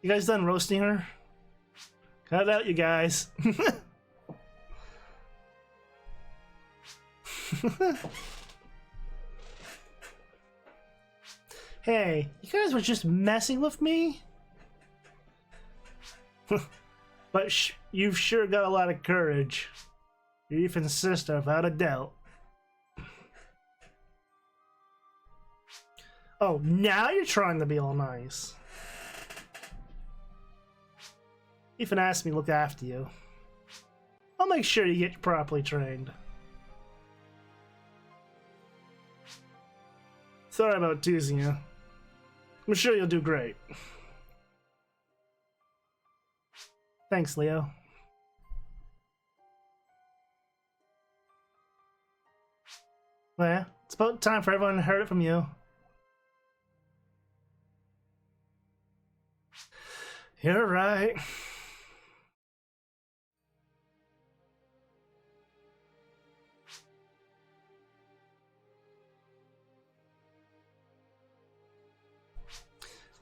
you guys done roasting her? Cut it out, you guys. Hey, you guys were just messing with me? But you've sure got a lot of courage. You're Ethan's sister, without a doubt. Oh, now you're trying to be all nice. Ethan asked me to look after you. I'll make sure you get properly trained. Sorry about teasing you. I'm sure you'll do great. Thanks, Leo. Well, yeah, it's about time for everyone to hear it from you. You're right.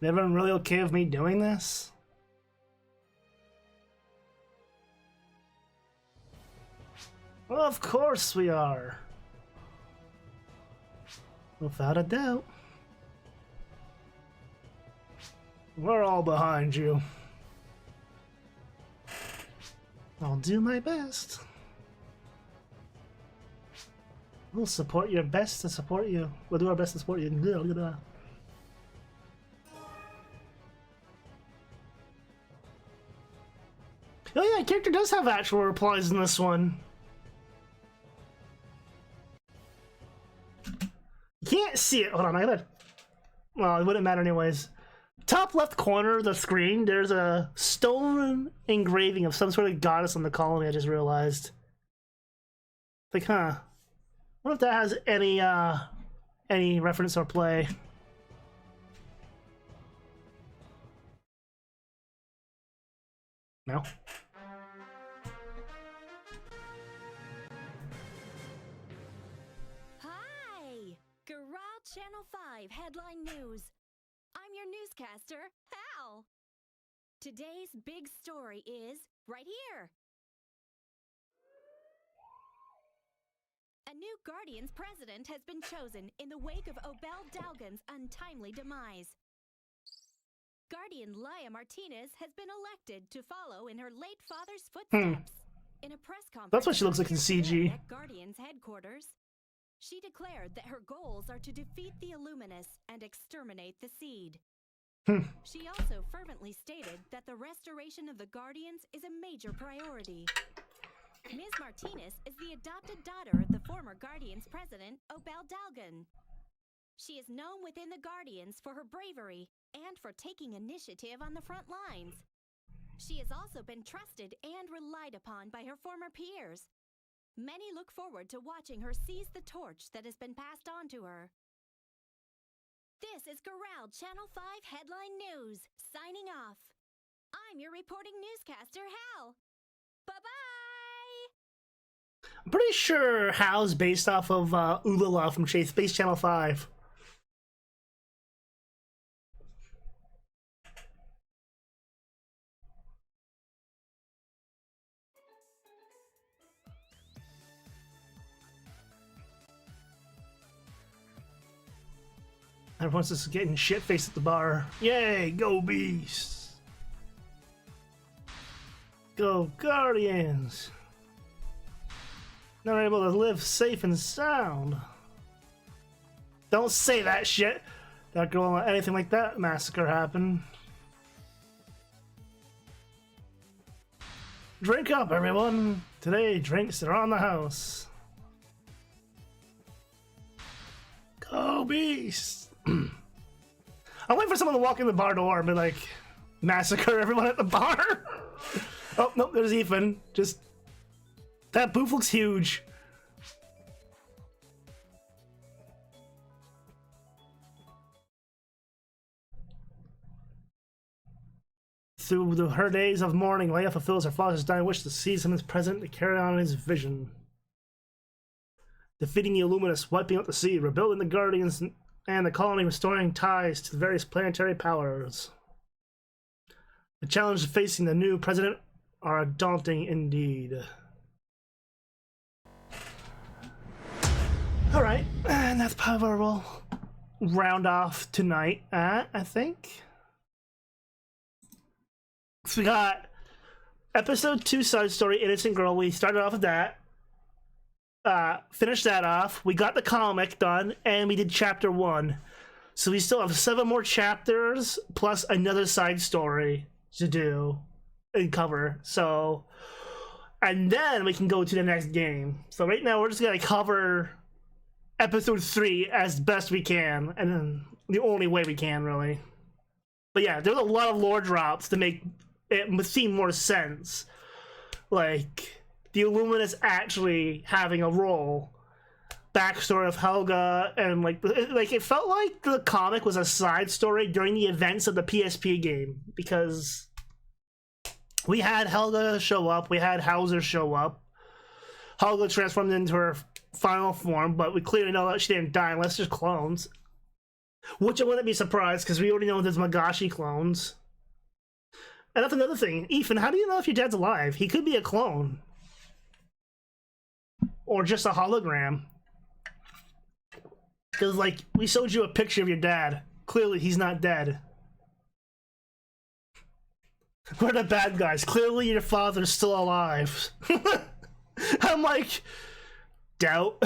everyone really okay with me doing this? Well, of course we are. Without a doubt. We're all behind you. I'll do my best. We'll support your best to support you. We'll do our best to support you. Oh yeah, character does have actual replies in this one. You can't see it. Hold on, I gotta... Well, it wouldn't matter anyways. Top left corner of the screen, there's a stone engraving of some sort of goddess on the colony, I just realized. Like, huh. I wonder if that has any reference or play. No? Hi! Garage Channel 5 Headline News. I'm your newscaster, Hal. Today's big story is right here. A new Guardians president has been chosen in the wake of Obel Dalgan's untimely demise. Guardian Laia Martinez has been elected to follow in her late father's footsteps. In a press conference, That's what she looks like in CG. at Guardians headquarters, she declared that her goals are to defeat the illuminus and exterminate the seed. She also fervently stated that the restoration of the Guardians is a major priority. Ms. Martinez is the adopted daughter of the former Guardians president, Obel Dalgan. She is known within the Guardians for her bravery and for taking initiative on the front lines. She has also been trusted and relied upon by her former peers. Many look forward to watching her seize the torch that has been passed on to her. This is Garage Channel 5 Headline News, signing off. I'm your reporting newscaster, Hal. Bye-bye! I'm pretty sure Hal's based off of Ulala from Space Channel 5. Everyone's just getting shit-faced at the bar. Yay, go Beasts! Go Guardians! Now we're able to live safe and sound. Don't say that shit! Not gonna let anything like that massacre happen. Drink up, everyone! Today, drinks are on the house. Go Beasts! I'm waiting for someone to walk in the bar door and be like, massacre everyone at the bar. Oh, nope, there's Ethan. Just, that booth looks huge. Through her days of mourning, Leia fulfills her father's dying wish to seize him as president to carry on his vision. Defeating the Illuminus, wiping out the sea, rebuilding the Guardians, and the colony, restoring ties to the various planetary powers. The challenges facing the new president are daunting indeed. Alright, and that's probably where we'll round off tonight at, I think. So we got episode 2 side story, Innocent Girl. We started off with that. Finished that off. We got the comic done, and we did chapter 1. So we still have 7 more chapters plus another side story to do and cover. So, and then we can go to the next game. So right now we're just gonna cover episode 3 as best we can, and then the only way we can, really. But yeah, there's a lot of lore drops to make it seem more sense. Like the Illuminus actually having a role, backstory of Helga, and like it felt like the comic was a side story during the events of the PSP game, because we had Helga show up, we had Hauser show up, Helga transformed into her final form, but we clearly know that she didn't die unless there's clones. Which I wouldn't be surprised, because we already know there's Magashi clones. And that's another thing. Ethan, how do you know if your dad's alive? He could be a clone. Or just a hologram. Because, like, we showed you a picture of your dad. Clearly, he's not dead. We're the bad guys. Clearly, your father's still alive. I'm like, doubt.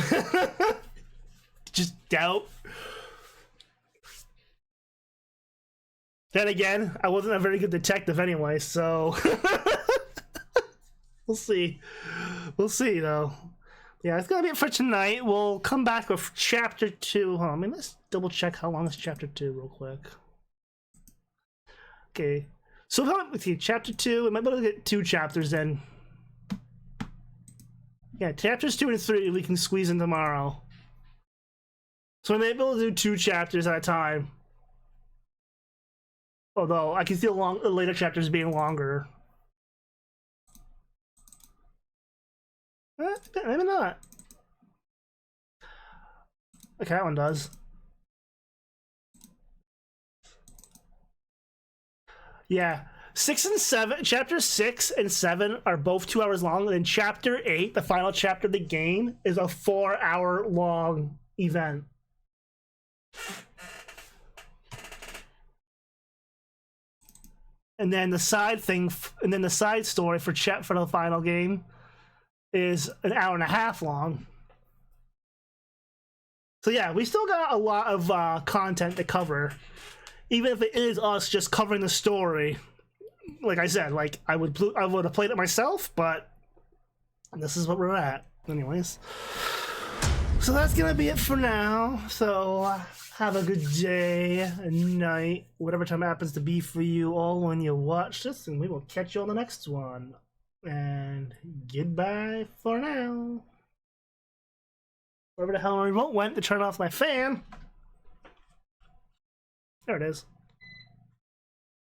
Just doubt. Then again, I wasn't a very good detective anyway, so we'll see. We'll see, though. Yeah, that's gonna be it for tonight. We'll come back with chapter 2. Hold on, let's double check how long is chapter 2 real quick. Okay, so with you, chapter 2. We might be able to get 2 chapters in. Yeah, chapters 2 and 3 we can squeeze in tomorrow. So we may be able to do 2 chapters at a time. Although I can see the later chapters being longer. Maybe not. Okay, that one does. Yeah. 6 and 7, chapter 6 and 7 are both 2 hours long, and then chapter 8, the final chapter of the game, is a 4-hour long event. And then the side thing, and then the side story for the final game is an hour and a half long. So yeah, we still got a lot of content to cover, even if it is us just covering the story. Like I said, like I would have played it myself, but this is what we're at, anyways. So that's gonna be it for now. So have a good day, night, whatever time it happens to be for you all when you watch this, and we will catch you on the next one. And goodbye for now. Wherever the hell my remote went to turn off my fan. There it is.